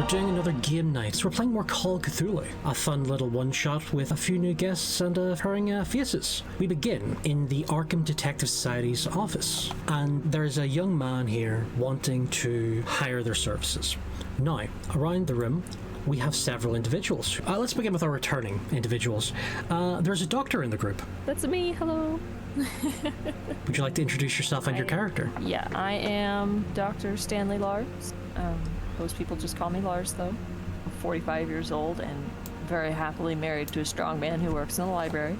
we're doing another game night. So we're playing more Call of Cthulhu, a fun little one-shot with a few new guests and recurring faces. We begin in the Arkham Detective Society's office, and there's a young man here wanting to hire their services. Now, around the room, we have several individuals. Let's begin with our returning individuals. There's a doctor in the group. That's me, hello. Would you like to introduce yourself and your character? Yeah, I am Dr. Stanley Lars. Most people just call me Lars, though. I'm 45 years old and very happily married to a strong man who works in the library.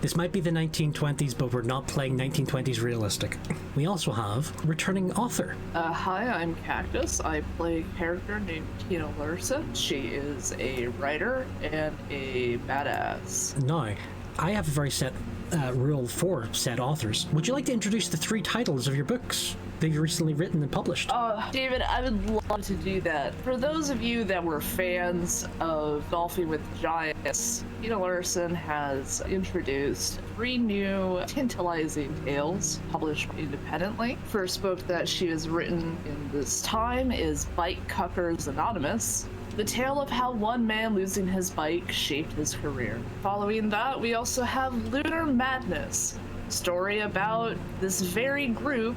This might be the 1920s, but we're not playing 1920s realistic. We also have returning author. Hi, I'm Cactus. I play a character named Tina Larson. She is a writer and a badass. Now, I have a very set rule for set authors. Would you like to introduce the 3 titles of your books that you've recently written and published? David, I would love to do that. For those of you that were fans of Golfing with Giants, Tina Larson has introduced 3 new tantalizing tales published independently. First book that she has written in this time is Bike Cuckers Anonymous, the tale of how one man losing his bike shaped his career. Following that, we also have Lunar Madness, a story about this very group,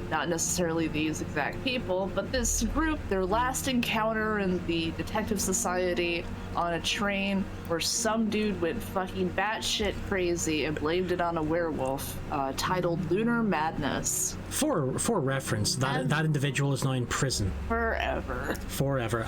not necessarily these exact people, but this group, their last encounter in the detective society on a train where some dude went fucking batshit crazy and blamed it on a werewolf, titled Lunar Madness. For reference, that individual is now in prison. Forever.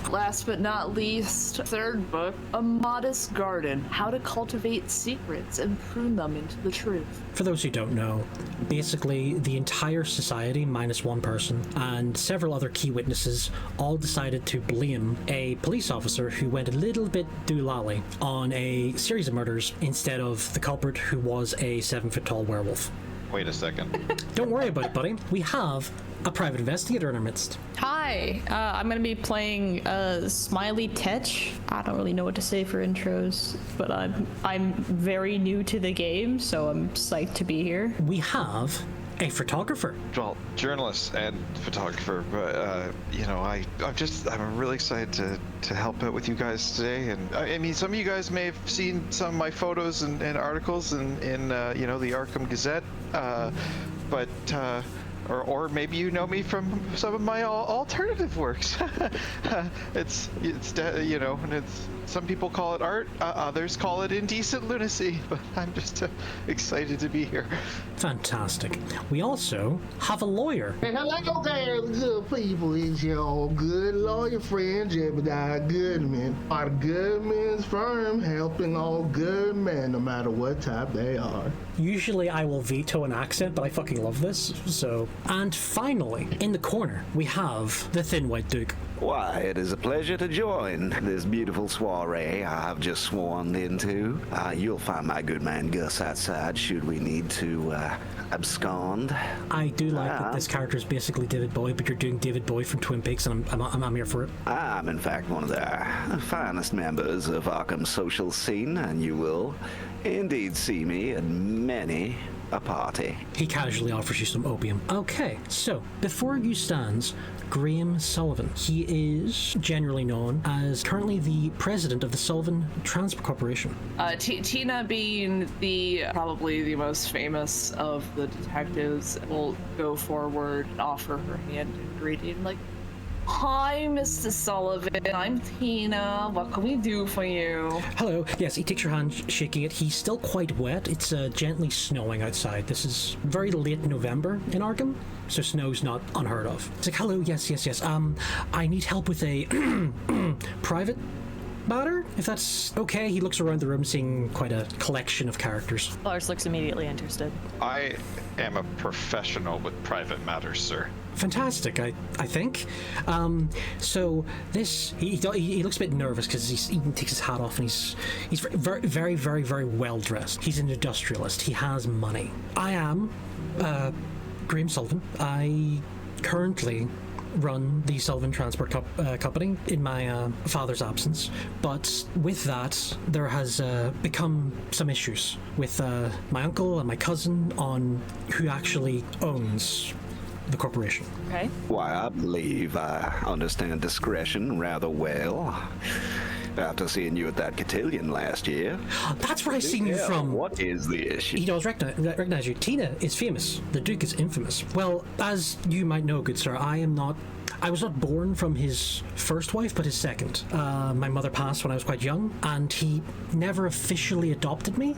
Last but not least, third book, A Modest Garden, How to Cultivate Secrets and Prune Them into the Truth. For those who don't know, basically the entire society, minus one person, and several other key witnesses all decided to blame a police officer who went a little bit doolally on a series of murders instead of the culprit, who was a 7-foot-tall werewolf. Wait a second. Don't worry about it, buddy. We have a private investigator in our midst. Hi, I'm gonna be playing Smiley Tech. I don't really know what to say for intros, but I'm very new to the game, so I'm psyched to be here. We have a photographer. Well, journalist and photographer, but I'm really excited to help out with you guys today. And I mean, some of you guys may have seen some of my photos and articles in the Arkham Gazette, or maybe you know me from some of my alternative works. It's some people call it art, others call it indecent lunacy, but I'm just excited to be here. Fantastic. We also have a lawyer. And hello there, good people. It's your old good lawyer friend, Jebediah Goodman. Our Goodman's firm, helping all good men, no matter what type they are. Usually I will veto an accent, but I fucking love this, so... And finally, in the corner, we have the Thin White Duke. Why, it is a pleasure to join this beautiful soiree I have just swarmed into. You'll find my good man Gus outside should we need to abscond. I do like that this character is basically David Bowie, but you're doing David Bowie from Twin Peaks, and I'm here for it. I'm in fact one of the finest members of Arkham's social scene, and you will indeed see me at many a party. He casually offers you some opium. Okay, so before you stands Graham Sullivan. He is generally known as currently the president of the Sullivan Transport Corporation. Tina, being probably the most famous of the detectives, will go forward and offer her hand in greeting, like, "Hi, Mr. Sullivan. I'm Tina. What can we do for you?" Hello. Yes, he takes your hand, shaking it. He's still quite wet. It's gently snowing outside. This is very late November in Arkham, so snow's not unheard of. It's like, hello, yes. I need help with a private matter, if that's okay. He looks around the room, seeing quite a collection of characters. Lars looks immediately interested. I am a professional with private matters, sir. Fantastic, I think. So this, he looks a bit nervous because he takes his hat off and he's very, very well dressed. He's an industrialist. He has money. I am Graham Sullivan. I currently run the Sullivan Transport Company in my father's absence, but with that there has become some issues with my uncle and my cousin on who actually owns the corporation. Okay. Why, I believe I understand discretion rather well. After seeing you at that cotillion last year. That's where I seen you from. What is the issue? He does recognize you. Tina is famous. The Duke is infamous. Well, as you might know, good sir, I was not born from his first wife, but his second. My mother passed when I was quite young, and he never officially adopted me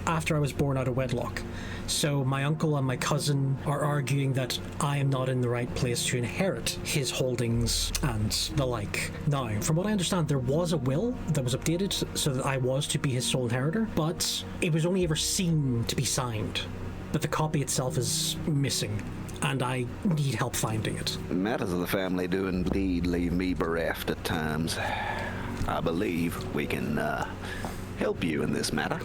after I was born out of wedlock. So my uncle and my cousin are arguing that I am not in the right place to inherit his holdings and the like. Now, from what I understand, there was a will that was updated so that I was to be his sole inheritor, but it was only ever seen to be signed. But the copy itself is missing, and I need help finding it. Matters of the family do indeed leave me bereft at times. I believe we can help you in this matter.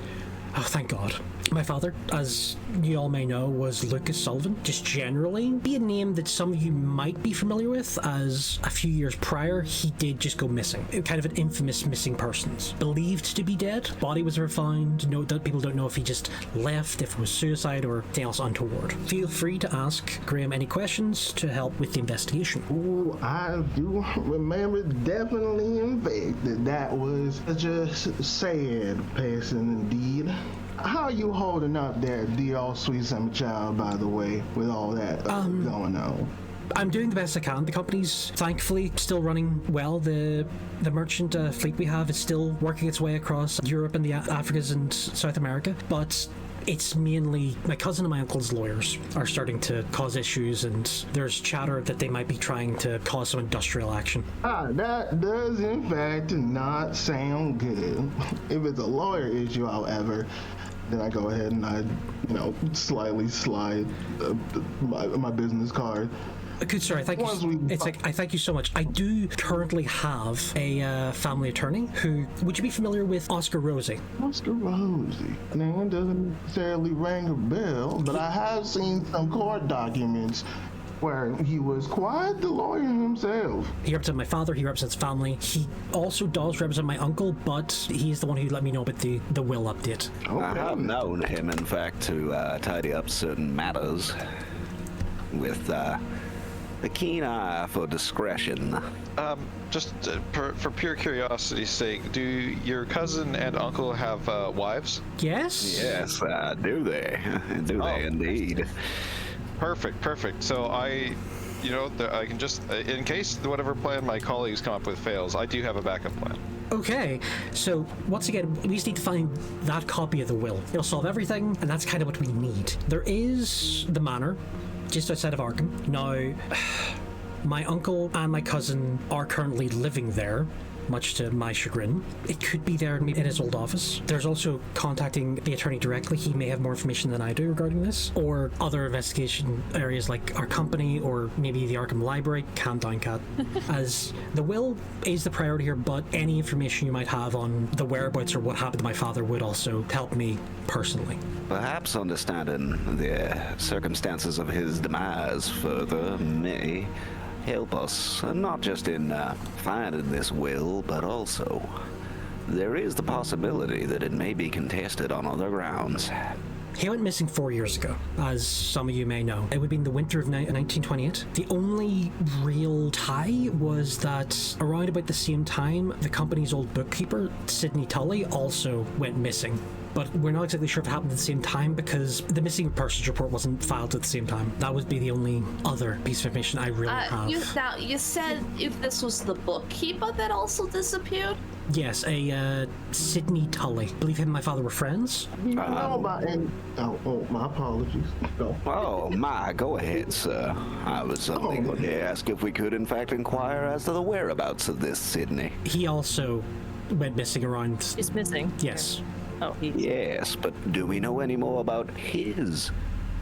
Oh, thank God. My father, as you all may know, was Lucas Sullivan. Just generally, be a name that some of you might be familiar with, as a few years prior, he did just go missing. Kind of an infamous missing persons. Believed to be dead. Body was never found. People don't know if he just left, if it was suicide, or anything else untoward. Feel free to ask Graham any questions to help with the investigation. Ooh, I do remember definitely in fact that was such a sad passing indeed. How are you holding up there, dear old sweet summer child, by the way, with all that going on? I'm doing the best I can. The company's thankfully still running well. The merchant fleet we have is still working its way across Europe and the Africas and South America, but it's mainly my cousin and my uncle's lawyers are starting to cause issues, and there's chatter that they might be trying to cause some industrial action. That does in fact not sound good. If it's a lawyer issue, however, then I go ahead and I, slightly slide my business card. Good sir, I thank you so much. I do currently have a family attorney who, would you be familiar with Oscar Rosie? Oscar Rosie? Name doesn't necessarily ring a bell, but I have seen some court documents where he was quite the lawyer himself. He represents my father, he represents family. He also does represent my uncle, but he's the one who let me know about the will update. Okay. I have known him, in fact, to tidy up certain matters with a keen eye for discretion. Just for pure curiosity's sake, do your cousin and uncle have wives? Yes? Yes, do they? Do they indeed? Perfect. So I can just, in case whatever plan my colleagues come up with fails, I do have a backup plan. Okay, so once again, we just need to find that copy of the will. It'll solve everything, and that's kind of what we need. There is the manor, just outside of Arkham. Now, my uncle and my cousin are currently living there, much to my chagrin. It could be there in his old office. There's also contacting the attorney directly. He may have more information than I do regarding this, or other investigation areas like our company, or maybe the Arkham Library. Calm down, Cat. As the will is the priority here, but any information you might have on the whereabouts or what happened to my father would also help me personally. Perhaps understanding the circumstances of his demise further may help us, not just in finding this will, but also there is the possibility that it may be contested on other grounds. He went missing 4 years ago, as some of you may know. It would be in the winter of 1928. The only real tie was that around about the same time, the company's old bookkeeper, Sidney Tully, also went missing. But we're not exactly sure if it happened at the same time because the missing persons report wasn't filed at the same time. That would be the only other piece of information I really have. You said if this was the bookkeeper that also disappeared? Yes, a Sidney Tully. I believe him and my father were friends. You know about any... Oh, my apologies. No. Oh, go ahead, sir. I was only going to ask if we could, in fact, inquire as to the whereabouts of this Sidney. He also went missing around... He's missing. Yes. Oh, Yes, but do we know any more about his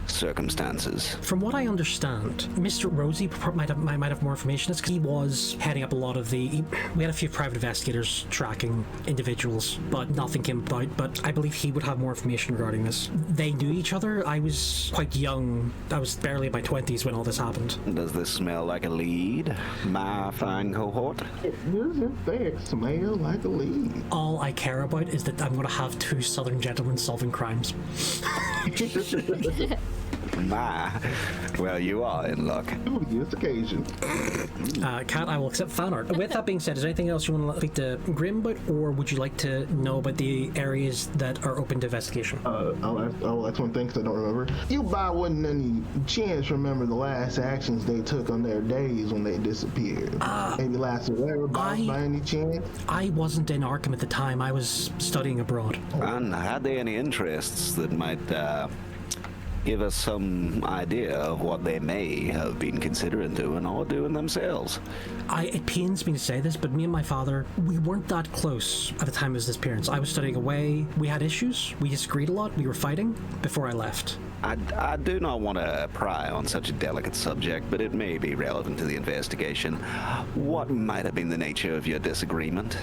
circumstances? From what I understand, Mr. Rosie might have more information. It's 'cause he was heading up a lot of we had a few private investigators tracking individuals, but nothing came about. But I believe he would have more information regarding this. They knew each other. I was quite young. I was barely in my 20s when all this happened. Does this smell like a lead, my fine cohort? It does in fact smell like a lead. All I care about is that I'm going to have two Southern gentlemen solving crimes. My, well, you are in luck. This occasion. Kat, I will accept fan art. With that being said, is there anything else you want to speak to Grim about, or would you like to know about the areas that are open to investigation? I'll ask one thing because I don't remember. You by wouldn't any chance remember the last actions they took on their days when they disappeared? Maybe last whereabouts by any chance? I wasn't in Arkham at the time. I was studying abroad. And had they any interests that might give us some idea of what they may have been considering doing or doing themselves? It pains me to say this, but me and my father, we weren't that close at the time of his disappearance. I was studying away. We had issues. We disagreed a lot. We were fighting before I left. I do not want to pry on such a delicate subject, but it may be relevant to the investigation. What might have been the nature of your disagreement?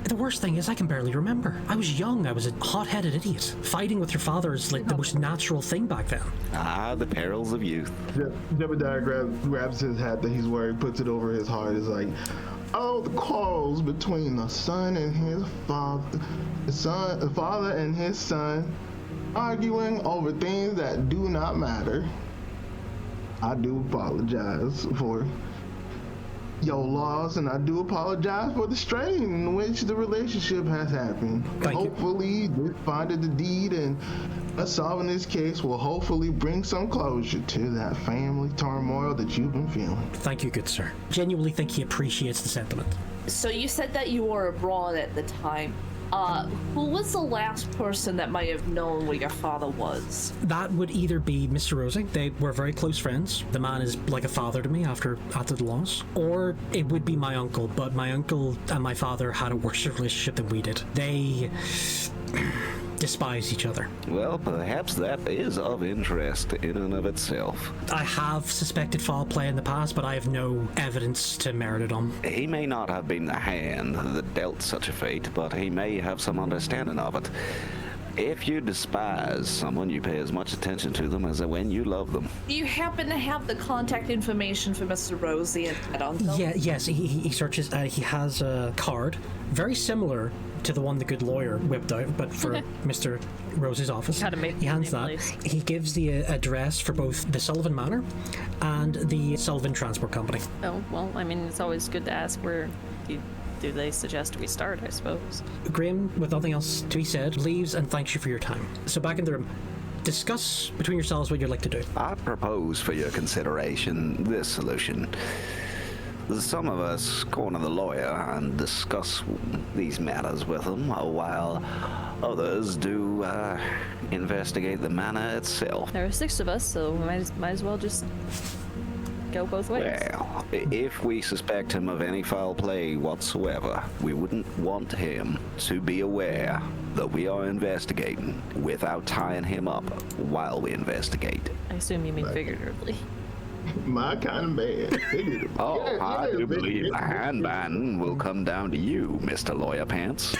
The worst thing is I can barely remember. I was young. I was a hot-headed idiot. Fighting with your father is like the most natural thing back then. Ah, the perils of youth. Jebediah grabs his hat that he's wearing, puts it over his heart. Is like, oh, the quarrels between the son and his father, the father and his son, arguing over things that do not matter. I do apologize for your loss, and I do apologize for the strain in which the relationship has happened. Hopefully, this finding the deed and us solving this case will hopefully bring some closure to that family turmoil that you've been feeling. Thank you, good sir. Genuinely think he appreciates the sentiment. So you said that you were abroad at the time. Who was the last person that might have known where your father was? That would either be Mr. Rosie. They were very close friends. The man is like a father to me after the loss. Or it would be my uncle, but my uncle and my father had a worse relationship than we did. They despise each other. Well, perhaps that is of interest in and of itself. I have suspected foul play in the past, but I have no evidence to merit it on. He may not have been the hand that dealt such a fate, but he may have some understanding of it. If you despise someone, you pay as much attention to them as when you love them. Do you happen to have the contact information for Mr. Rosie and that uncle? Yeah, yes, he searches, he has a card, very similar to the one the good lawyer whipped out, but for Mr. Rose's office. He hands that. He gives the address for both the Sullivan Manor and the Sullivan Transport Company. Oh, well, I mean, it's always good to ask where do they suggest we start, I suppose. Graham, with nothing else to be said, leaves and thanks you for your time. So back in the room, discuss between yourselves what you'd like to do. I propose for your consideration this solution. Some of us go to the lawyer and discuss these matters with him, while others do investigate the manor itself. There are 6 of us, so we might as well just go both ways. Well, if we suspect him of any foul play whatsoever, we wouldn't want him to be aware that we are investigating without tying him up while we investigate. I assume you mean figuratively. My kind of man. I do believe the handman will come down to you, Mr. Lawyer Pants.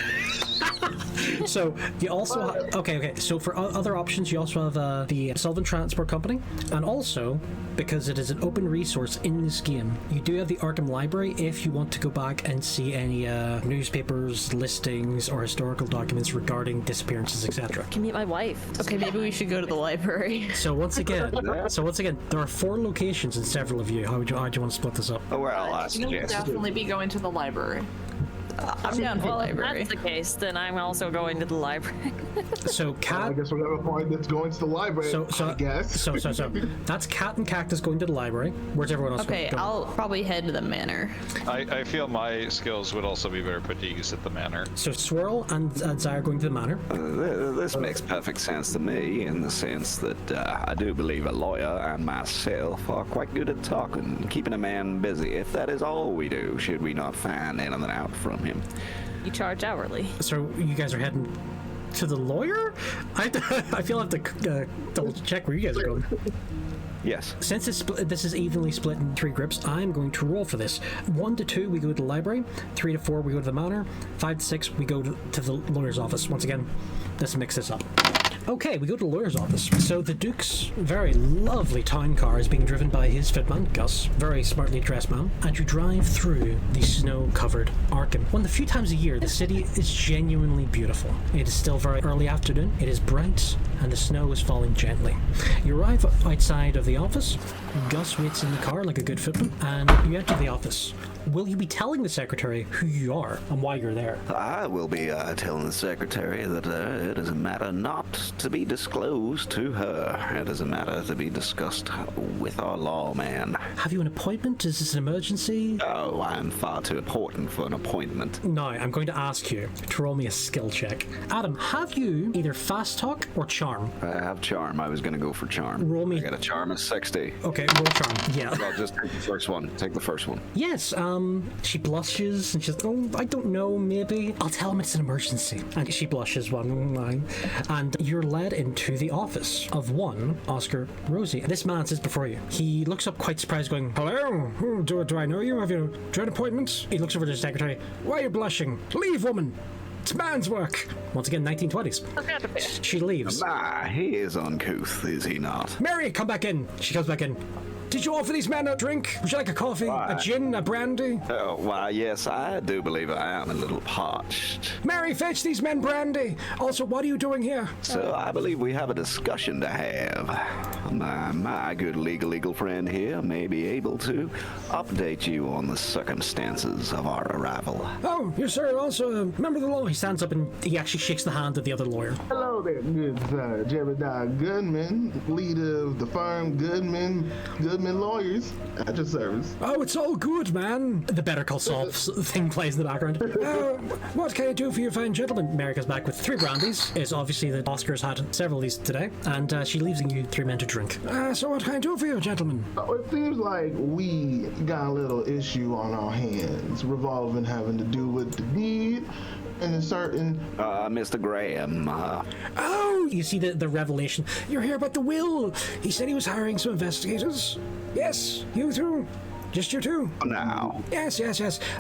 So you also okay. So for other options, you also have the Sullivan Transport Company, and also because it is an open resource in this game, you do have the Arkham Library if you want to go back and see any newspapers, listings, or historical documents regarding disappearances, etc. Can meet my wife. Okay, maybe we should go to the library. So once again, there are 4 locations in several of you. How do you want to split this up? Well, I We'll suggest. definitely be going to the library. I'm down for the Well, if library. that's the case, then I'm also going to the library. So I Cat. guess we'll have a point that's going to the library. I guess. So that's Cat and Cactus going to the library. Where's everyone else Okay, going? I'll probably head to the manor. I feel my skills would also be better put to use at the manor. So Swirl and Zyre going to the manor. This makes perfect sense to me in the sense that I do believe a lawyer and myself are quite good at talking, keeping a man busy, if that is all we do, should we not find anything out from him. You charge hourly. So you guys are heading to the lawyer? I feel I have to double check where you guys are going. Yes. Since this is evenly split in 3 groups, I'm going to roll for this. 1 to 2, we go to the library. 3 to 4, we go to the manor. 5 to 6, we go to the lawyer's office. Once again, let's mix this up. Okay, we go to the lawyer's office. So the Duke's very lovely town car is being driven by his footman, Gus, very smartly dressed man, and you drive through the snow-covered Arkham. One of the few times a year, the city is genuinely beautiful. It is still very early afternoon, it is bright, and the snow is falling gently. You arrive outside of the office, Gus waits in the car like a good footman, and you enter the office. Will you be telling the secretary who you are and why you're there? I will be telling the secretary that it is a matter not to be disclosed to her. It is a matter to be discussed with our lawman. Have you an appointment? Is this an emergency? Oh, I am far too important for an appointment. Now, I'm going to ask you to roll me a skill check. Adam, have you either fast talk or charm? I have charm. I was going to go for charm. Roll me. I got a charm of 60. Okay, roll charm. Yeah. Well, just take the first one. Take the first one. Yes, she blushes and she's like, oh, I don't know, maybe. I'll tell him it's an emergency. And she blushes one line. And you're led into the office of one Oscar Rosie. This man sits before you. He looks up quite surprised, going, hello? Do I know you? Have you an appointment? He looks over to the secretary. Why are you blushing? Leave, woman. It's man's work. Once again, 1920s. She leaves. He is uncouth, is he not? Mary, come back in. She comes back in. Did you offer these men a drink? Would you like a coffee? Why? A gin? A brandy? Oh, why, yes, I do believe I am a little parched. Mary, fetch these men brandy. Also, what are you doing here? So I believe we have a discussion to have. My good legal friend here may be able to update you on the circumstances of our arrival. Oh, you sir, also a member of the law. He stands up and he actually shakes the hand of the other lawyer. Hello there, good sir. Jebediah Goodman, leader of the firm Goodman Lawyers, at your service. Oh, it's all good, man. The Better Call Saul thing plays in the background. What can I do for you fine gentlemen? Mary comes back with 3 brandies. It's obviously that Oscar's had several of these today, and she leaves you 3 men to drink. So what can I do for you, gentlemen? Oh, it seems like we got a little issue on our hands, revolving having to do with the deed and a certain... Mr. Graham, Oh, you see the revelation. You're here about the will. He said he was hiring some investigators. Yes, you too. Just you two? Now. Yes.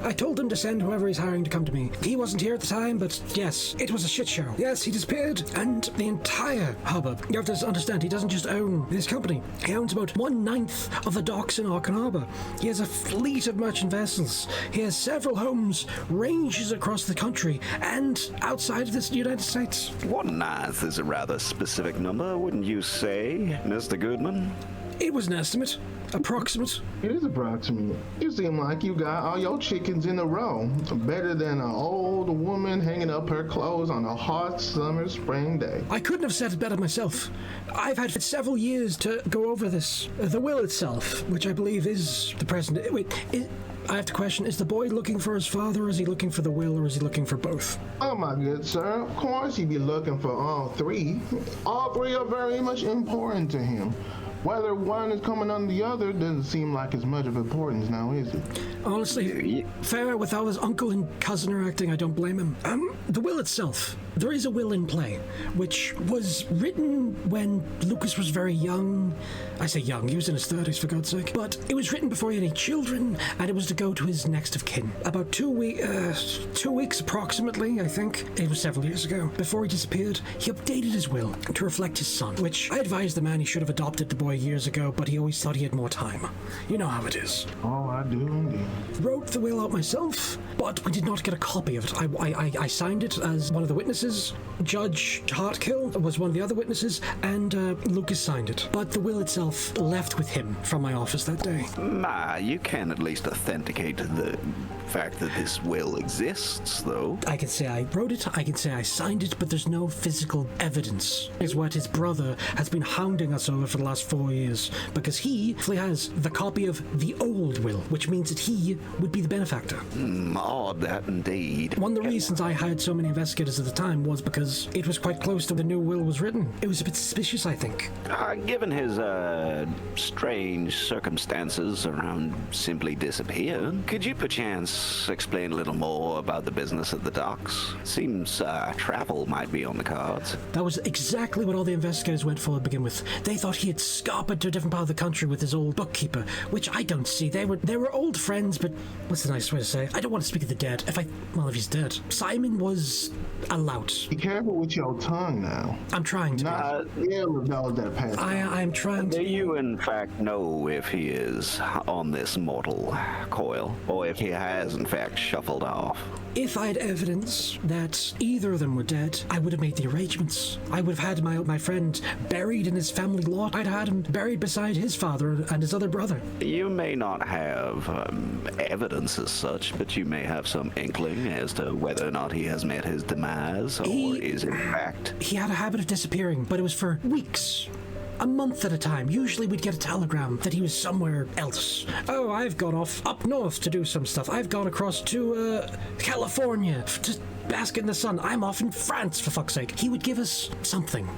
I told him to send whoever he's hiring to come to me. He wasn't here at the time, but yes, it was a shit show. Yes, he disappeared, and the entire hubbub. You have to understand, he doesn't just own this company. He owns about 1/9 of the docks in Arkham Harbor. He has a fleet of merchant vessels. He has several homes, ranges across the country, and outside of the United States. 1/9 is a rather specific number, wouldn't you say, Mr. Goodman? It was an estimate. Approximate. It is approximate. You seem like you got all your chickens in a row. Better than an old woman hanging up her clothes on a hot summer spring day. I couldn't have said it better myself. I've had several years to go over this. The will itself, which I believe is the present... Wait, I have to question, is the boy looking for his father, or is he looking for the will, or is he looking for both? Oh, my good sir. Of course he'd be looking for all 3. All 3 are very much important to him. Whether one is coming on the other doesn't seem like as much of importance now, is it? Honestly, fair, with how his uncle and cousin are acting, I don't blame him. The will itself, there is a will in play, which was written when Lucas was very young. I say young, he was in his 30s, for God's sake. But it was written before he had any children, and it was to go to his next of kin. About 2 weeks approximately, I think. It was several years ago. Before he disappeared, he updated his will to reflect his son, which I advised the man he should have adopted the boy years ago, but he always thought he had more time. You know how it is. Oh, I do indeed. Wrote the will out myself, but we did not get a copy of it. I signed it as one of the witnesses. Judge Hartkill was one of the other witnesses, and Lucas signed it. But the will itself left with him from my office that day. You can at least authenticate the fact that this will exists, though. I can say I wrote it, I can say I signed it, but there's no physical evidence. Is what his brother has been hounding us over for the last 4 years, because he actually has the copy of the old will, which means that he would be the benefactor. Odd, that indeed. One of the reasons I hired so many investigators at the time was because it was quite close to when the new will was written. It was a bit suspicious, I think. Given his strange circumstances around simply disappearing, could you perchance perhaps explain a little more about the business at the docks? Seems travel might be on the cards. That was exactly what all the investigators went for to begin with. They thought he had scarpered to a different part of the country with his old bookkeeper, which I don't see. They were old friends, but what's the nice way to say? I don't want to speak of the dead. If he's dead. Simon was a lout. Be careful with your tongue now. I'm trying to. Not ill about that past. I'm trying to. Do you in fact know if he is on this mortal coil, or if he has in fact shuffled off? If I had evidence that either of them were dead, I would have made the arrangements. I would have had my friend buried in his family lot. I'd had him buried beside his father and his other brother. You may not have evidence as such, but you may have some inkling as to whether or not he has met his demise, or is in fact... He had a habit of disappearing, but it was for weeks. A month at a time. Usually we'd get a telegram that he was somewhere else. Oh, I've gone off up north to do some stuff. I've gone across to California to bask in the sun. I'm off in France, for fuck's sake. He would give us something,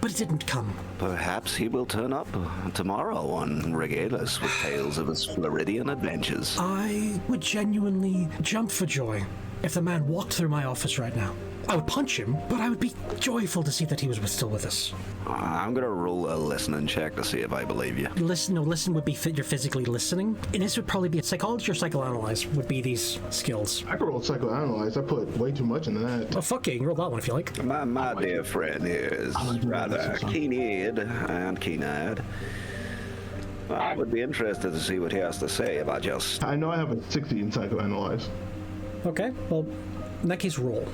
but it didn't come. Perhaps he will turn up tomorrow and regale us with tales of his Floridian adventures. I would genuinely jump for joy if the man walked through my office right now. I would punch him, but I would be joyful to see that he was still with us. I'm gonna roll a listening check to see if I believe you. Listen would be you're physically listening. And this would probably be a psychology or psychoanalyze would be these skills. I could roll psychoanalyze. I put way too much into that. Oh, fuck yeah, you can roll that one if you like. My dear friend is rather keen-eared and keen-eyed. I would be interested to see what he has to say about just... I know I have a 60 in psychoanalyze. Okay, well, in that case, roll.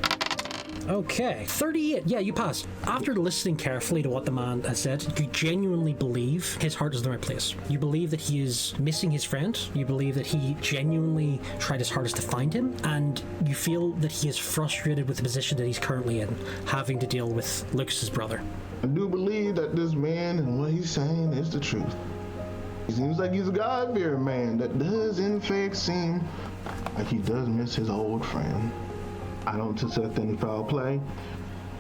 Okay, 38. Yeah, you pass. After listening carefully to what the man has said, you genuinely believe his heart is in the right place. You believe that he is missing his friend. You believe that he genuinely tried his hardest to find him. And you feel that he is frustrated with the position that he's currently in, having to deal with Lucas's brother. I do believe that this man and what he's saying is the truth. He seems like he's a God-fearing man that does in fact seem like he does miss his old friend. I don't suspect any foul play,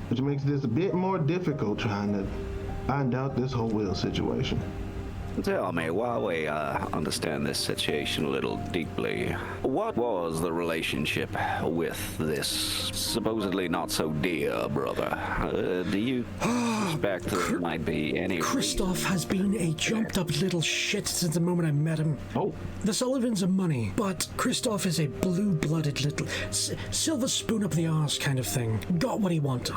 which makes this a bit more difficult trying to find out this whole will situation. Tell me, while we understand this situation a little deeply, what was the relationship with this supposedly not so dear brother? Do you suspect there might be any Christoph has been a jumped up little shit since the moment I met him. Oh. The Sullivans are money, but Christoph is a blue-blooded little silver spoon up the arse kind of thing. Got what he wanted.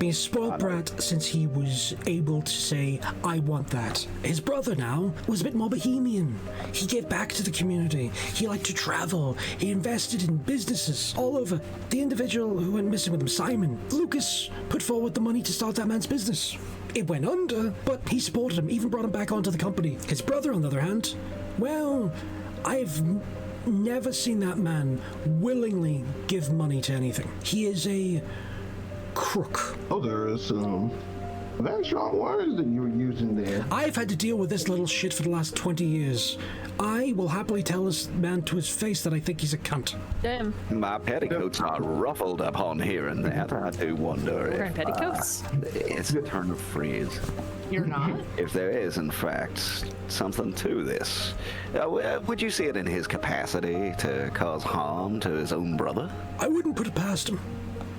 Being a spoiled brat since he was able to say, I want that. His brother now was a bit more bohemian. He gave back to the community. He liked to travel. He invested in businesses all over. The individual who went missing with him, Simon, Lucas, put forward the money to start that man's business. It went under, but he supported him, even brought him back onto the company. His brother, on the other hand, well, I've never seen that man willingly give money to anything. He is a crook. Oh, there is some very strong words that you were using there. I've had to deal with this little shit for the last 20 years. I will happily tell this man to his face that I think he's a cunt. Damn. My petticoats are ruffled upon hearing that. I do wonder Wearing if petticoats? it's a turn of phrase. You're not? If there is, in fact, something to this, would you see it in his capacity to cause harm to his own brother? I wouldn't put it past him.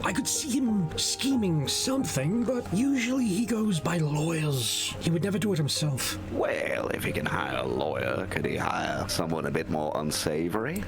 I could see him scheming something, but usually he goes by lawyers. He would never do it himself. Well, if he can hire a lawyer, could he hire someone a bit more unsavory?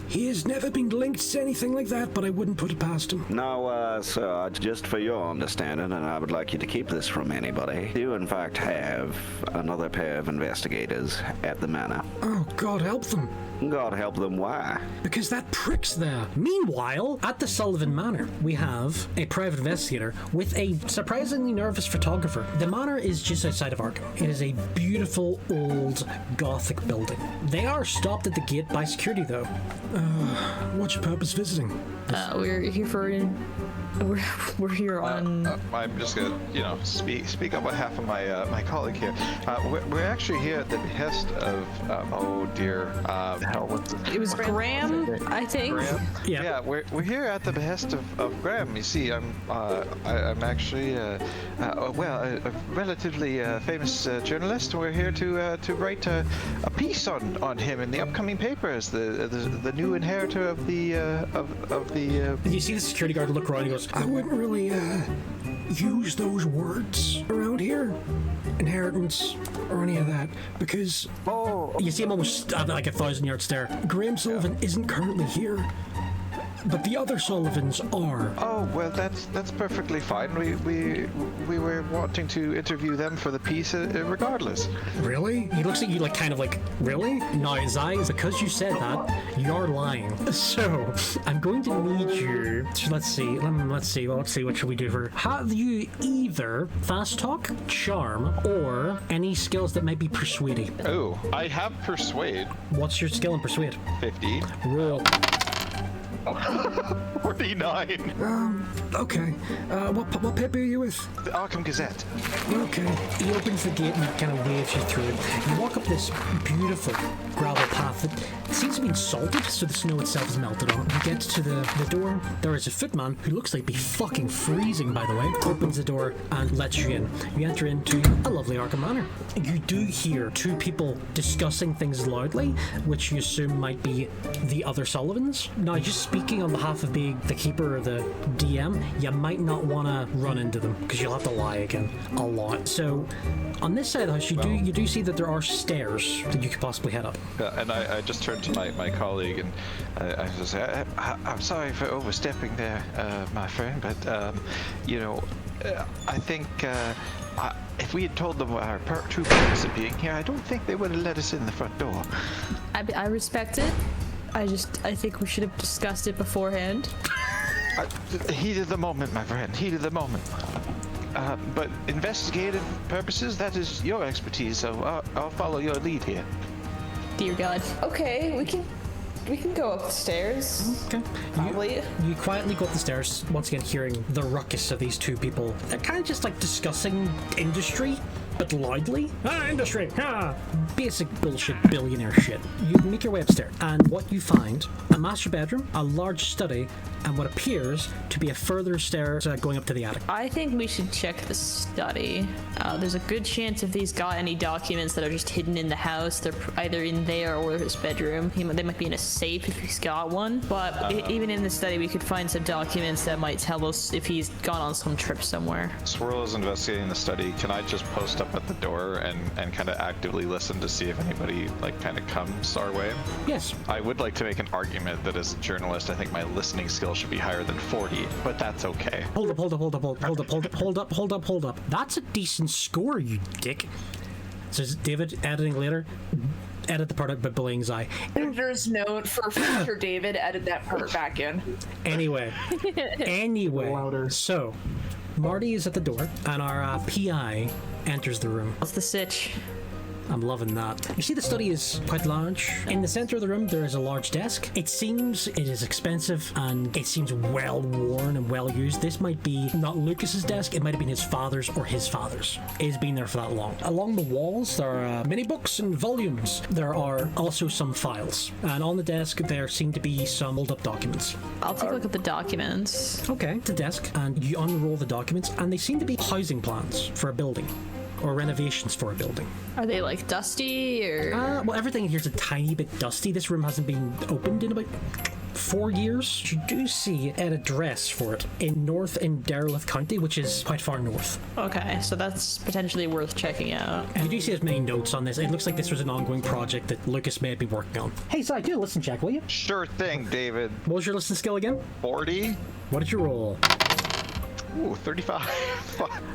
He has never been linked to anything like that, but I wouldn't put it past him. Now, sir, just for your understanding, and I would like you to keep this from anybody, you in fact have another pair of investigators at the manor. Oh, God help them. God help them, why? Because that prick's there. Meanwhile, at the Sullivan Manor, we have a private investigator with a surprisingly nervous photographer. The manor is just outside of Arkham. It is a beautiful, old, Gothic building. They are stopped at the gate by security, though. What's your purpose visiting? We're here for we're here on. I'm just gonna, speak on behalf of my colleague here. We're actually here at the behest of oh dear, hell, what's it? It was Graham, I think. Graham? Yeah. Yeah, we're here at the behest of Graham. You see, I'm actually a relatively famous journalist. We're here to write a piece on him in the upcoming paper as the new inheritor of the. You see the security guard look around and he goes, I wouldn't really use those words around here, inheritance or any of that, because you see him almost like 1,000 yards there. Graham Sullivan isn't currently here, but the other Sullivans are. Oh well, that's perfectly fine. We were wanting to interview them for the piece, regardless. Really? He looks at you like kind of like, really? No, Zai, because you said that, you're lying. So I'm going to need you to let's see. What should we do for? Have you either fast talk, charm, or any skills that might be persuading? Oh, I have persuade. What's your skill in persuade? 50. Roll. 49. Okay. What paper are you with? The Arkham Gazette. Okay. He opens the gate and kind of waves you through it. You walk up this beautiful gravel path that seems to be salted, so the snow itself is melted on. You get to the door. There is a footman who looks like be fucking freezing, by the way. Opens the door and lets you in. You enter into a lovely Arkham Manor. You do hear two people discussing things loudly, which you assume might be the other Sullivans. Now, just speaking on behalf of being the keeper or the DM, you might not want to run into them because you'll have to lie again a lot. So on this side of the house, you do see that there are stairs that you could possibly head up. And I just turned to my colleague and I just say, I'm sorry for overstepping there, my friend, but I think if we had told them our true purpose of being here, I don't think they would have let us in the front door. I respect it. I think we should have discussed it beforehand. Heat of the moment, my friend. Heat of the moment. But investigative purposes, that is your expertise, so I'll follow your lead here. Dear God. Okay, we can go up the stairs. Okay. Probably. You quietly go up the stairs, once again hearing the ruckus of these two people. They're kind of just like discussing industry, but loudly. Industry! Basic bullshit billionaire shit. You make your way upstairs, and what you find, a master bedroom, a large study, and what appears to be a further stairs going up to the attic. I think we should check the study. There's a good chance if he's got any documents that are just hidden in the house, they're either in there or his bedroom. They might be in a safe if he's got one. But even in the study, we could find some documents that might tell us if he's gone on some trip somewhere. Swirl is investigating the study. Can I just post up at the door and kind of actively listen to see if anybody kind of comes our way? Yes. I would like to make an argument that as a journalist, I think my listening skill should be higher than 40, but that's okay. Hold up. That's a decent score, you dick. Says David, editing later. Edit the part out by bullying Zai. Editor's note for future David, edit that part back in. Anyway. Louder. So, Marty is at the door, and our PI enters the room. What's the sitch? I'm loving that. You see the study is quite large. In the center of the room, there is a large desk. It seems it is expensive and it seems well worn and well used. This might be not Lucas's desk, it might have been his father's or his father's. It has been there for that long. Along the walls, there are many books and volumes. There are also some files. And on the desk, there seem to be some hold-up documents. I'll take a look at the documents. Okay, the desk, and you unroll the documents, and they seem to be housing plans for a building. Or renovations for a building. Are they dusty or? Well, everything in here's a tiny bit dusty. This room hasn't been opened in about 4 years. You do see an address for it in Derelict County, which is quite far north. Okay, so that's potentially worth checking out. And you do see there's many notes on this. It looks like this was an ongoing project that Lucas may have been working on. Hey, Si, do a listen check, will you? Sure thing, David. What was your listen skill again? 40? What did you roll? Ooh, 35.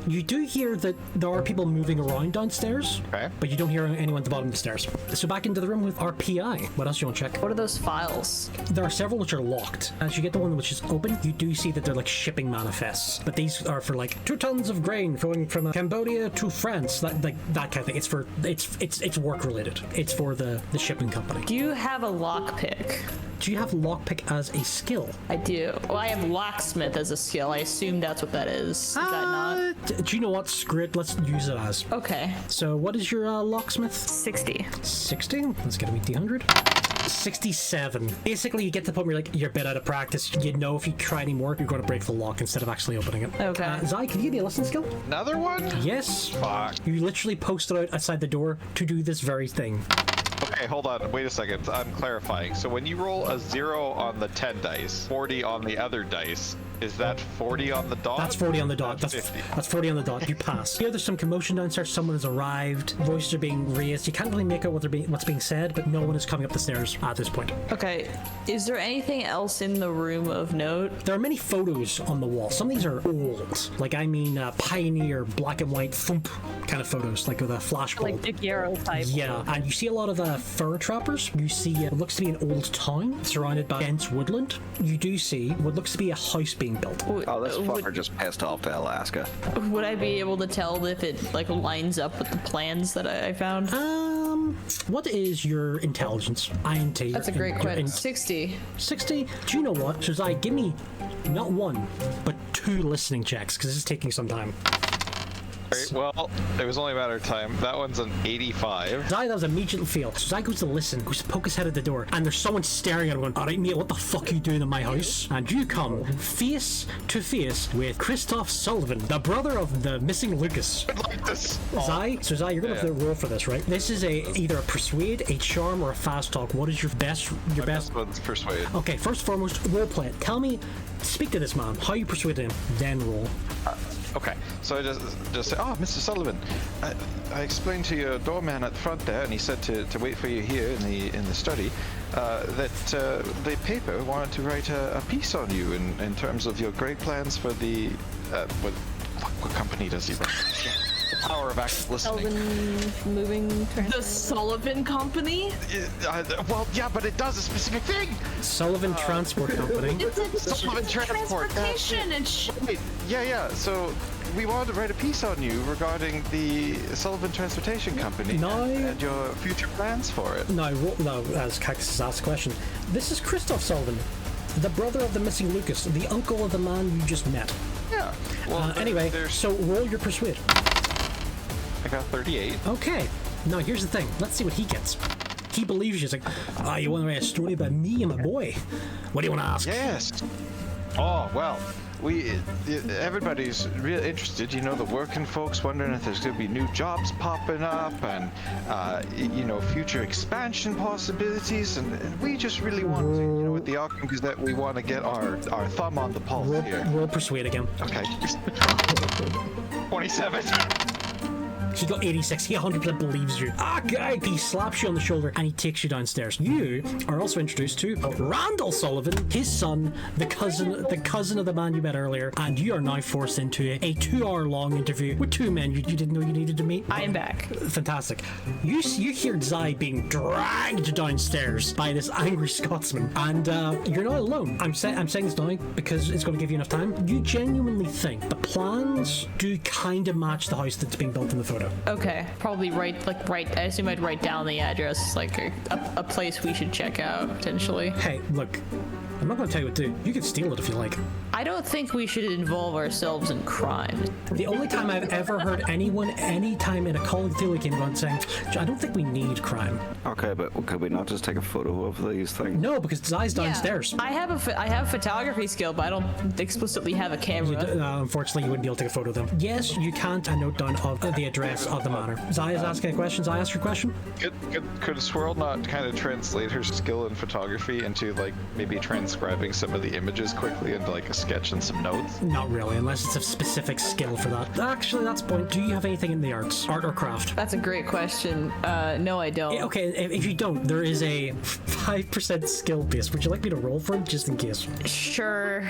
You do hear that there are people moving around downstairs, Okay. but you don't hear anyone at the bottom of the stairs. So back into the room with our PI. What else do you want to check? What are those files? There are several which are locked. As you get the one which is open, you do see that they're like shipping manifests. But these are for like 2 tons of grain going from Cambodia to France. That kind of thing. It's for it's work related. It's for the shipping company. Do you have a lockpick? Do you have lockpick as a skill? I do. Well, I have locksmith as a skill. I assume that's what that is. Is that not? Do you know what? Screw it. Let's use it as. Okay. So what is your locksmith? 60. 60? Let's get a meet D100. 67. Basically, you get to the point where you're a bit out of practice. You know if you try any more, you're going to break the lock instead of actually opening it. Okay. Zai, can you give me a listen skill? Another one? Yes. Fuck. You literally posted out outside the door to do this very thing. Okay, hold on. Wait a second. I'm clarifying. So when you roll a 0 on the 10 dice, 40 on the other dice, is that 40 on the dot? That's 40 on the dot. That's That's 50. That's 40 on the dot. You pass. Here, there's some commotion downstairs. Someone has arrived. Voices are being raised. You can't really make out what's being said, but no one is coming up the stairs at this point. Okay. Is there anything else in the room of note? There are many photos on the wall. Some of these are old. Like, I mean, pioneer black and white thump kind of photos, like with a flashbulb. Like Dick Yarrow type. Yeah, and you see a lot of fur trappers. You see what looks to be an old town surrounded by dense woodland. You do see what looks to be a house being built. Oh, this fucker just pissed off to Alaska. Would I be able to tell if it like lines up with the plans that I found? What is your intelligence? INT. That's a great question. 60. 60? Do you know what? Shazai, give me not 1, but 2 listening checks, because this is taking some time. Right, well, it was only a matter of time. That one's an 85. Zai, that was an immediate fail. So Zai goes to listen, goes to poke his head at the door, and there's someone staring at him going, alright mate, what the fuck are you doing in my house? And you come face to face with Christoph Sullivan, the brother of the missing Lucas. Like this. Zai, you're gonna have to roll for this, right? This is either a persuade, a charm, or a fast talk. What is your best? My best one's persuade. Okay, first and foremost, role play it. Tell me, speak to this man, how you persuaded him, then roll. Okay, so I just say, oh, Mr. Sullivan, I explained to your doorman at the front there, and he said to wait for you here in the study, that the paper wanted to write a piece on you in terms of your great plans for the what company does he run? The power of active listening. Sullivan moving The transport. Sullivan Company? Well, yeah, but it does a specific thing. Sullivan Transport Company. Sullivan Transport. Transportation and shit. Wait, yeah. So we wanted to write a piece on you regarding the Sullivan Transportation Company No. and your future plans for it. Now, as Cactus has asked the question, this is Christoph Sullivan, the brother of the missing Lucas, the uncle of the man you just met. Yeah. Well, Anyway, there's so roll your persuade. I got 38. Okay. Now here's the thing. Let's see what he gets. He believes you. He's like, you want to write a story about me and my boy? What do you want to ask? Yes. Oh well, everybody's real interested. You know, the working folks wondering if there's going to be new jobs popping up and future expansion possibilities, and we just really want to, with the Auckland Gazette, we want to get our thumb on the pulse here. Roll persuade again. Okay. 27. He got 86. He 100% believes you. Okay. He slaps you on the shoulder and he takes you downstairs. You are also introduced to Randall Sullivan, his son, the cousin of the man you met earlier, and you are now forced into a 2-hour-long interview with 2 men you didn't know you needed to meet. I am back. Fantastic. You hear Zai being dragged downstairs by this angry Scotsman, and you're not alone. I'm saying this now because it's going to give you enough time. You genuinely think the plans do kind of match the house that's being built in the photo. Okay, probably I assume I'd write down the address, like a place we should check out, potentially. Hey, look, I'm not going to tell you what to do. You can steal it if you like. I don't think we should involve ourselves in crime. The only time I've ever heard anyone, anytime in a Call of Cthulhu game, going saying, I don't think we need crime. Okay, but could we not just take a photo of these things? No, because Zai's downstairs. I have photography skill, but I don't explicitly have a camera. Unfortunately, you wouldn't be able to take a photo of them. Yes, you can't note down of the address of the manor. Zai is asking a question. Zai, ask your question. Could Swirl not kind of translate her skill in photography into maybe transcribing some of the images quickly into a sketch and some notes? Not really, unless it's a specific skill for that. Actually, that's the point. Do you have anything in the arts? Art or craft? That's a great question. No, I don't. Okay, if you don't, there is a 5% skill base. Would you like me to roll for it, just in case? Sure.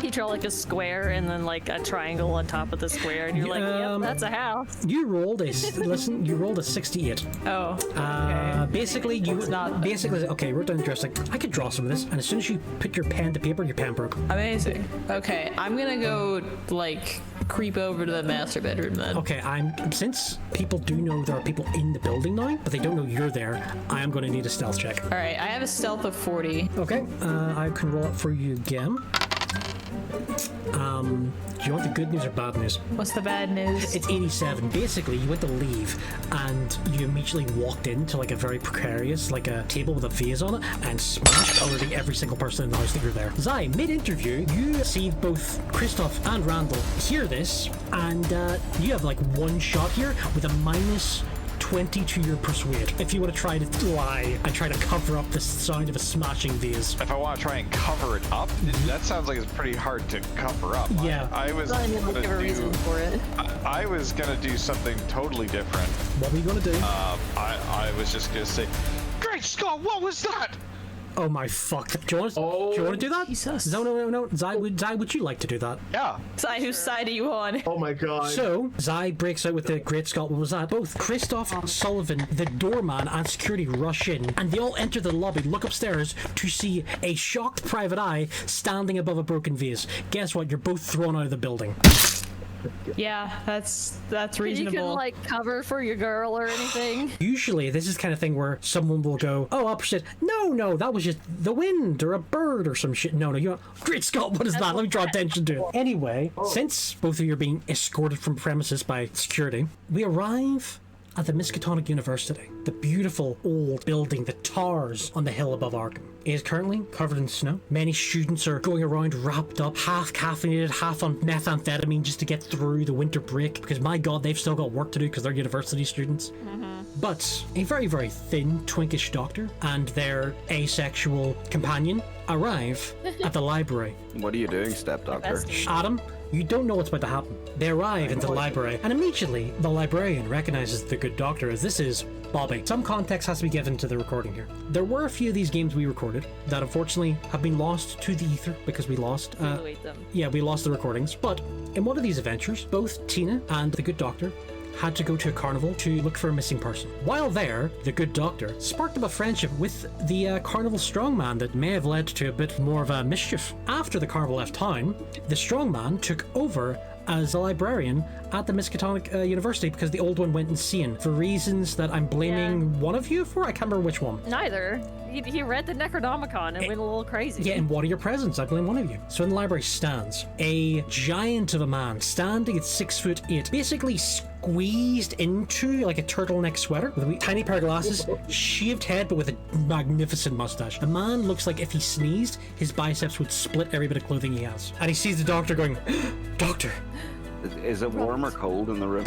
You draw like a square and then like a triangle on top of the square, and you're like, yep, that's a house. You rolled a listen. You rolled a 68. Oh. Okay. Basically, okay. Wrote down the address. Like, I could draw some of this, and as soon as you put your pen to paper, your pen broke. Amazing. Okay, I'm gonna go like creep over to the master bedroom then. Okay, since people do know there are people in the building now, but they don't know you're there, I am going to need a stealth check. All right, I have a stealth of 40. Okay, I can roll it for you again. Do you want the good news or bad news? What's the bad news? It's 87. Basically, you went to leave and you immediately walked into like a very precarious, like a table with a vase on it, and smashed already every single person in the house that you're there. Zai, mid-interview, you see both Christoph and Randall hear this, and you have like one shot here with a minus 20 to your persuade. If you want to try to lie and try to cover up the sound of a smashing vase. If I want to try and cover it up, that sounds like it's pretty hard to cover up. Yeah. I was I need to give a reason for it. I was gonna do something totally different. What were you going to do? I was just gonna say, Great Scott, what was that? Oh my fuck. Do you want to do that? Jesus. No. Zai, would you like to do that? Yeah. Zai, whose side are you on? Oh my god. So, Zai breaks out with the Great Scott. What was that? Both Christoph, Sullivan, the doorman, and security rush in, and they all enter the lobby, look upstairs to see a shocked private eye standing above a broken vase. Guess what? You're both thrown out of the building. Yeah, that's reasonable. You can like cover for your girl or anything. Usually, this is the kind of thing where someone will go, "Oh, opposite. No, that was just the wind or a bird or some shit." No, you. Great Scott, what is that? Let me draw attention to it. Anyway, since both of you are being escorted from premises by security, we arrive at the Miskatonic University, the beautiful old building that towers on the hill above Arkham. It is currently covered in snow. Many students are going around wrapped up, half caffeinated, half on methamphetamine just to get through the winter break, because my god, they've still got work to do because they're university students. But a very, very thin, twinkish doctor and their asexual companion arrive at the library. What are you doing, step doctor? Adam, you don't know what's about to happen. They arrive in the library, and immediately the librarian recognizes the good doctor as this is Bobby. Some context has to be given to the recording here. There were a few of these games we recorded that unfortunately have been lost to the ether because we lost we lost the recordings. But in one of these adventures, both Tina and the good doctor had to go to a carnival to look for a missing person. While there, the good doctor sparked up a friendship with the carnival strongman that may have led to a bit more of a mischief. After the carnival left town, the strongman took over as a librarian at the Miskatonic University because the old one went insane for reasons that I'm blaming one of you for. I can't remember which one. Neither. He read the Necronomicon and went a little crazy. Yeah, and what are your presents? I blame one of you. So in the library stands a giant of a man, standing at 6'8", basically squeezed into like a turtleneck sweater with a tiny pair of glasses, shaved head, but with a magnificent mustache. The man looks like if he sneezed, his biceps would split every bit of clothing he has. And he sees the doctor going, "Doctor." Is it warm or cold in the room?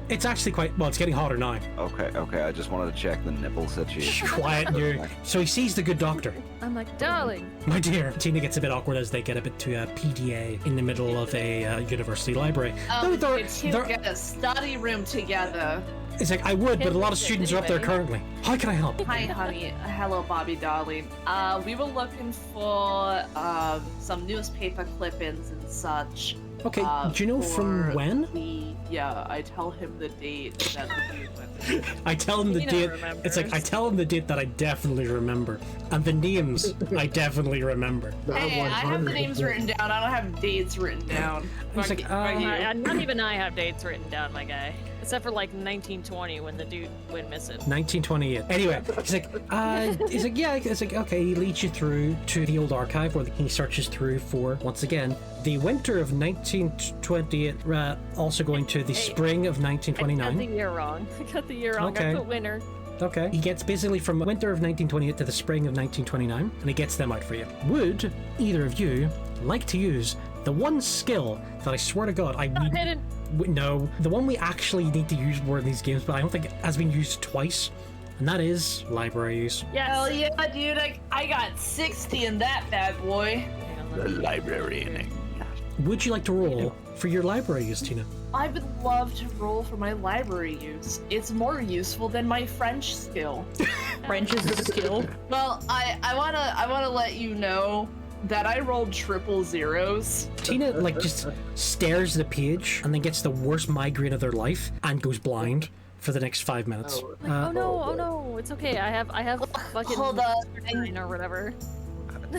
It's actually quite, well, it's getting hotter now. Okay, I just wanted to check the nipple situation. Quiet, you. So he sees the good doctor. I'm like, darling. My dear. Tina gets a bit awkward as they get a bit to a PDA in the middle of a university library. You get a study room together. It's like, I would, but a lot of students are up there currently. How can I help? Hi, honey. Hello, Bobby, darling. We were looking for some newspaper clippings and such. Okay, do you know from when? Yeah, I tell him the date that the dude went. I tell him the date. It's like I tell him the date that I definitely remember, and the names I definitely remember. Hey, I have the names written down. I don't have dates written down. It's like, not even I have dates written down, my guy. Except for like 1920 when the dude went missing. 1928. Anyway, he's like, yeah. It's like, okay. He leads you through to the old archive where he searches through for, once again, the winter of 1928. Also going to the spring of 1929. I got the year wrong. Okay. I put winter. Okay. He gets basically from winter of 1928 to the spring of 1929, and he gets them out for you. Would either of you like to use the one skill that I swear to God I need? No, the one we actually need to use more in these games, but I don't think it has been used twice, and that is library use. Yeah, hell yeah, dude! I got 60 in that bad boy. The librarian. Would you like to roll for your library use, Tina? I would love to roll for my library use. It's more useful than my French skill. French is a skill. Well, I wanna let you know that I rolled triple zeros. Tina like just stares at the page and then gets the worst migraine of their life and goes blind for the next 5 minutes. Oh no, it's okay. I have fucking Hold on. or whatever.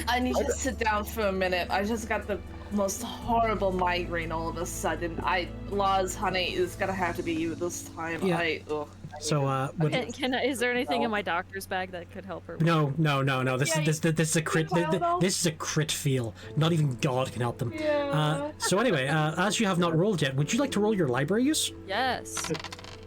I need to sit down for a minute. I just got the most horrible migraine all of a sudden. Laws, honey, it's gonna have to be you this time. Yeah. So Is there anything in my doctor's bag that could help her? No. This is a crit. This is a crit feel. Not even God can help them. Yeah. So anyway, as you have not rolled yet, would you like to roll your library use? Yes.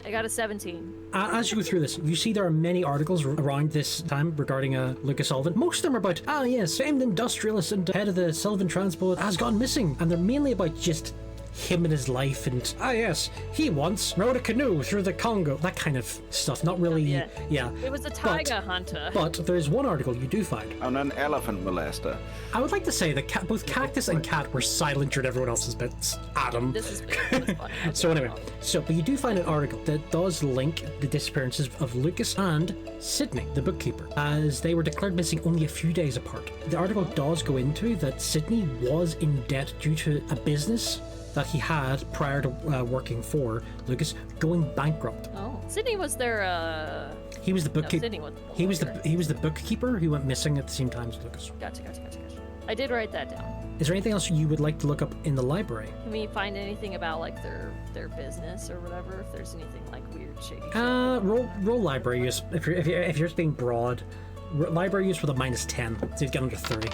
I got a 17. As you go through this, you see there are many articles around this time regarding Lucas Sullivan. Most of them are about, yes, famed industrialist and head of the Sullivan Transport has gone missing. And they're mainly about just him and his life and, yes, he once rode a canoe through the Congo. That kind of stuff. Not really, yeah. It was a tiger hunter. But there's one article you do find. On an elephant molester. I would like to say that both Cactus and Cat were silent during everyone else's bits. Adam. This is fun. So anyway, but you do find an article that does link the disappearances of Lucas and Sydney, the bookkeeper, as they were declared missing only a few days apart. The article does go into that Sydney was in debt due to a business that he had prior to working for Lucas going bankrupt. Oh, Sydney was their. He was the bookkeeper. No, he was the bookkeeper who went missing at the same time as Lucas. Gotcha. I did write that down. Is there anything else you would like to look up in the library? Can we find anything about like their business or whatever? If there's anything like weird, shady shit? Roll library use. If you're just being broad, library use with a -10, so you get under 30.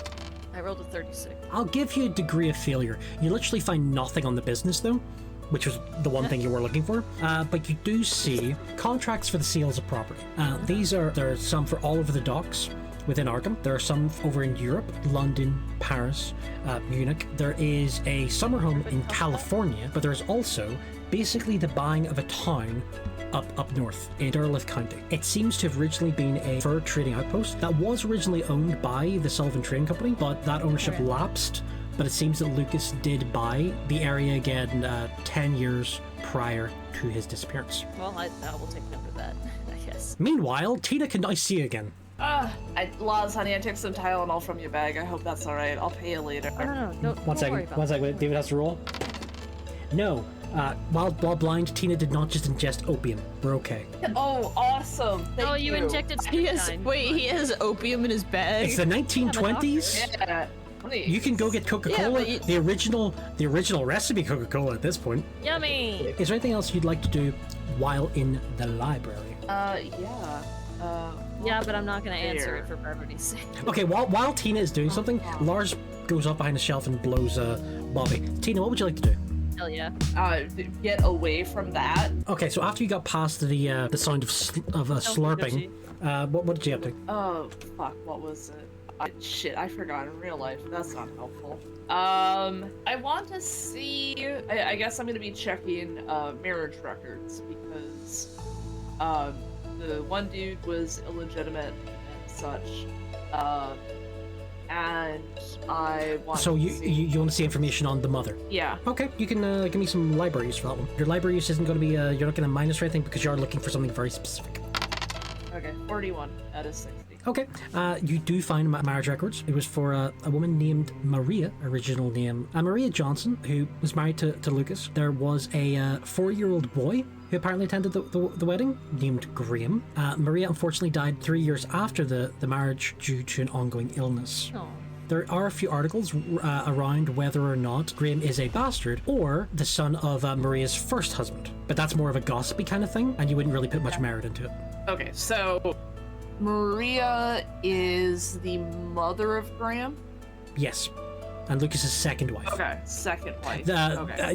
I rolled a 36. I'll give you a degree of failure. You literally find nothing on the business though, which was the one thing you were looking for. But you do see contracts for the sales of property. There are some for all over the docks within Arkham. There are some over in Europe, London, Paris, Munich. There is a summer home in California, but there's also basically the buying of a town up north in Derleth County. It seems to have originally been a fur trading outpost that was originally owned by the Sullivan Trading Company, but that ownership lapsed. But it seems that Lucas did buy the area again 10 years prior to his disappearance. Well, I will take note of that, I guess. Meanwhile, Tina can I see you again. Laws, honey, I took some Tylenol from your bag. I hope that's alright. I'll pay you later. No, don't One worry about second. David has to roll. No. While blind, Tina did not just ingest opium. We're okay. Oh, awesome. Thank you injected strychnine. He has opium in his bag. It's the 1920s. Yeah. Please. You can go get Coca-Cola, Yeah, the original recipe Coca-Cola at this point. Yummy! Is there anything else you'd like to do while in the library? Yeah, but I'm not gonna answer it for brevity's sake. Okay, while Tina is doing something, Lars goes up behind the shelf and blows Bobby. Tina, what would you like to do? Hell yeah. Get away from that. Okay, so after you got past the sound of slurping, what did you have to? Oh, fuck, what was it? Shit, I forgot in real life. That's not helpful. I want to see... I guess I'm gonna be checking marriage records because the one dude was illegitimate and such. And I want So you want to see information on the mother? Yeah. Okay, you can give me some library use for that one. Your library use isn't going to be, you're not going to minus or anything because you are looking for something very specific. Okay, 41 out of 60. Okay, you do find marriage records. It was for a woman named Maria, original name, Maria Johnson, who was married to Lucas. There was a 4-year-old boy who apparently attended the wedding, named Graham. Maria unfortunately died 3 years after the marriage due to an ongoing illness. Oh. There are a few articles around whether or not Graham is a bastard or the son of Maria's first husband. But that's more of a gossipy kind of thing, and you wouldn't really put much merit into it. Okay, so Maria is the mother of Graham? Yes. And Lucas's second wife. Okay, second wife.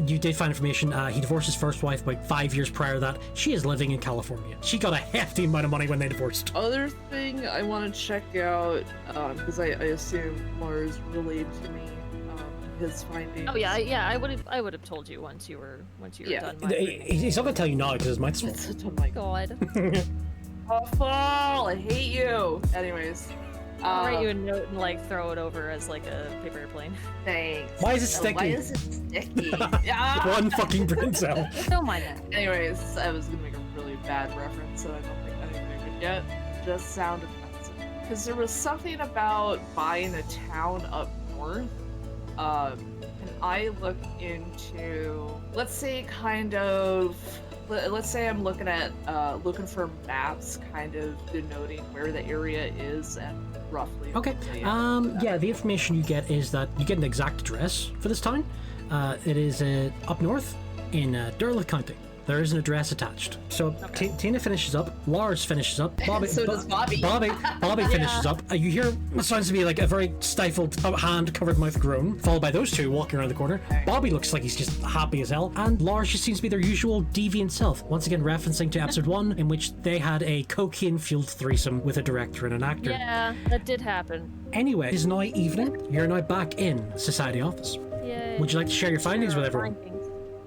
You did find information. He divorced his first wife about 5 years prior to that. She is living in California. She got a hefty amount of money when they divorced. Other thing I want to check out, because I assume Lars relayed to me his findings. Oh yeah, I would have told you once you were done. He's not gonna tell you now because his mic's full. Oh my god. Awful! I hate you. Anyways. I'll write you a note and like throw it over as like a paper airplane. Thanks. Why is it sticky? Why is it sticky? One fucking brain cell. Don't mind that. Anyways, I was gonna make a really bad reference that I don't think anybody would get. Just sound offensive. Because there was something about buying a town up north. Can I look into, let's say, let's say I'm looking at looking for maps, kind of denoting where the area is and roughly. Okay. Yeah, the information you get is that you get an exact address for this town. It is up north in Durlith County. There is an address attached. So Tina finishes up, Lars finishes up, Bobby. So does Bobby. Bobby finishes up. You hear what sounds to be like a very stifled, hand-covered mouth groan, followed by those two walking around the corner. Bobby looks like he's just happy as hell, and Lars just seems to be their usual deviant self. Once again, referencing to episode 1, in which they had a cocaine-fueled threesome with a director and an actor. Yeah, that did happen. Anyway, it is now evening. You're now back in Society Office. Yay. Would you like to share your findings with everyone?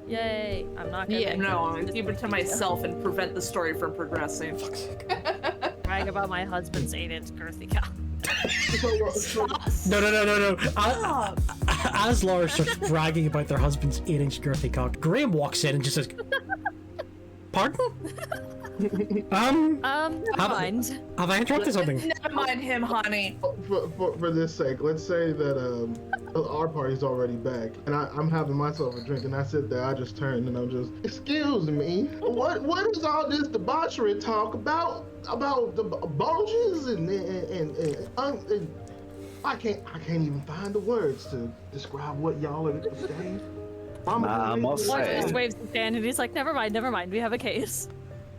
Yay. I'm not gonna. Yeah, no, I'm gonna keep it to myself and prevent the story from progressing. Brag about my husband's 8-inch girthy cock. No. As Laura starts bragging about their husband's 8-inch girthy cock, Graham walks in and just says, "Pardon? Never mind. Have I interrupted something?" Never mind him, honey. For this sake, let's say that our party's already back, and I'm having myself a drink, and I sit there, I just turn, and I'm just, excuse me, what is all this debauchery talk about the bulges and I can't even find the words to describe what y'all are saying. I must Lars say, just waves his hand and he's like, never mind, we have a case.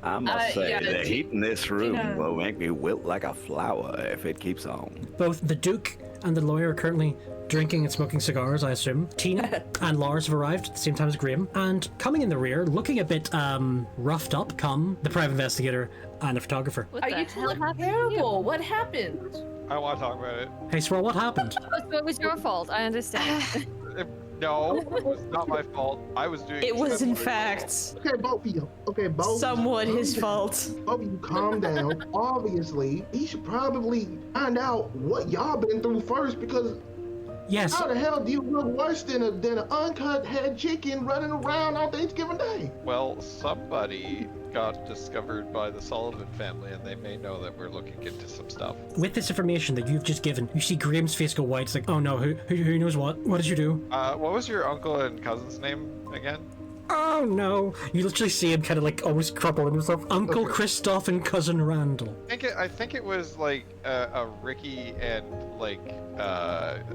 I must say, yeah, the heat in this room will make me wilt like a flower if it keeps on. Both the Duke and the lawyer are currently drinking and smoking cigars, I assume. Tina and Lars have arrived at the same time as Graham, and coming in the rear, looking a bit roughed up, come the private investigator and a photographer. What Are the you hell two look happened to you? terrible? What happened? I want to talk about it. Hey, Swirl, what happened? It was your fault, I understand. No, it was not my fault. I was doing. It was, in fact, fact, Okay, both of you. Okay, both. somewhat his fault. Both of you calm down. Obviously, he should probably find out what y'all been through first, because Yes. how the hell do you look worse than an uncut head chicken running around on Thanksgiving Day? Well, somebody got discovered by the Sullivan family, and they may know that we're looking into some stuff. With this information that you've just given, you see Graham's face go white. It's like, oh no, who knows what? What did you do? What was your uncle and cousin's name again? Oh no! You literally see him kind of like almost crumpling himself. Uncle Christoph and cousin Randall. I think it was like a Ricky and like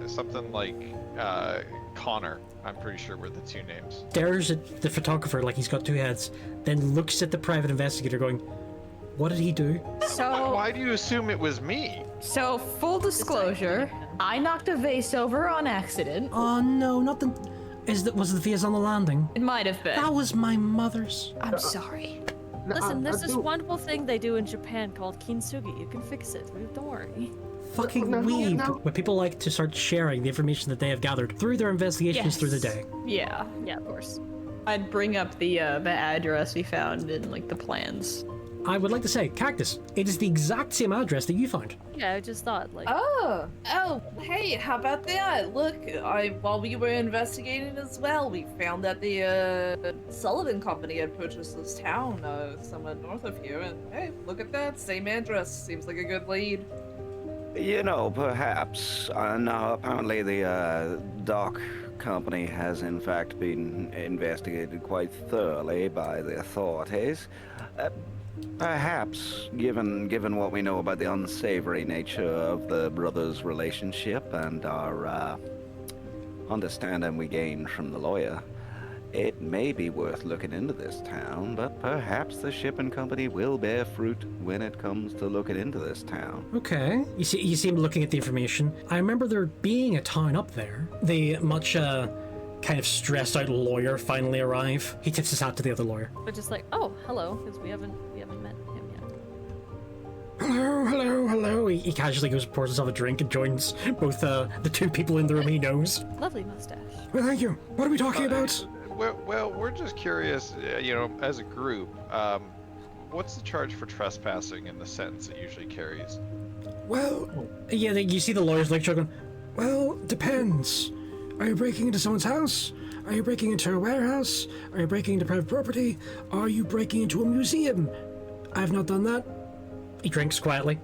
something like Connor. I'm pretty sure were the two names. Stares at the photographer like he's got two heads, then looks at the private investigator going, what did he do? So, Why do you assume it was me? so full disclosure, I knocked a vase over on accident. Oh no, not the... Was the vase on the landing? It might have been. That was my mother's. I'm sorry. Now, Listen, there's I this do- wonderful thing they do in Japan called kintsugi. You can fix it. Don't worry. Fucking No, weeb. no. Where people like to start sharing the information that they have gathered through their investigations through the day. Yeah. Yeah, of course. I'd bring up the address we found in like the plans. I would like to say, Cactus, it is the exact same address that you found. Yeah, I just thought, like, Oh, hey, how about that? Look, while we were investigating as well, we found that the Sullivan Company had purchased this town somewhere north of here, and hey, look at that, same address. Seems like a good lead. You know, perhaps. Now, apparently the dock company has in fact been investigated quite thoroughly by the authorities. Perhaps, given what we know about the unsavory nature of the brothers' relationship and our understanding we gained from the lawyer, it may be worth looking into this town, but perhaps the shipping company will bear fruit when it comes to looking into this town. Okay. You see him looking at the information. I remember there being a town up there. The much kind of stressed out lawyer finally arrive. He tips his hat to the other lawyer. we're just like, oh, hello, because we haven't met him yet. Hello. He casually goes and pours himself a drink and joins both the two people in the room he knows. Lovely mustache. Well, thank you. What are we talking about? Well, we're just curious, as a group, what's the charge for trespassing in the sentence it usually carries? Well, yeah, you see the lawyer's lecture going, well, depends. Are you breaking into someone's house? Are you breaking into a warehouse? Are you breaking into private property? Are you breaking into a museum? I've not done that. He drinks quietly.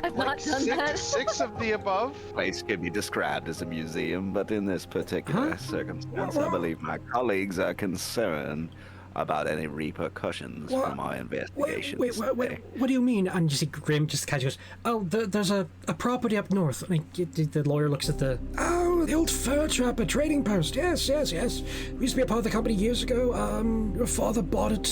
I've not done that. Six of the above. Place can be described as a museum, but in this particular circumstance, I believe my colleagues are concerned about any repercussions from our investigation. Wait, what do you mean? And you see Graham just casually goes, oh, there's a property up north. And the lawyer looks at the old fur trapper trading post. Yes. We used to be a part of the company years ago. Your father bought it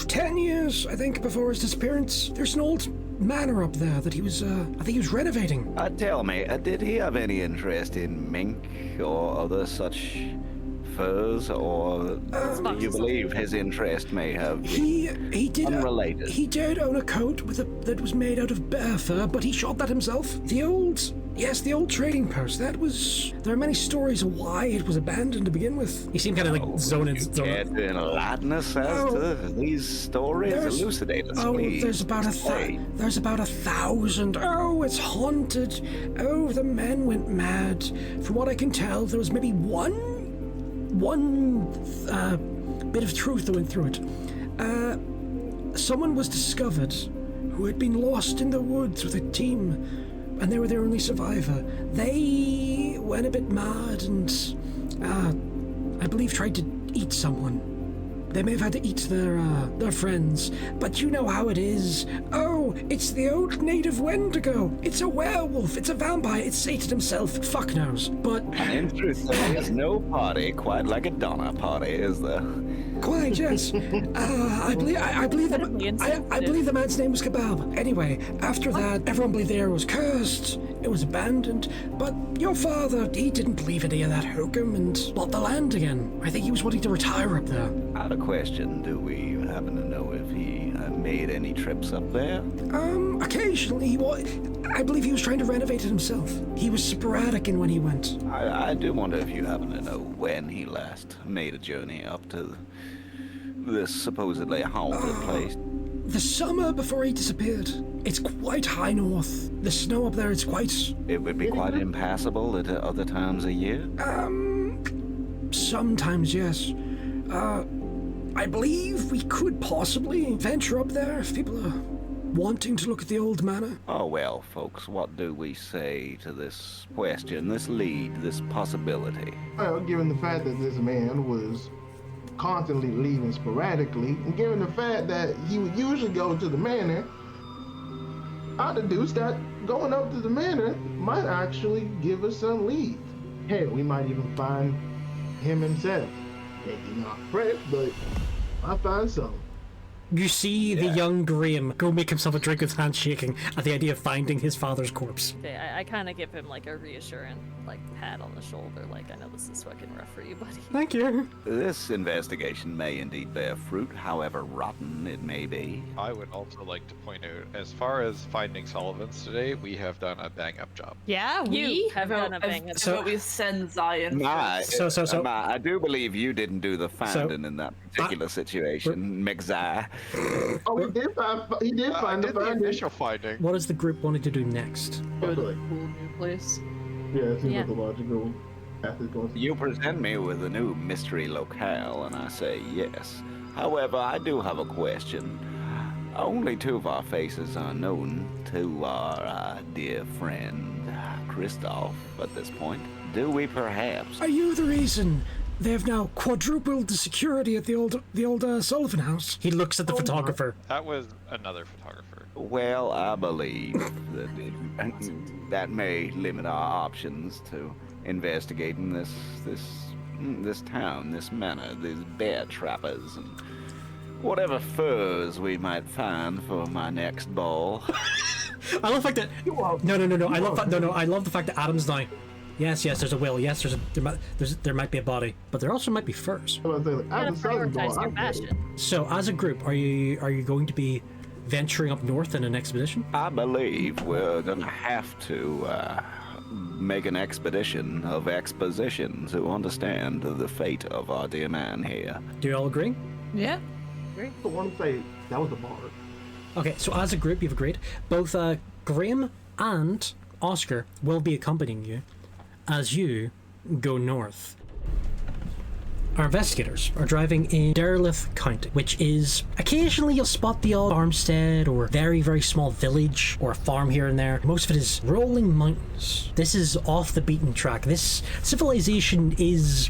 10 years, I think, before his disappearance. There's an old manor up there that he was, I think he was renovating. Tell me, did he have any interest in mink or other such furs, or do you believe his interest may have been he did unrelated? He did own a coat that was made out of bear fur, but he shot that himself. The old trading post. There are many stories of why it was abandoned to begin with. You seem kind of like zoning. Care to enlighten us as to these stories? Elucidate us, please. There's about 1,000. Oh, it's haunted. Oh, the men went mad. From what I can tell, there was maybe one bit of truth that went through it. Someone was discovered who had been lost in the woods with a team, and they were their only survivor. They went a bit mad and, I believe, tried to eat someone. They may have had to eat their friends, but you know how it is. Oh, it's the old native Wendigo. It's a werewolf. It's a vampire. It's Satan himself. Fuck knows. But in truth, there is no party quite like a Donna party, is there? Quite, yes. I believe the man's name was Kebab. Anyway, after that, everyone believed the area was cursed. It was abandoned. But your father, he didn't believe any of that hokum and bought the land again. I think he was wanting to retire up there. Out of question, do we happen to know if he made any trips up there? Occasionally. I believe he was trying to renovate it himself. He was sporadic in when he went. I do wonder if you happen to know when he last made a journey up to this supposedly haunted place. The summer before he disappeared. It's quite high north. The snow up there is quite... It would be quite impassable at other times a year? Sometimes, yes. I believe we could possibly venture up there if people are wanting to look at the old manor. Oh, well, folks, what do we say to this question, this lead, this possibility? Well, given the fact that this man was constantly leaving sporadically, and given the fact that he would usually go to the manor, I deduce that going up to the manor might actually give us some leads. Hey, we might even find him himself. Maybe not fresh, but I find some. You see the young Graham go make himself a drink with hands shaking at the idea of finding his father's corpse. Okay, I kind of give him like a reassurant pat on the shoulder, like, I know this is fucking rough for you, buddy. Thank you. This investigation may indeed bear fruit, however rotten it may be. I would also like to point out, as far as finding Sullivans today, we have done a bang-up job. Yeah, You have done a bang-up So we send Zion. I do believe you didn't do the finding in that particular situation, Mize. Oh, he did find the initial finding. What does the group wanting to do next? Go to the cool new place. Yeah, it seems like a logical path is going. You present me with a new mystery locale, and I say yes. However, I do have a question. Only two of our faces are known to our dear friend Christoph at this point. Do we perhaps? Are you the reason they have now quadrupled the security at the old Sullivan house? He looks at the photographer. That was another photographer. Well, I believe that that may limit our options to investigating this town, this manor, these bear trappers, and whatever furs we might find for my next ball. I love the fact that no. I love the fact that Adam's now. Yes, there's a will. Yes, there might be a body, but there also might be furs. You gotta prioritize your fashion. So, as a group, are you going to be venturing up north in an expedition? I believe we're gonna have to make an expedition of exposition to understand the fate of our dear man here. Do you all agree? Yeah. I want to say that was the bar. Okay, so as a group, you've agreed. Both Graham and Oscar will be accompanying you as you go north. Our investigators are driving in Derelith County, which is occasionally you'll spot the odd farmstead or very, very small village or a farm here and there. Most of it is rolling mountains. This is off the beaten track. This civilization is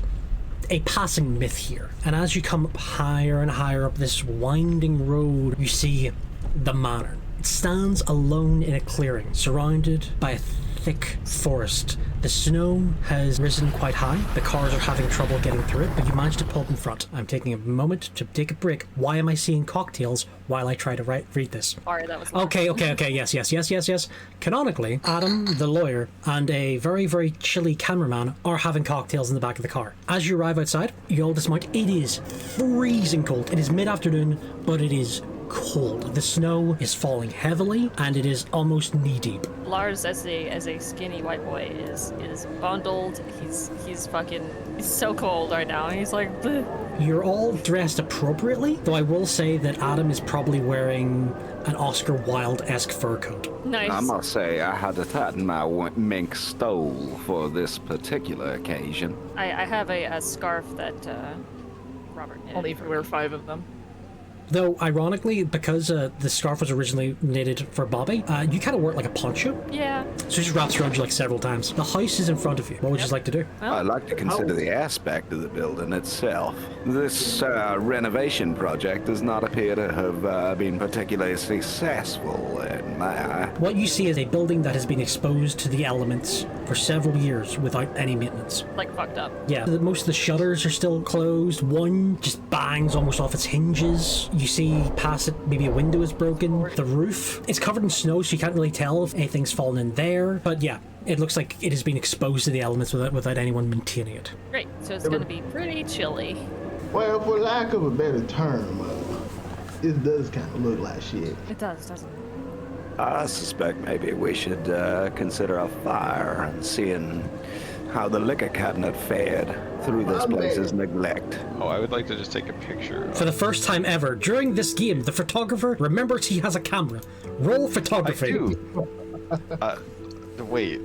a passing myth here. And as you come up higher and higher up this winding road, you see the manor. It stands alone in a clearing, surrounded by a thick forest. The snow has risen quite high. The cars are having trouble getting through it, but you managed to pull up in front. I'm taking a moment to take a break. Why am I seeing cocktails while I try to read this? Sorry, that was Okay, yes. Canonically, Adam, the lawyer, and a very, very chilly cameraman are having cocktails in the back of the car. As you arrive outside, you all dismount. It is freezing cold. It is mid-afternoon, but it is cold. The snow is falling heavily, and it is almost knee-deep. Lars, as a skinny white boy, is bundled. He's so cold right now. He's like, bleh. You're all dressed appropriately, though I will say that Adam is probably wearing an Oscar Wilde-esque fur coat. Nice. I must say, I had to tighten my mink stole for this particular occasion. I have a scarf that Robert knitted. Only if we wear 5 of them. Though, ironically, because the scarf was originally knitted for Bobby, you kind of wear it like a poncho. Yeah. So it just wraps around you like several times. The house is in front of you. What would you like to do? I'd like to consider the aspect of the building itself. This renovation project does not appear to have been particularly successful in my eye. What you see is a building that has been exposed to the elements for several years without any maintenance. Like fucked up. Yeah, most of the shutters are still closed. One just bangs almost off its hinges. You see past it, maybe a window is broken. The roof, it's covered in snow, so you can't really tell if anything's fallen in there. But yeah, it looks like it has been exposed to the elements without anyone maintaining it. Great. So it's gonna be pretty chilly. Well, for lack of a better term, it does kind of look like shit. It does, doesn't it? I suspect maybe we should consider a fire and seeing how the liquor cabinet fared through this place's neglect. Oh, I would like to just take a picture. For the first time ever, during this game, the photographer remembers he has a camera. Roll photography. I do. Wait.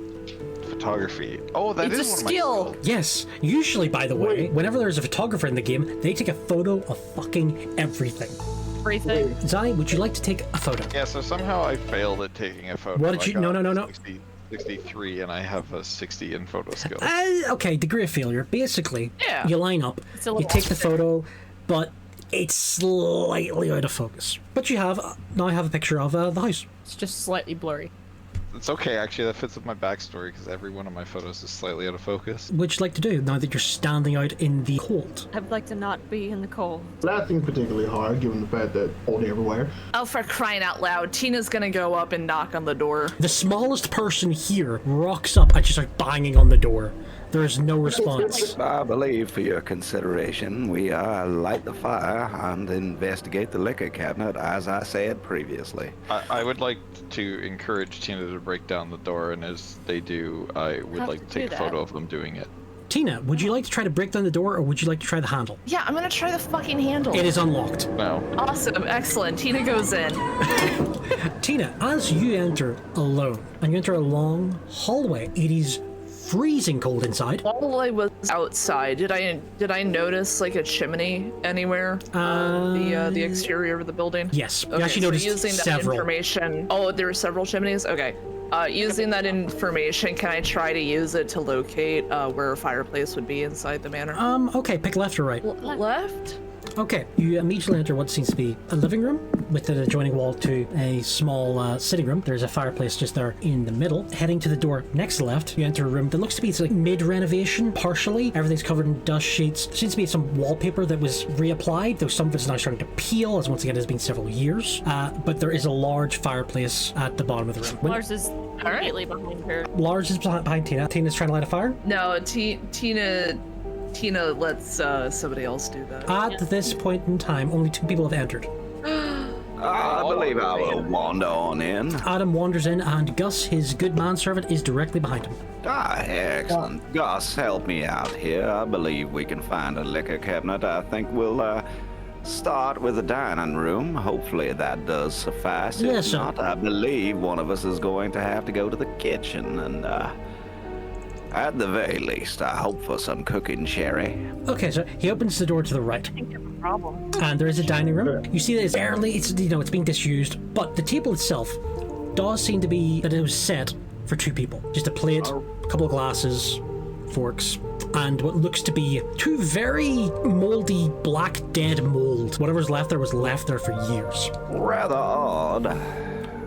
Photography. Oh, that It's is a one skill. of my skills. Yes, usually, by the way, whenever there's a photographer in the game, they take a photo of fucking everything. Everything. Zai, would you like to take a photo? Yeah, so somehow I failed at taking a photo. What did you- I got no. 63, and I have a 60 in photo skill. Okay, degree of failure. Basically, Yeah. you line up, It's a you little take the awkward. photo, but it's slightly out of focus. But you have, now I have a picture of the house. It's just slightly blurry. It's okay, actually, that fits with my backstory, because every one of my photos is slightly out of focus. What would you like to do now that you're standing out in the cold? I would like to not be in the cold. That seems particularly hard, given the fact that old everywhere. Oh, for crying out loud. Tina's gonna go up and knock on the door. The smallest person here rocks up and just starts banging on the door. There is no response. I believe, for your consideration, we light the fire and investigate the liquor cabinet, as I said previously. I would like to encourage Tina to break down the door, and as they do, I would Have like to to take do a photo that. of them doing it. Tina, would you like to try to break down the door, or would you like to try the handle? Yeah, I'm gonna try the fucking handle. It is unlocked. No. Awesome, excellent. Tina goes in. Tina, as you enter alone, and you enter a long hallway, it is freezing cold inside. While I was outside, did I notice like a chimney anywhere? The exterior of the building. Yes, you Okay, actually so noticed using that several. information. Oh, there were several chimneys. Okay. Using that information, can I try to use it to locate where a fireplace would be inside the manor? Okay, pick left or right. Left? Okay, you immediately enter what seems to be a living room with an adjoining wall to a small sitting room. There's a fireplace just there in the middle. Heading to the door next to left, you enter a room that looks to be like mid-renovation, partially. Everything's covered in dust sheets. Seems to be some wallpaper that was reapplied, though some of it's now starting to peel, as once again it has been several years. But there is a large fireplace at the bottom of the room. Lars is immediately behind her. Lars is behind Tina. Tina's trying to light a fire. No, Tina lets somebody else do that. At this point in time, only 2 people have entered. I believe I will wander on in. Adam wanders in, and Gus, his good manservant, is directly behind him. Excellent. Gus, help me out here. I believe we can find a liquor cabinet. I think we'll start with the dining room. Hopefully that does suffice. Yes, If sir. not, I believe one of us is going to have to go to the kitchen and At the very least, I hope for some cooking sherry. Okay, so he opens the door to the right. I think you have a problem. And there is a dining room. You see that it's barely, it's being disused, but the table itself does seem to be that it was set for 2 people. Just a plate, a couple of glasses, forks, and what looks to be 2 very moldy, black, dead mold. Whatever's left there was left there for years. Rather odd.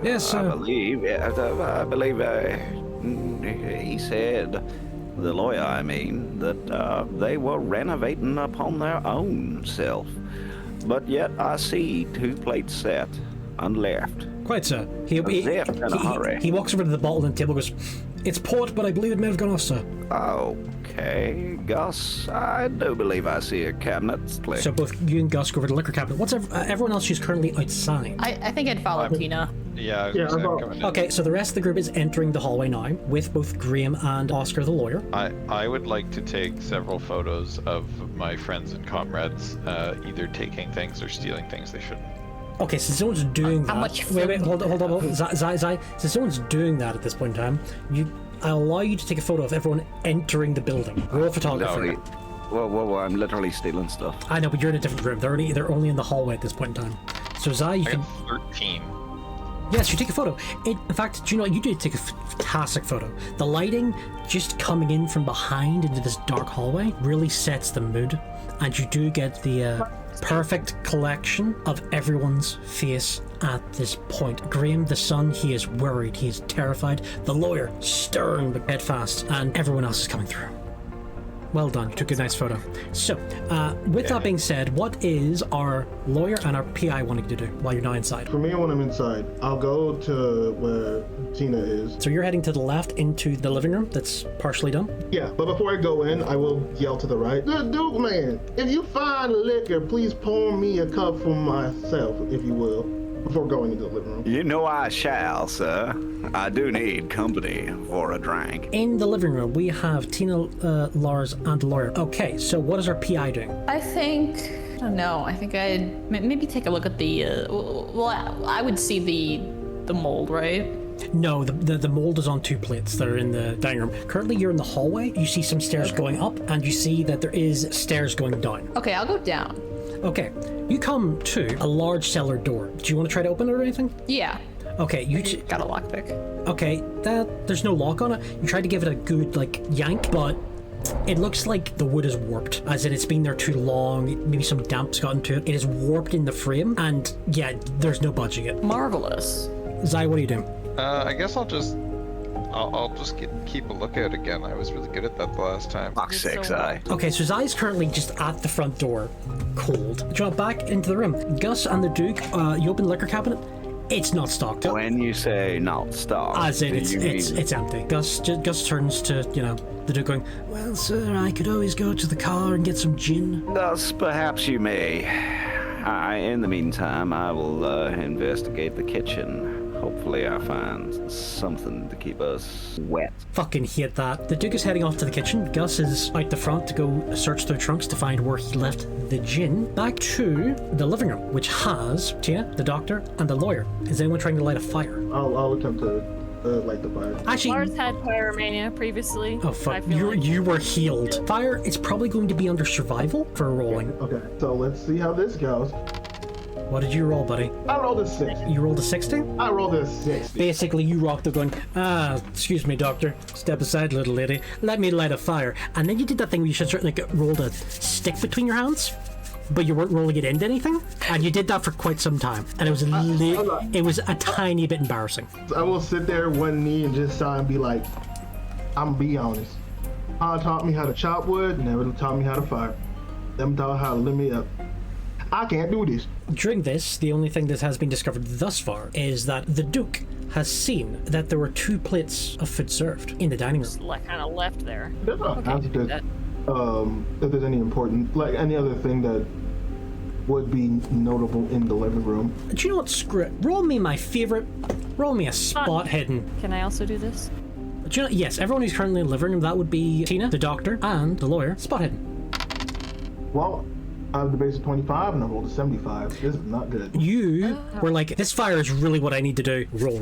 Yes, I believe he said, the lawyer, I mean, that they were renovating upon their own self. But yet I see 2 plates set and left. quite so. He hurry. walks over to the bottle and the table, goes, "It's port, but I believe it may have gone off, sir." Okay, Gus, I do believe I see a cabinet. So both you and Gus go over to the liquor cabinet. What's everyone else who's currently outside? I think I'd follow Tina. Yeah, I was gonna say, I'm coming in. Okay, so the rest of the group is entering the hallway now with both Graham and Oscar the lawyer. I would like to take several photos of my friends and comrades either taking things or stealing things they shouldn't. Okay, so someone's doing that. How much Wait, hold on. Zai. So someone's doing that at this point in time. I'll allow you to take a photo of everyone entering the building. Roll photography. Well, I'm literally stealing stuff. I know, but you're in a different room. They're only in the hallway at this point in time. So Zai, you I can. got 13. Yes, you take a photo. In fact, do you know what? You did take a fantastic photo. The lighting just coming in from behind into this dark hallway really sets the mood, and you do get the perfect collection of everyone's face at this point. Graham, the son, he is worried, he is terrified. The lawyer, stern but steadfast, and everyone else is coming through. Well done, you took a nice photo. So, with that being said, what is our lawyer and our PI wanting to do while you're now inside? For me, when I'm inside, I'll go to where Tina is. So you're heading to the left into the living room that's partially done? Yeah, but before I go in, I will yell to the right. The Duke man, if you find liquor, please pour me a cup for myself, if you will, before going into the living room. You know I shall, sir. I do need company for a drink. In the living room, we have Tina, Lars, and the lawyer. Okay, so what is our PI doing? I don't know. I think I'd maybe take a look at the. I would see the mold, right? No, the mold is on 2 plates that are in the dining room. Currently, you're in the hallway. You see some stairs going up, and you see that there is stairs going down. Okay, I'll go down. Okay, you come to a large cellar door. Do you want to try to open it or anything? Yeah. Okay, Got a lockpick. Okay, there's no lock on it. You tried to give it a good yank, but it looks like the wood is warped, as in it's been there too long. Maybe some damp's gotten to it. It is warped in the frame, and yeah, there's no budging it. Marvelous. Zai, what are you doing? I guess I'll just keep a lookout again. I was really good at that the last time. Fuck's sake, I. Okay, so Zai's currently just at the front door, cold. Jump back into the room. Gus and the Duke, you open the liquor cabinet. It's not stocked up. When you say not stocked, As in, it's empty. Gus turns to, the Duke going, "Well, sir, I could always go to the car and get some gin." Thus, perhaps you may. In the meantime, I will investigate the kitchen. Hopefully I find something to keep us wet. Fucking hate that. The Duke is heading off to the kitchen. Gus is out the front to go search through trunks to find where he left the gin. Back to the living room, which has Tina, the doctor, and the lawyer. Is anyone trying to light a fire? I'll attempt to light the fire. Actually, Lars had pyromania previously. oh fuck, I feel like. you were healed. Fire, it's probably going to be under survival for rolling. Okay, so let's see how this goes. What did you roll, buddy? I rolled a 60. You rolled a 60? I rolled a 60. Basically, you rocked up going, excuse me, doctor. Step aside, little lady. Let me light a fire. And then you did that thing where you should rolled a stick between your hands, but you weren't rolling it into anything. And you did that for quite some time. And it was a tiny bit embarrassing. I will sit there one knee and just try and be like, I'm gonna be honest. Mom taught me how to chop wood, never taught me how to fire. Never taught how to lit me up. I can't do this. During this, the only thing that has been discovered thus far is that the Duke has seen that there were 2 plates of food served in the dining room. Just kind of left there. If there's any important, any other thing that would be notable in the living room. Do you know what? Screw it. Roll me a spot hidden. Can I also do this? Do you know? Yes, everyone who's currently in the living room, that would be Tina, the doctor, and the lawyer. Spot hidden. Well, I have the base of 25 and I rolled a 75. This is not good. You were like, this fire is really what I need to do. Roll.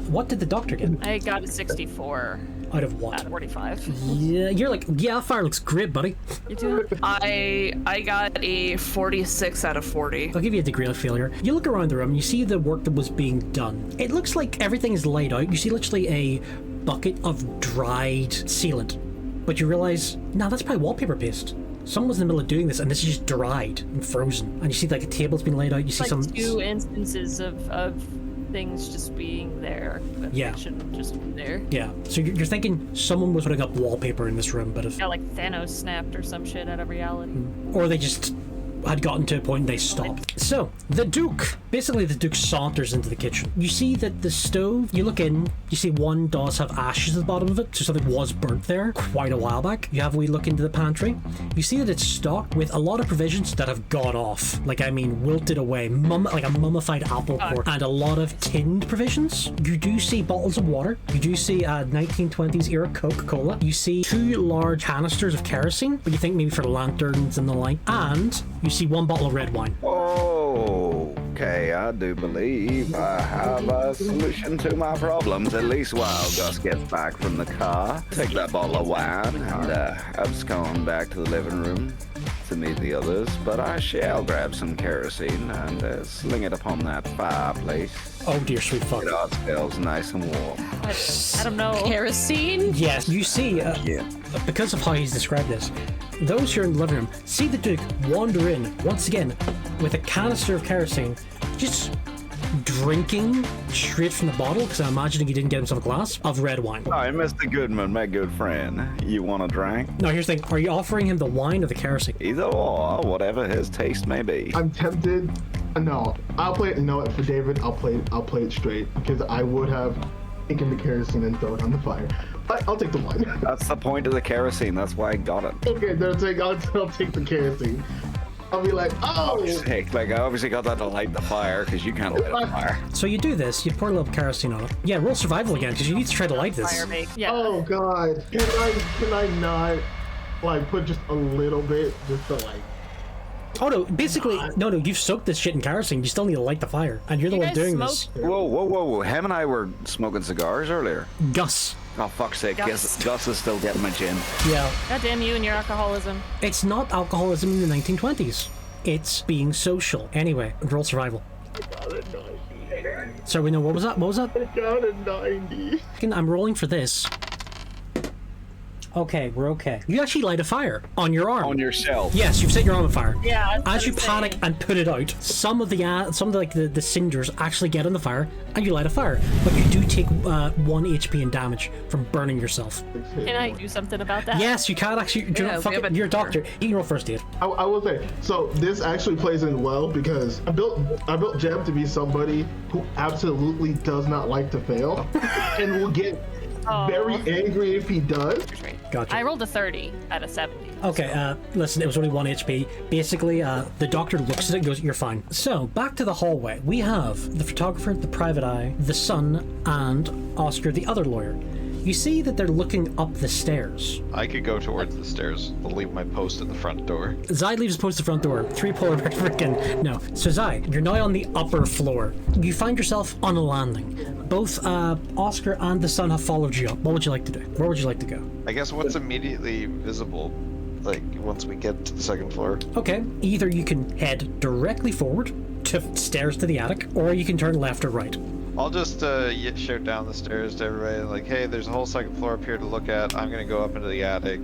What did the doctor get? I got a 64. Out of what? Out of 45. Yeah, you're like, yeah, that fire looks great, buddy. You too? I got a 46 out of 40. I'll give you a degree of failure. You look around the room and you see the work that was being done. It looks like everything is laid out. You see literally a bucket of dried sealant. But you realize, nah, that's probably wallpaper paste. Someone was in the middle of doing this and this is just dried and frozen. And you see like a table's been laid out. You see Like some... two instances of things just being there, but Yeah. they shouldn't have just been there. Yeah, so you're thinking someone was putting up wallpaper in this room, but if... Yeah, like Thanos snapped or some shit out of reality. Or they just had gotten to a point and they stopped. So, the Duke. Basically, the Duke saunters into the kitchen. You see that the stove, you look in, you see one does have ashes at the bottom of it, so something was burnt there quite a while back. You have a wee look into the pantry. You see that it's stocked with a lot of provisions that have gone off. Like, I mean, wilted away. Like a mummified apple core. And a lot of tinned provisions. You do see bottles of water. You do see 1920s era Coca-Cola. You see 2 large canisters of kerosene, but you think maybe for lanterns and the like. And you see 1 bottle of red wine. Okay, I do believe I have a solution to my problems, at least while Gus gets back from the car. Take that bottle of wine and abscond back to the living room to meet the others, but I shall grab some kerosene and sling it upon that fireplace. Oh dear, sweet fuck. It all smells nice and warm. I don't know. Kerosene? Yes, you see, Yeah. because of how he's described this, those here in the living room see the Duke wander in, once again, with a canister of kerosene, just drinking straight from the bottle, because I'm imagining he didn't get himself a glass, of red wine. Hi, Mr. Goodman, my good friend. You want a drink? Now, here's the thing. Are you offering him the wine or the kerosene? Either or, whatever his taste may be. I'm tempted. No, I'll play it. No, for David, I'll play it straight because I would have taken the kerosene and thrown it on the fire. But I'll take the wine. That's the point of the kerosene. That's why I got it. Okay, then I'll take the kerosene. I'll be like, oh! Heck, like I obviously got that to light the fire because you can't light a fire. So you do this, you pour a little kerosene on it. Yeah, roll survival again, because you need to try to light this. Fire bake. Yeah. Oh god, can I not like put just a little bit just to like? Oh no, basically, no, you've soaked this shit in kerosene, you still need to light the fire. And you're the You one guys doing smoke? this. Whoa. Him and I were smoking cigars earlier. Gus. Oh, fuck's sake. Gus. Gus is still getting my gin. Yeah. God damn you and your alcoholism. It's not alcoholism in the 1920s. It's being social. Anyway, roll survival. So we know, what was that? I got a 90. I'm rolling for this. Okay, we're okay. You actually light a fire on your arm. On yourself. Yes, you've set your arm on fire. Yeah. As you panic and put it out, some of the cinders actually get on the fire, and you light a fire. But you do take 1 HP in damage from burning yourself. Can I do something about that? Yes, you can actually. You're a doctor. You can roll first aid. I will say, so this actually plays in well because I built Jem to be somebody who absolutely does not like to fail, and will get very angry if he does. Gotcha. I rolled a 30 out of 70. Okay, listen, it was only 1 HP. Basically, the doctor looks at it and goes, you're fine. So, back to the hallway. We have the photographer, the private eye, the son, and Oscar, the other lawyer. You see that they're looking up the stairs. I could go towards the stairs. I'll leave my post at the front door. Zai leaves his post at the front door. 3 polar bears freaking no. So Zai, you're now on the upper floor. You find yourself on a landing. Both Oscar and the son have followed you up. What would you like to do? Where would you like to go? I guess what's immediately visible, like, once we get to the second floor? Okay, either you can head directly forward to stairs to the attic, or you can turn left or right. I'll just shout down the stairs to everybody, like, hey, there's a whole second floor up here to look at. I'm gonna go up into the attic.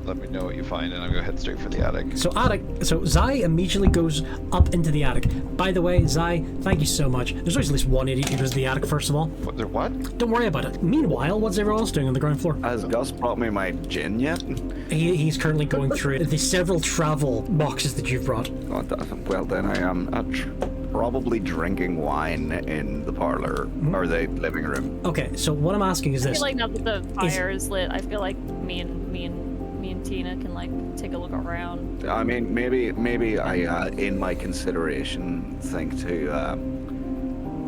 Let me know what you find, and I'm gonna head straight for the attic. So Zai immediately goes up into the attic. By the way, Zai, thank you so much. There's always at least one idiot who goes to the attic first of all. What? Don't worry about it. Meanwhile, what's everyone else doing on the ground floor? Has Gus brought me my gin yet? He's currently going through the several travel boxes that you've brought. Oh, well, then I am probably drinking wine in the parlor or the living room. Okay, so what I'm asking is I this. feel like now that the fire is lit, I feel like me and Tina can like take a look around. I mean, maybe I, in my consideration, think to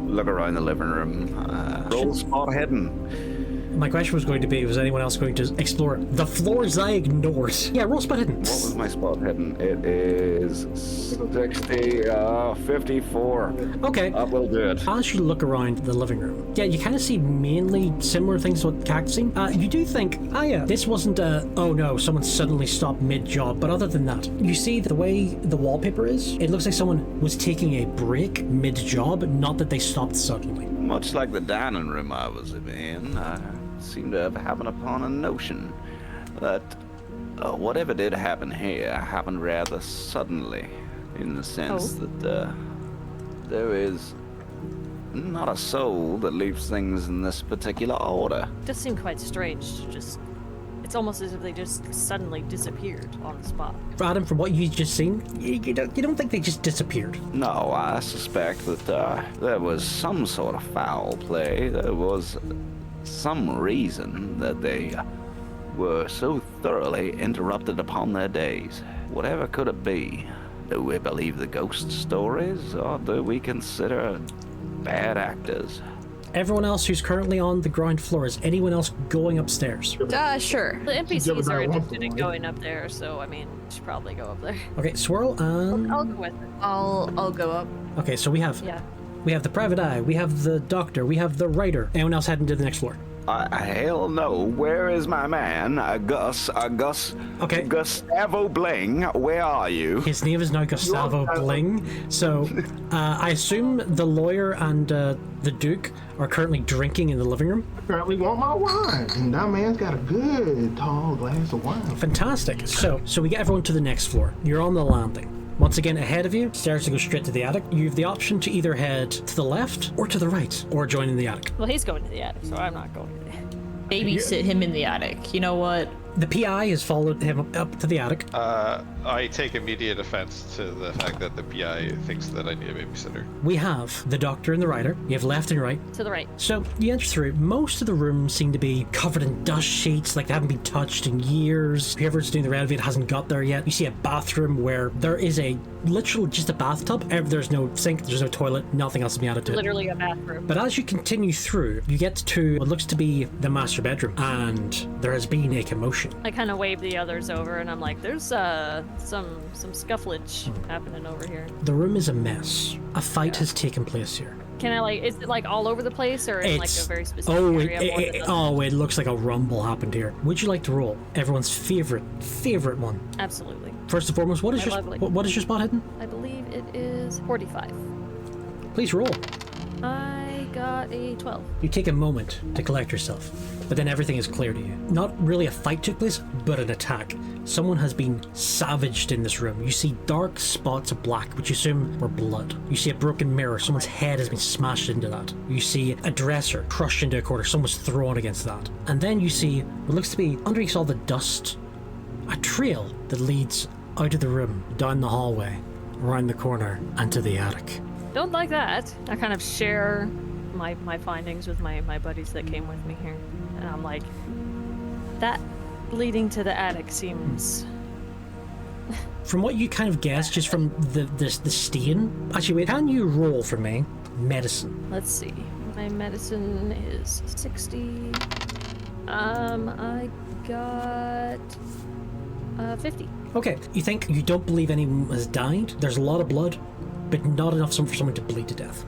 look around the living room. Roll spot hidden. My question was going to be, was anyone else going to explore the floors I ignored? Yeah, roll spot hidden. What was my spot hidden? It is 54. Okay. That will do it. As you look around the living room, yeah, you kind of see mainly similar things to what Cact's seen. You do think, yeah, this wasn't oh no, someone suddenly stopped mid-job, but other than that, you see the way the wallpaper is, it looks like someone was taking a break mid-job, not that they stopped suddenly. Much like the dining room I was in, I seem to have happened upon a notion that whatever did happen here happened rather suddenly, in the sense that there is not a soul that leaves things in this particular order. It does seem quite strange. It's almost as if they just suddenly disappeared on the spot. Adam, from what you've just seen, you don't think they just disappeared? No, I suspect that there was some sort of foul play. There was some reason that they were so thoroughly interrupted upon their days. Whatever could it be? Do we believe the ghost stories, or do we consider bad actors? Everyone else who's currently on the ground floor, is anyone else going upstairs? Sure. The NPCs are interested in going up there, so I mean, we should probably go up there. Okay, Swirl and... I'll go with it. I'll go up. Okay, so we have Yeah. the private eye, we have the doctor, we have the writer. Anyone else heading to the next floor? Hell no. Where is my man? Gus. Okay. Gustavo Bling, where are you? His name is now Gustavo Bling. So, I assume the lawyer and the Duke are currently drinking in the living room. I currently want my wine, and that man's got a good tall glass of wine. Fantastic. So we get everyone to the next floor. You're on the landing. Once again, ahead of you, stairs to go straight to the attic. You have the option to either head to the left or to the right, or join in the attic. Well, he's going to the attic, so I'm not going to the attic. Babysit him in the attic. You know what? The PI has followed him up to the attic. I take immediate offense to the fact that the PI thinks that I need a babysitter. We have the doctor and the writer. You have left and right. To the right. So you enter through. Most of the rooms seem to be covered in dust sheets, like they haven't been touched in years. Whoever's doing the renovate hasn't got there yet. You see a bathroom where there is literal just a bathtub. There's no sink, there's no toilet, nothing else to be added to it. Literally a bathroom. But as you continue through, you get to what looks to be the master bedroom, and there has been a commotion. I kind of wave the others over, and I'm like, "There's some scufflage happening over here." The room is a mess. A fight has taken place here. Can I is it like all over the place, or in like a very specific area? It looks like a rumble happened here. Would you like to roll everyone's favorite one? Absolutely. First and foremost, what is your spot hidden? I believe it is 45. Please roll. I got a 12. You take a moment to collect yourself, but then everything is clear to you. Not really a fight took place, but an attack. Someone has been savaged in this room. You see dark spots of black, which you assume were blood. You see a broken mirror. Someone's head has been smashed into that. You see a dresser crushed into a corner. Someone's thrown against that. And then you see what looks to be, underneath all the dust, a trail that leads out of the room, down the hallway, around the corner, and to the attic. Don't like that. I kind of share my findings with my buddies that came with me here. And I'm like, that leading to the attic seems... From what you kind of guessed, just from the stain... Actually, wait, can you roll for me? Medicine. Let's see. My medicine is 60. I got 50. Okay, you don't believe anyone has died. There's a lot of blood, but not enough for someone to bleed to death.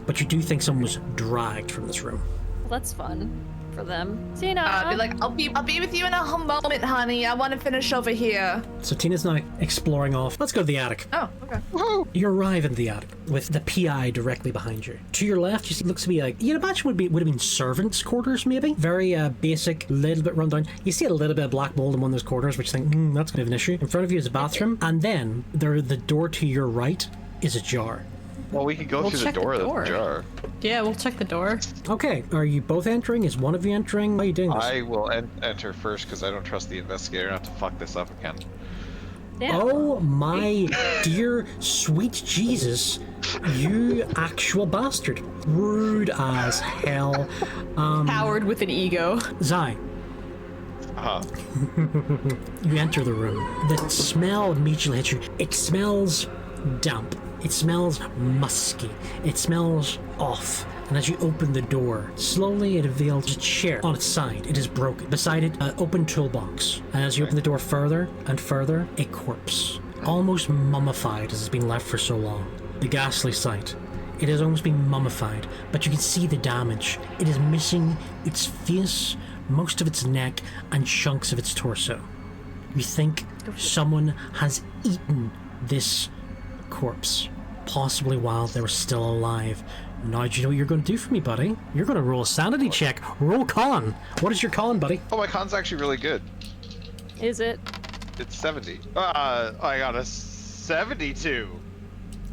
But you do think someone was dragged from this room. Well, that's fun for them. Tina! I'll be like, I'll be with you in a moment, honey. I want to finish over here. So Tina's now exploring off. Let's go to the attic. Oh, okay. Woohoo! You arrive in the attic with the PI directly behind you. To your left, you see, looks to be like, you'd imagine would have been servants' quarters, maybe. Very basic, little bit run down. You see a little bit of black mold in one of those corners, which you think, that's going to have an issue. In front of you is a bathroom, and then the door to your right is ajar. Well, we could go through the door that's ajar. Yeah, we'll check the door. Okay, are you both entering? Is one of you entering? How are you doing this? I will enter first because I don't trust the investigator not to fuck this up again. Yeah. Oh my dear sweet Jesus, you actual bastard. Rude as hell. Powered with an ego. Zai. You enter the room. The smell immediately hits you. It smells damp. It smells musky. It smells off. And as you open the door, slowly it reveals a chair on its side. It is broken. Beside it, an open toolbox. And as you open the door further and further, a corpse. Almost mummified as it's been left for so long. The ghastly sight. It has almost been mummified, but you can see the damage. It is missing its face, most of its neck, and chunks of its torso. You think someone has eaten this corpse, possibly while they were still alive. Now, do you know what you're going to do for me, buddy? You're going to roll a sanity check. Roll con. What is your con, buddy? Oh, my con's actually really good. Is it? It's 70. I got a 72.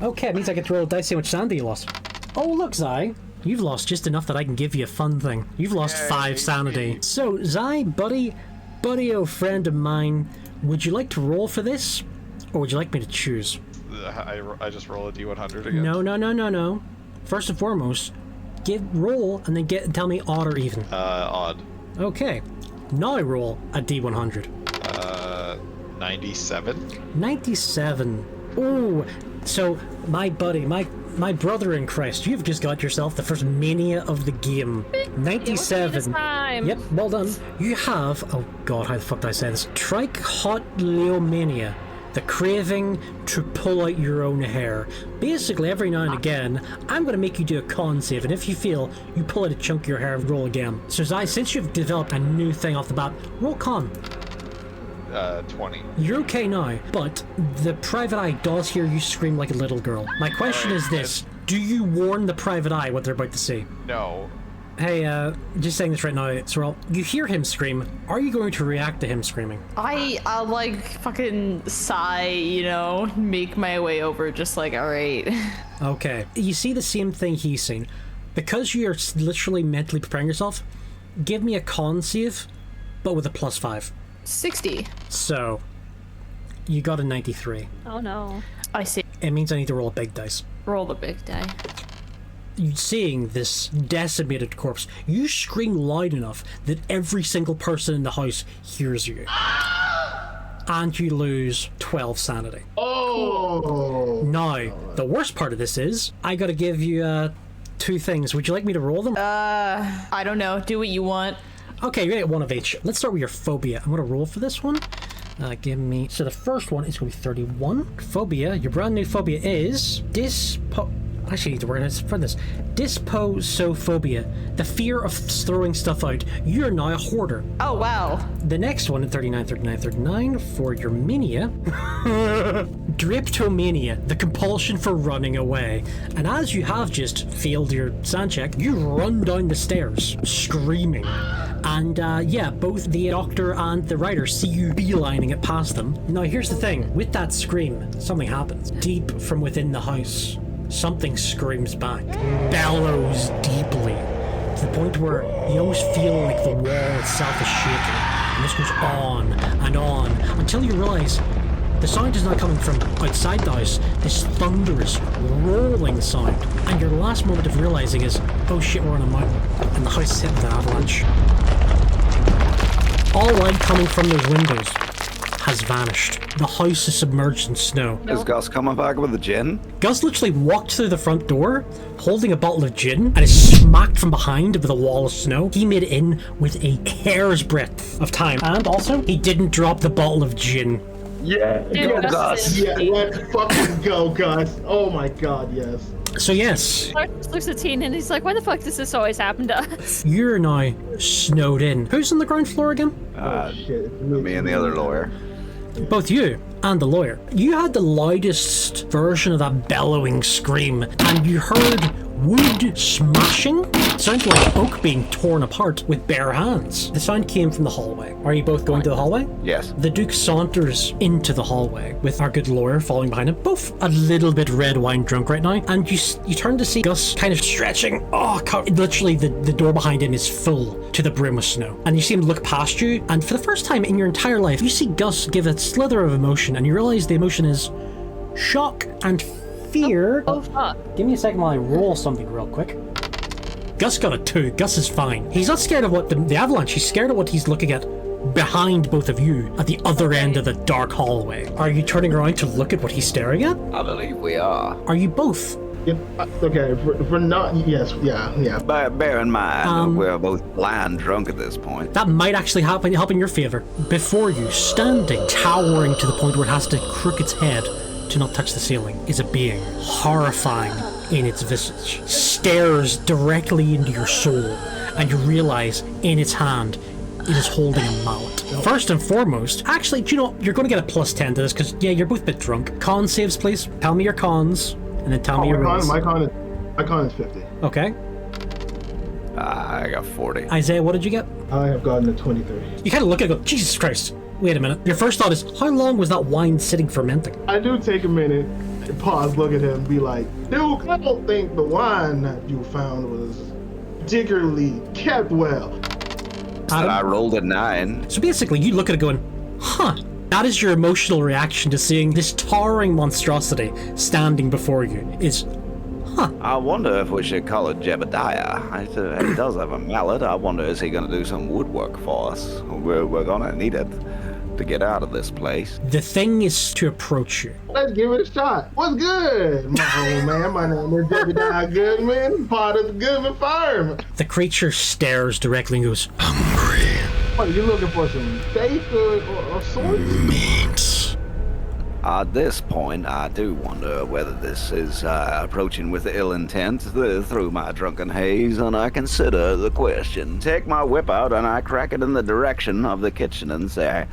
Okay, it means I get to roll dice, see how much sanity you lost. Oh, look, Zai. You've lost just enough that I can give you a fun thing. You've lost 5 sanity. So, Zai, buddy, oh friend of mine, would you like to roll for this? Or would you like me to choose? I just roll a D100 again. No. First and foremost, roll and then tell me odd or even. Odd. Okay. Now I roll a D100. 97. 97. Ooh. So, my buddy, my brother in Christ, you've just got yourself the first mania of the game. 97. Yep, well done. You have, oh god, how the fuck did I say this? Trichotillomania. The craving to pull out your own hair. Basically, every now and again, I'm going to make you do a con save, and if you fail, you pull out a chunk of your hair and roll again. So, Zai, since you've developed a new thing off the bat, roll con. 20. You're okay now, but the private eye does hear you scream like a little girl. My question is this. Do you warn the private eye what they're about to say? No. Hey, just saying this right now, Sorrel. You hear him scream. Are you going to react to him screaming? I'll like fucking sigh, you know, make my way over, just like, alright. Okay. You see the same thing he's seen. Because you're literally mentally preparing yourself, give me a con save, but with a +5. 60. So, you got a 93. Oh no. I see. It means I need to roll a big dice. Roll the big die. Seeing this decimated corpse, you scream loud enough that every single person in the house hears you. And you lose 12 sanity. Oh! Now, the worst part of this is, I gotta give you 2 things. Would you like me to roll them? I don't know. Do what you want. Okay, you get one of each. Let's start with your phobia. I'm gonna roll for this one. Give me... So the first one is gonna be 31. Phobia, your brand new phobia is... Actually, I need to work for this. Disposophobia, the fear of throwing stuff out. You're now a hoarder. Oh, wow. The next one, 39 for your mania. Dryptomania, the compulsion for running away. And as you have just failed your sand check, you run down the stairs, screaming. And yeah, both the doctor and the writer see you beelining it past them. Now here's the thing, with that scream, something happens. Deep from within the house, something screams back, bellows deeply, to the point where you almost feel like the wall itself is shaking. And this goes on and on, until you realize the sound is not coming from outside the house, this thunderous, rolling sound. And your last moment of realizing is, oh shit, we're on a mountain, and the house is hit with an avalanche. All light coming from those windows has vanished. The house is submerged in snow. Is Gus coming back with the gin? Gus literally walked through the front door, holding a bottle of gin, and is smacked from behind with a wall of snow. He made it in with a hair's breadth of time. And also, he didn't drop the bottle of gin. Yeah, Dude, go Gus. Yeah, let's fucking go, Gus. Oh my god, yes. So yes, Clark just looks at Teen and he's like, why the fuck does this always happen to us? you're now snowed in. Who's on the ground floor again? Shit. Me and the other lawyer. Both you and the lawyer. You had the loudest version of that bellowing scream, and you heard wood smashing. It sounded like oak being torn apart with bare hands. The sound came from the hallway. Are you both going to the hallway? Yes. The Duke saunters into the hallway with our good lawyer following behind him, both a little bit red wine drunk right now, and you turn to see Gus kind of stretching. Literally the door behind him is full to the brim with snow. And you see him look past you, and for the first time in your entire life, you see Gus give a slither of emotion, and you realize the emotion is shock and fear. Oh fuck. Give me a second while I roll something real quick. Gus got a 2. Gus is fine. He's not scared of what the avalanche, he's scared of what he's looking at behind both of you at the other end of the dark hallway. Are you turning around to look at what he's staring at? I believe we are. Are you both? Yeah, okay, if we're not, yes, yeah. But bear in mind, we're both blind drunk at this point. That might actually help in your favor. Before you, standing, towering to the point where it has to crook its head to not touch the ceiling, is a being horrifying in its visage. Stares directly into your soul, and you realize in its hand it is holding a mallet. First and foremost, actually, do you know, you're going to get a +10 to this because, yeah, you're both a bit drunk. Con saves, please. Tell me your cons, and then tell me your rolls. My con is 50. Okay. I got 40. Isaiah, what did you get? I have gotten a 23. You kind of look at it and go, Jesus Christ. Wait a minute. Your first thought is, how long was that wine sitting fermenting? I do take a minute, pause, look at him, and be like, dude, I don't think the wine that you found was particularly kept well. I rolled a 9. So basically, you look at it going, huh. That is your emotional reaction to seeing this towering monstrosity standing before you. Is, huh. I wonder if we should call it Jebediah. He does have a mallet. I wonder, is he going to do some woodwork for us? We're going to need it to get out of this place. The thing is to approach you. Let's give it a shot. What's good, my old man? My name is Jebediah Goodman, part of the Goodman firm. The creature stares directly and goes, hungry. What, are you looking for some steak or sorts? Meat. At this point, I do wonder whether this is approaching with ill intent through my drunken haze, and I consider the question. Take my whip out and I crack it in the direction of the kitchen and say,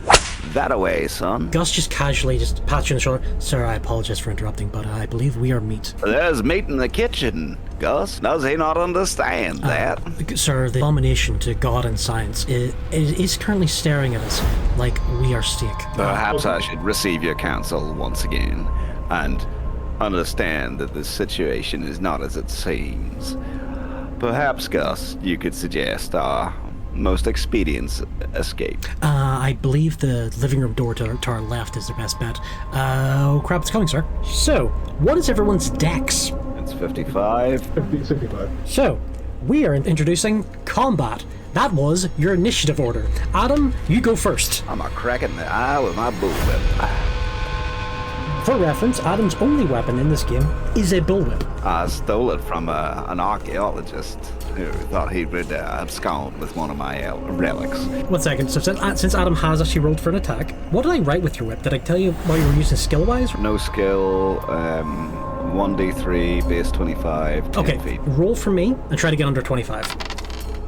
that away, son. Gus just casually just pats you on the shoulder. Sir, I apologize for interrupting, but I believe we are meat. There's meat in the kitchen, Gus. Does he not understand that? Sir, the abomination to God and science it is currently staring at us like we are steak. Perhaps I should receive your counsel once again and understand that this situation is not as it seems. Perhaps, Gus, you could suggest our most expedient escape. I believe the living room door to our left is the best bet. Oh crap, it's coming, sir. So, what is everyone's dex? It's 55. 55. So, we are introducing combat. That was your initiative order. Adam, you go first. I'm a crack in the eye with my bullwhip. For reference, Adam's only weapon in this game is a bullwhip. I stole it from an archaeologist who thought he would abscond with one of my relics. 1 second, so since Adam has actually rolled for an attack, what did I write with your whip? Did I tell you what you were using skill-wise? No skill, 1d3, base 25, 10 okay, feet. Roll for me and try to get under 25.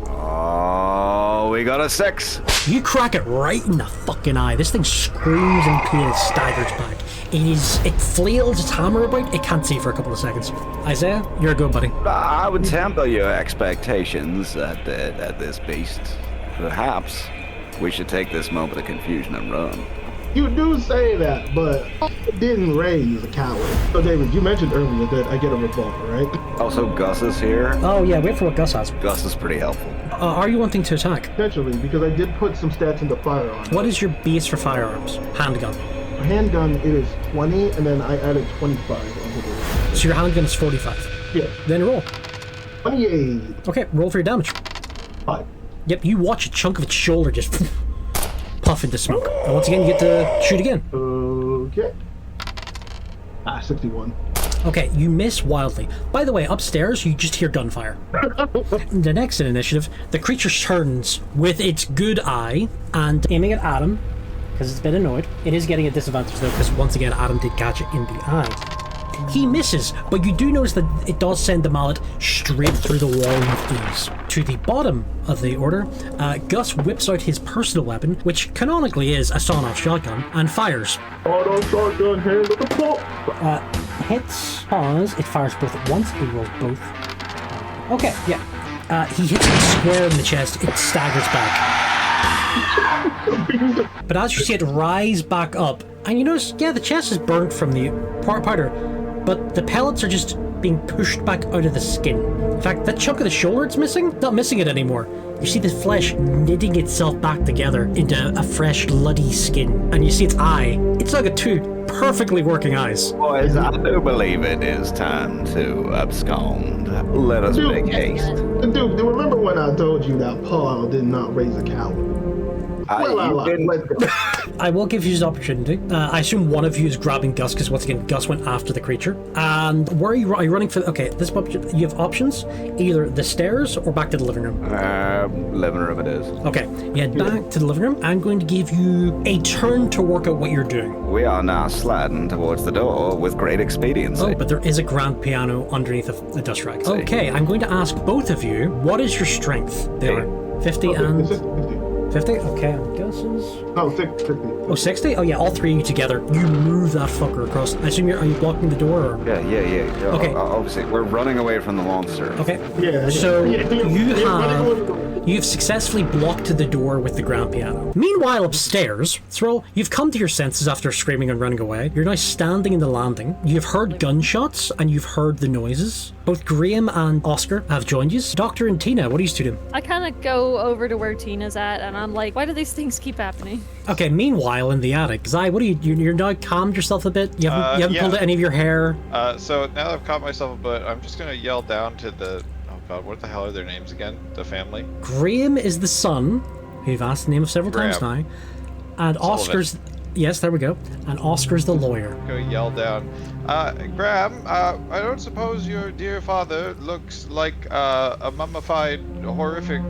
Oh, we got a 6. You crack it right in the fucking eye. This thing screams in pain and staggers back. It flails its hammer about. It can't see for a couple of seconds. Isaiah, you're a good buddy. I would temper your expectations at this beast. Perhaps we should take this moment of confusion and run. You do say that, but I didn't raise a coward. So, David, you mentioned earlier that I get a revolver, right? Also, Gus is here. Oh yeah, wait for what Gus has. Gus is pretty helpful. Are you wanting to attack? Potentially, because I did put some stats into firearms. What is your base for firearms? Handgun. For handgun, it is 20, and then I added 25 onto the. So your handgun is 45. Yeah. Then roll. 28. Okay, roll for your damage. 5. Yep, you watch a chunk of its shoulder just puff into smoke. And once again, you get to shoot again. Okay. 61. Okay, you miss wildly. By the way, upstairs, you just hear gunfire. The next in initiative, the creature turns with its good eye and aiming at Adam, because it's a bit annoyed. It is getting a disadvantage though, because once again, Adam did catch it in the eye. He misses, but you do notice that it does send the mallet straight through the wall with ease. To the bottom of the order, Gus whips out his personal weapon, which canonically is a sawn-off shotgun, and fires. Auto shotgun, handle the pop. Hits, pause, it fires both at once, it rolls both. Okay, yeah. He hits it square in the chest, it staggers back. But as you see it rise back up, and you notice, yeah, the chest is burnt from the powder, but the pellets are just being pushed back out of the skin. In fact, that chunk of the shoulder it's missing, not missing it anymore. You see the flesh knitting itself back together into a fresh, bloody skin. And you see its eye. It's like a two perfectly working eyes. Boys, I do believe it is time to abscond. Let us make haste. Dude, do you remember when I told you that Paul did not raise a coward? Let's go. I will give you his opportunity. I assume one of you is grabbing Gus, because once again, Gus went after the creature. And where are you running for? Okay, this you have options: either the stairs or back to the living room. Living room it is. Okay, you head back to the living room. I'm going to give you a turn to work out what you're doing. We are now sliding towards the door with great expediency. Oh, but there is a grand piano underneath the dust rag. Okay, I'm going to ask both of you, what is your strength? There are 50 and... 50? Okay, guesses. No, 60. Oh, 60? Oh, yeah, all three of you together. You move that fucker across. I assume are you blocking the door? Or? Yeah. Okay. Obviously, we're running away from the monster. Okay. Yeah. So you've successfully blocked the door with the grand piano. Meanwhile, upstairs, Thrill, you've come to your senses after screaming and running away. You're now standing in the landing. You've heard gunshots and you've heard the noises. Both Graham and Oscar have joined you. Doctor and Tina, what are you two doing? I kind of go over to where Tina's at, and I'm like, why do these things keep happening? Okay, meanwhile, in the attic, Zai, what are you're now calmed yourself a bit? You haven't pulled out any of your hair? So now that I've caught myself a bit, I'm just gonna yell down to the... Oh god, what the hell are their names again? The family? Graham is the son, who you've asked the name of several times now. And Oscar's... Yes, there we go. And Oscar's the lawyer. Go yell down. Graham, I don't suppose your dear father looks like a mummified, horrific,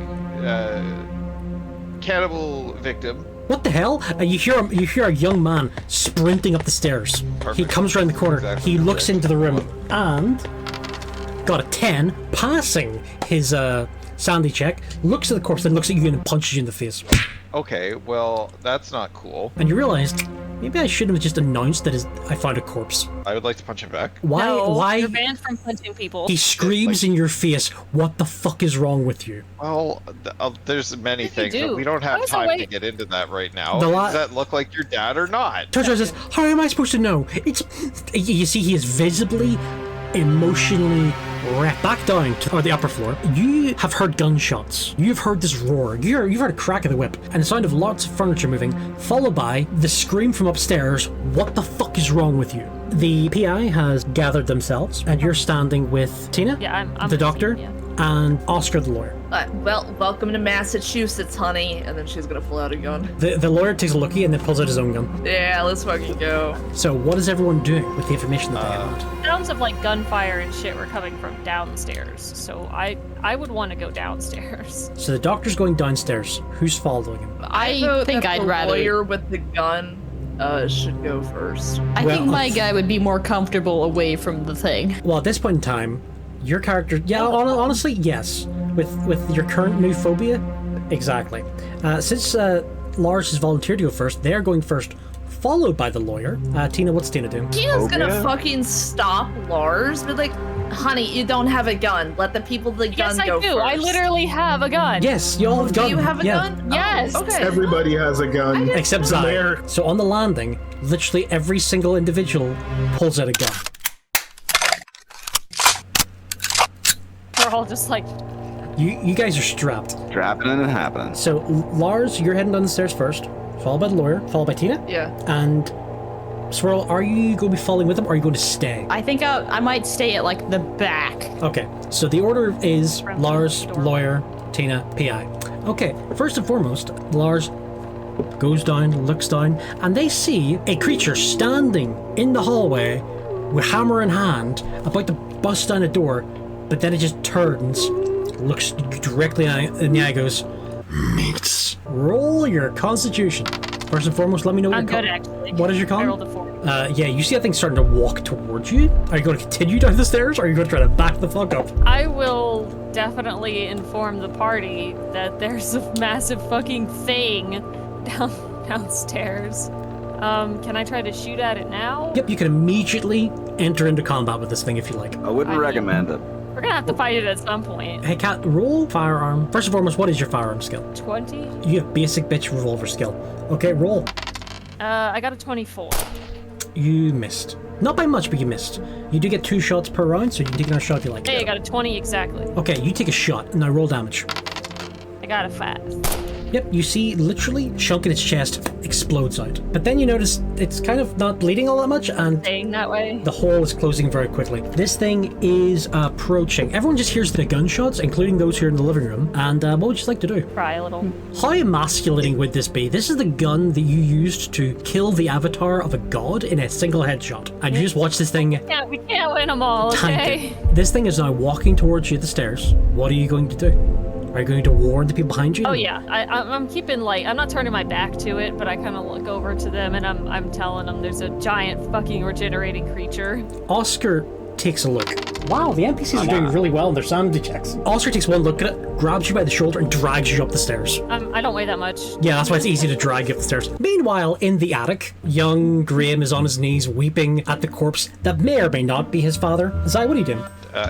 cannibal victim. What the hell? You hear a young man sprinting up the stairs. Perfect. He comes around the corner. Exactly he looks into the room and got a 10, passing his sanity check. Looks at the corpse, then looks at you and punches you in the face. Okay, well, that's not cool. And you realized maybe I shouldn't have just announced that I found a corpse. I would like to punch him back. Why? No, Why? You're banned from punching people. He screams in your face. What the fuck is wrong with you? Well, there's many things, do? but we don't have time to get into that right now. Does that look like your dad or not? Turns around and says, how am I supposed to know? You see, he is visibly, emotionally wrecked. Back down to the upper floor. You have heard gunshots. You've heard this roar. You've heard a crack of the whip and the sound of lots of furniture moving, followed by the scream from upstairs. What the fuck is wrong with you? The PI has gathered themselves, and you're standing with Tina, I'm the doctor, and Oscar the lawyer. Well, welcome to Massachusetts, honey. And then she's gonna pull out a gun. The lawyer takes a lookie and then pulls out his own gun. Yeah, let's fucking go. So what is everyone doing with the information that they have? Sounds of like gunfire and shit were coming from downstairs, so I would want to go downstairs. So the doctor's going downstairs. Who's following him? I think I'd rather. The lawyer with the gun should go first. I think my guy would be more comfortable away from the thing. Well, at this point in time, your character, honestly, yes. With your current new phobia, exactly. Since Lars has volunteered to go first, they're going first, followed by the lawyer. Tina, what's Tina doing? Tina's gonna fucking stop Lars, but like, honey, you don't have a gun. Let the people with the gun go first. Yes, I do. I literally have a gun. Yes, you all have gun. Do you have a gun? Yes. Oh, okay. Everybody has a gun. Except Zai. So on the landing, literally every single individual pulls out a gun. We're all just like... You guys are strapped. Strapping and happening. So Lars, you're heading down the stairs first, followed by the lawyer, followed by Tina. Yeah. And Swirl, are you going to be following with them, or are you going to stay? I think I might stay at like the back. Okay, so the order is Lars, lawyer, Tina, PI. Okay, first and foremost, Lars goes down, looks down, and they see a creature standing in the hallway with hammer in hand, about to bust down a door, but then it just turns, looks directly in the eye, goes, "Mates." Roll your constitution. First and foremost, let me know what I'm good, actually. What is your con? I rolled a 4. Yeah, you see that thing starting to walk towards you? Are you going to continue down the stairs, or are you going to try to back the fuck up? I will definitely inform the party that there's a massive fucking thing downstairs. Can I try to shoot at it now? Yep, you can immediately enter into combat with this thing if you like. I wouldn't recommend it. We're gonna have to fight it at some point. Hey, Kat, roll firearm. First and foremost, what is your firearm skill? 20? You have basic bitch revolver skill. Okay, roll. I got a 24. You missed. Not by much, but you missed. You do get 2 shots per round, so you can take another shot if you like. Hey, I got a 20 exactly. Okay, you take a shot. Now roll damage. I got a 5. Yep, you see literally chunk in its chest explodes out. But then you notice it's kind of not bleeding all that much, and Staying that way. the hole is closing very quickly. This thing is approaching. Everyone just hears the gunshots, including those here in the living room. And what would you like to do? Cry a little. How emasculating would this be? This is the gun that you used to kill the avatar of a god in a single headshot. And you just watch this thing Yeah, we can't win them all, tank okay? it. This thing is now walking towards you at the stairs. What are you going to do? Are you going to warn the people behind you? Oh yeah, I'm keeping light. I'm not turning my back to it, but I kind of look over to them and I'm telling them there's a giant fucking regenerating creature. Oscar takes a look. Wow, the NPCs are doing really well in their sanity checks. Oscar takes one look at it, grabs you by the shoulder, and drags you up the stairs. I don't weigh that much. Yeah, that's why it's easy to drag you up the stairs. Meanwhile, in the attic, young Graham is on his knees weeping at the corpse that may or may not be his father. Zai, what are you doing?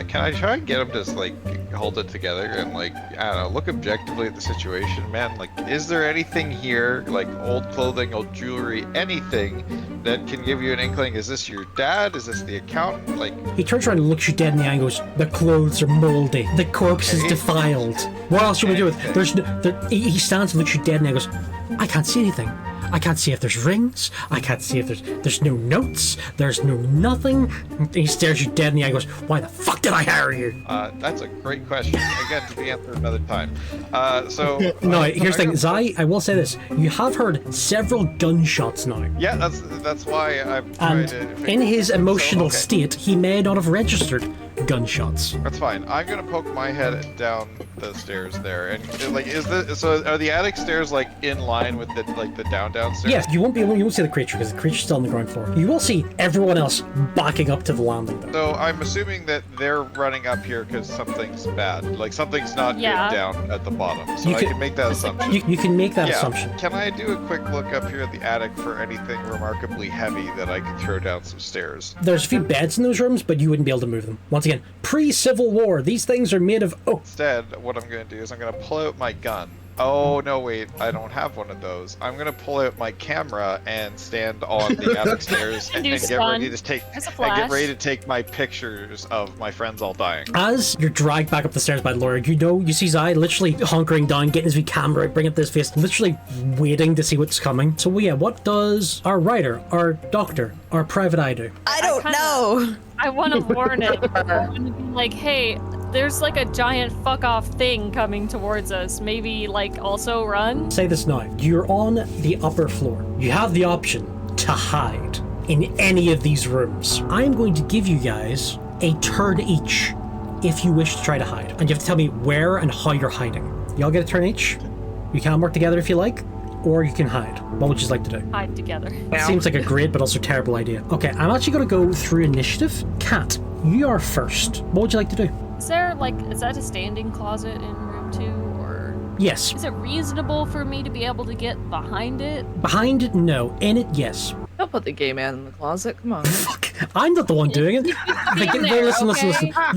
Can I try and get him to like hold it together and like, I don't know, look objectively at the situation, man? Like, is there anything here, like old clothing, old jewelry, anything that can give you an inkling? Is this your dad? Is this the accountant? Like, He turns around and looks you dead in the eye and goes, the clothes are moldy. The corpse is defiled. What else should we do with it? He stands and looks you dead in the eye and goes, I can't see anything. I can't see if there's rings. I can't see if there's no notes. There's no nothing. And he stares you dead in the eye and goes, why the fuck did I hire you? that's a great question. Again, to be answered another time. No, here's the thing. Zai, I will say this. You have heard several gunshots now. Yeah, that's why I'm trying to. And in his emotional okay. state, he may not have registered gunshots. That's fine. I'm gonna poke my head down the stairs there, and like, are the attic stairs like in line with the down stairs? Yes, you won't see the creature because the creature's still on the ground floor. You will see everyone else backing up to the landing though. So I'm assuming that they're running up here because something's bad, like something's not good down at the bottom. So I can make that assumption. You can make that assumption. Can I do a quick look up here at the attic for anything remarkably heavy that I can throw down some stairs? There's a few beds in those rooms, but you wouldn't be able to move them. Once again, pre-Civil War, these things are made of oak. Instead, what I'm going to do is I'm going to pull out my gun. Oh, no, wait, I don't have one of those. I'm going to pull out my camera and stand on the attic stairs and get ready to take my pictures of my friends all dying. As you're dragged back up the stairs by the lawyer, you see Zai literally hunkering down, getting his camera, bringing up to his face, literally waiting to see what's coming. So yeah, what does our writer, our doctor, our private eye do? I don't know. I want to warn it. I want to be like, hey, there's like a giant fuck off thing coming towards us. Maybe like also run? Say this now. You're on the upper floor. You have the option to hide in any of these rooms. I'm going to give you guys a turn each if you wish to try to hide. And you have to tell me where and how you're hiding. Y'all get a turn each? You can work together if you like, or you can hide. What would you like to do? Hide together. That seems like a great but also terrible idea. Okay, I'm actually going to go through initiative. Kat, you are first. What would you like to do? Is that a standing closet in room 2, or? Yes. Is it reasonable for me to be able to get behind it? Behind it, no. In it, yes. Don't put the gay man in the closet. Come on. Fuck, I'm not the one doing it.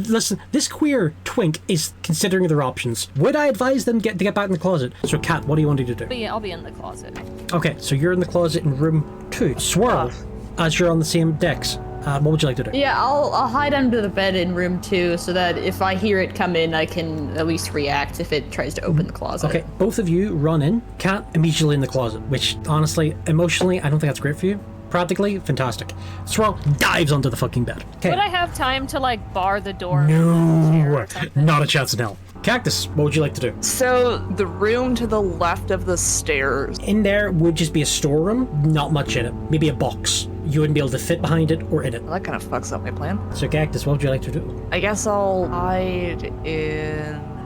Listen. This queer twink is considering their options. Would I advise them to get back in the closet? So, Kat, what do you want to do? I'll be in the closet. Okay, so you're in the closet in room 2. Swirl, as you're on the same decks. What would you like to do? Yeah, I'll hide under the bed in room 2 so that if I hear it come in, I can at least react if it tries to open the closet. Okay, both of you run in. Kat immediately in the closet, which honestly, emotionally, I don't think that's great for you. Practically, fantastic. Swirl dives onto the fucking bed. Okay. Would I have time to like bar the door? No, not a chance in hell. Cactus, what would you like to do? So the room to the left of the stairs. In there would just be a storeroom, not much in it. Maybe a box. You wouldn't be able to fit behind it or in it. Well, that kind of fucks up my plan. So Cactus, what would you like to do? I guess I'll hide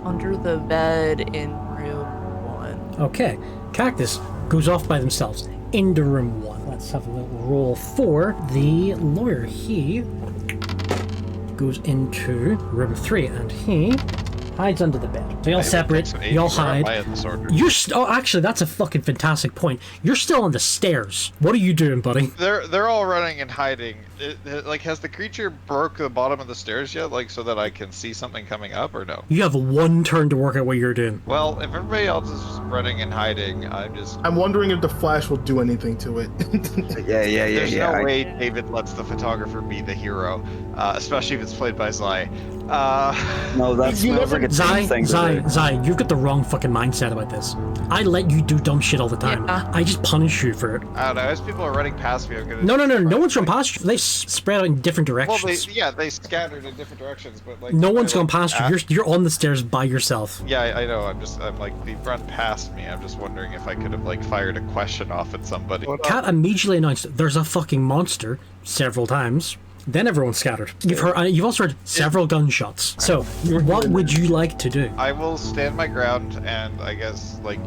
under the bed in room 1. Okay, Cactus goes off by themselves into room 1. Let's have a little roll for the lawyer. He goes into room 3 and he hides under the bed. So y'all It separate, takes an y'all 80 where am hide. I in this order? Oh, actually, that's a fucking fantastic point. You're still on the stairs. What are you doing, buddy? They're all running and hiding. Like, has the creature broke the bottom of the stairs yet? Like, so that I can see something coming up, or no? You have one turn to work out what you're doing. Well, if everybody else is just running and hiding, I'm wondering if the flash will do anything to it. There's no way David lets the photographer be the hero, especially if it's played by Zai. No, that's like a thing to do. Zai, you've got the wrong fucking mindset about this. I let you do dumb shit all the time. Yeah. I just punish you for it. I don't know. As people are running past me, I'm gonna. No one's run past you. They spread out in different Well, directions. they scattered in different directions, but like. No one's I gone look past you. back- You're on the stairs by yourself. Yeah, I know. I'm like, they run past me. I'm just wondering if I could have like fired a question off at somebody. Cat immediately announced there's a fucking monster several times. Then everyone scattered. You've also heard several gunshots. So, what would you like to do? I will stand my ground, and I guess like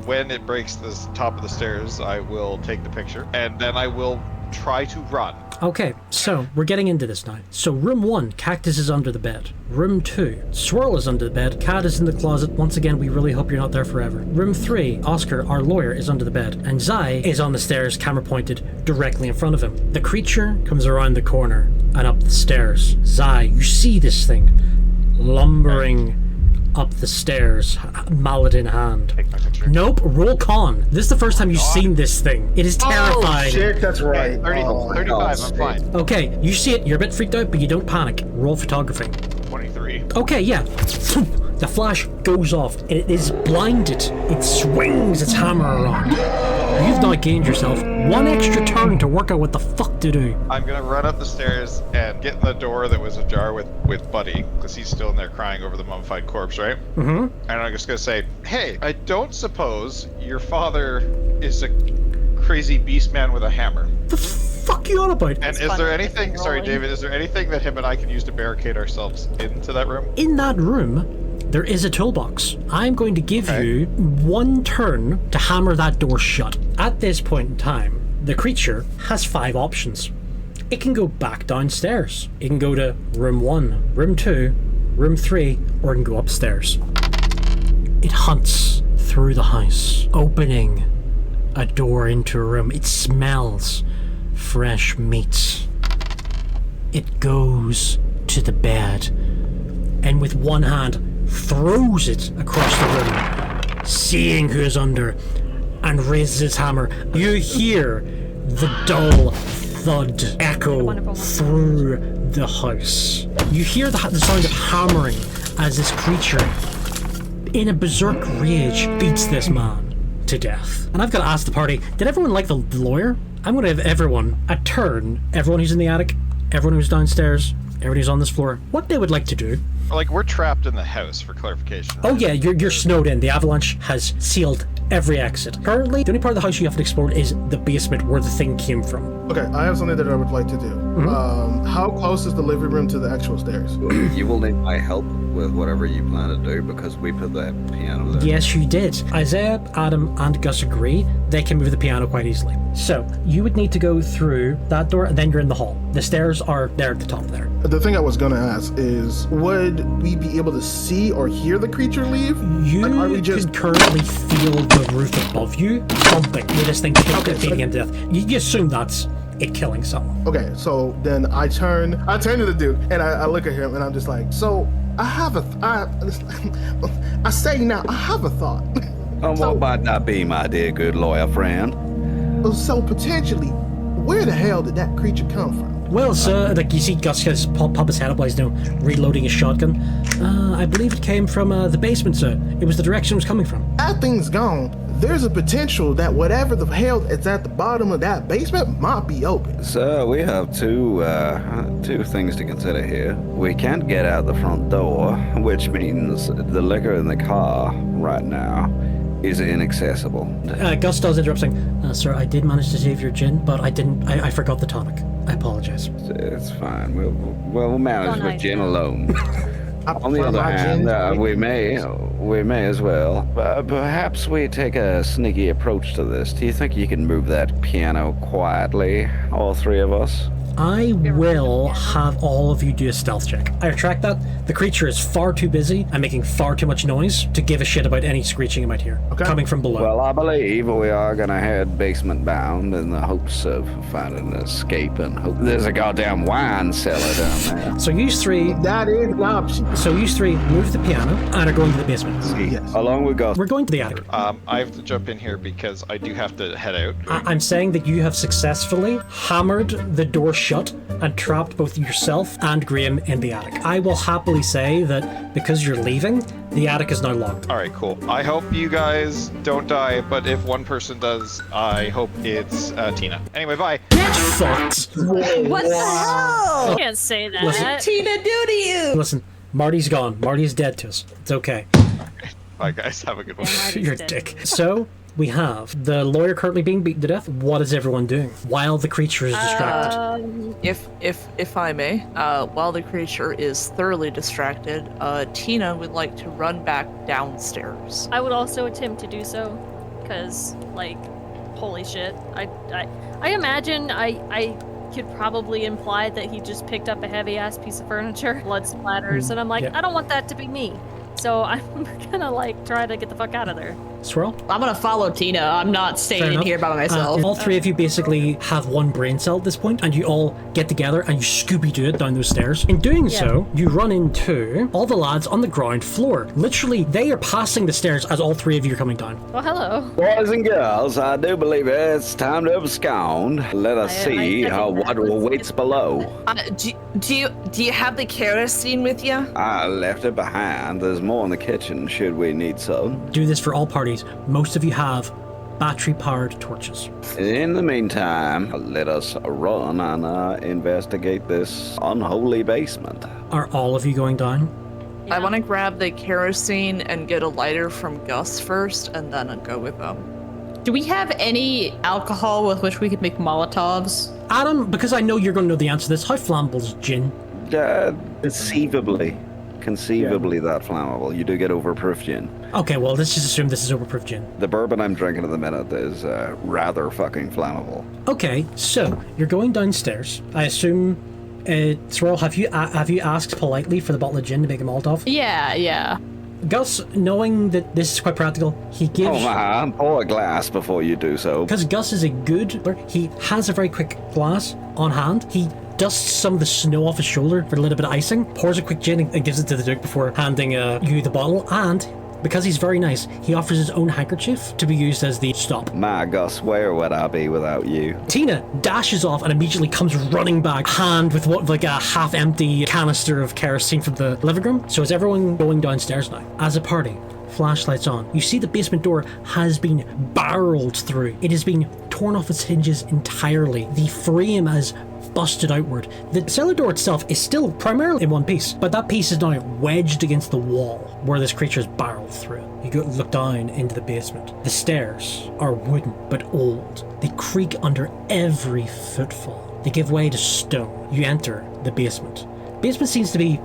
when it breaks the top of the stairs, I will take the picture, and then I will try to run. Okay, so we're getting into this now. So room 1, Cactus is under the bed. Room 2, Swirl is under the bed. Cat is in the closet. Once again, we really hope you're not there forever. Room 3, Oscar, our lawyer, is under the bed. And Zai is on the stairs, camera pointed directly in front of him. The creature comes around the corner and up the stairs. Zai, you see this thing lumbering up the stairs, mallet in hand. Take my picture. Nope, roll con. This is the first time you've seen this thing. It is terrifying. Oh, shit, that's right. Okay, 35, I'm fine. Okay, you see it, you're a bit freaked out, but you don't panic. Roll photography. 23. Okay, yeah. The flash goes off. It is blinded. It swings its hammer around. You've not gained yourself one extra turn to work out what the fuck to do. I'm gonna run up the stairs and get in the door that was ajar with Buddy, because he's still in there crying over the mummified corpse, right? Mm-hmm. And I'm just gonna say, hey, I don't suppose your father is a crazy beast man with a hammer. The fuck you on about? And is there anything, sorry David, is there anything that him and I can use to barricade ourselves into that room? In that room, there is a toolbox. I'm going to give you one turn to hammer that door shut. At this point in time, the creature has 5 options. It can go back downstairs. It can go to room 1, room 2, room 3, or it can go upstairs. It hunts through the house, opening a door into a room. It smells fresh meat. It goes to the bed, and with one hand throws it across the room, seeing who is under, and raises its hammer. You hear the dull thud echo through the house. You hear the sound of hammering as this creature, in a berserk rage, beats this man to death. And I've got to ask the party, did everyone like the lawyer? I'm going to have everyone a turn, everyone who's in the attic, everyone who's downstairs, everyone who's on this floor, what they would like to do. Like, we're trapped in the house, for clarification. Oh yeah, you're snowed in. The avalanche has sealed every exit. Currently, the only part of the house you haven't explored is the basement where the thing came from. Okay, I have something that I would like to do. How close is the living room to the actual stairs? You will need my help with whatever you plan to do because we put that piano there. Yes, you did. Isaiah, Adam, and Gus agree they can move the piano quite easily. So, you would need to go through that door, and then you're in the hall. The stairs are there at the top there. The thing I was gonna ask is, would we be able to see or hear the creature leave? You Like, are we just can currently feel the roof above you bumping with this thing beating him to death. You assume that's it killing someone. okay? So then I turn to the dude and I look at him and I'm just like, so I have I say now I have a thought. What might that be, my dear good lawyer friend? So potentially, where the hell did that creature come from? Well, sir, like you see Gus has pop his head up while he's now reloading his shotgun. I believe it came from the basement, sir. It was the direction it was coming from. That thing's gone. There's a potential that whatever the hell is at the bottom of that basement might be open. So we have two things to consider here. We can't get out the front door, which means the liquor in the car right now is inaccessible. Gus does interrupt saying, sir, I did manage to save your gin, but I forgot the tonic. I apologize. It's fine. We'll manage with gin alone. On the For other my hand, gin, we may as well. Perhaps we take a sneaky approach to this. Do you think you can move that piano quietly, all 3 of us? I will have all of you do a stealth check. I retract that. The creature is far too busy and making far too much noise to give a shit about any screeching you might hear coming from below. Well, I believe we are gonna head basement bound in the hopes of finding an escape and hope there's a goddamn wine cellar down there. So you three... That is an option. So you three move the piano and are going to the basement. Yes. Along with Gus. We're going to the attic. I have to jump in here because I do have to head out. I'm saying that you have successfully hammered the door shut and trapped both yourself and Graham in the attic. I will happily say that because you're leaving, the attic is now locked. All right, cool. I hope you guys don't die, but if one person does, I hope it's Tina. Anyway, bye. Get fucked. What the hell? You can't say that. Listen. Tina do to you? Listen, Marty's gone. Marty's dead to us. It's okay. Bye, guys. Have a good one. You're a dick. So, we have the lawyer currently being beaten to death. What is everyone doing while the creature is distracted? If I may, while the creature is thoroughly distracted, Tina would like to run back downstairs. I would also attempt to do so, because, like, holy shit. I imagine I could probably imply that he just picked up a heavy-ass piece of furniture, blood splatters, and I'm like, yeah. I don't want that to be me. So I'm gonna, like, try to get the fuck out of there. Swirl? I'm gonna follow Tina. I'm not staying Fair in enough. here by myself. All three of you basically have one brain cell at this point, and you all get together and you Scooby-Doo it down those stairs. In doing so, you run into all the lads on the ground floor. Literally, they are passing the stairs as all three of you are coming down. Well, hello. Boys and girls, I do believe it's time to abscond. Let us see what awaits below. Do you have the kerosene with you? I left it behind. There's more in the kitchen should we need some. Do this for all parties. Most of you have battery-powered torches. In the meantime, let us run and investigate this unholy basement. Are all of you going down? I want to grab the kerosene and get a lighter from Gus first, and then I'll go with them. Do we have any alcohol with which we could make Molotovs? Adam, because I know you're going to know the answer to this, how flammable is gin? Conceivably that flammable. You do get overproof gin. Okay, well, let's just assume this is overproof gin. The bourbon I'm drinking at the minute is rather fucking flammable. Okay, so you're going downstairs. I assume, Swirl, have you asked politely for the bottle of gin to make a Molotov? Yeah. Gus, knowing that this is quite practical, he gives... Oh man, pour a glass before you do so. Because Gus is a good... He has a very quick glass on hand. He dusts some of the snow off his shoulder for a little bit of icing, pours a quick gin and gives it to the Duke before handing you the bottle, and because he's very nice, he offers his own handkerchief to be used as the stop. My Gus, where would I be without you? Tina dashes off and immediately comes running back, hand with what like a half-empty canister of kerosene from the living room. So is everyone going downstairs now? As a party, flashlights on. You see the basement door has been barreled through. It has been torn off its hinges entirely. The frame has busted outward. The cellar door itself is still primarily in one piece, but that piece is now wedged against the wall where this creature's barreled through. You go look down into the basement. The stairs are wooden but old. They creak under every footfall. They give way to stone. You enter the basement. Basement seems to be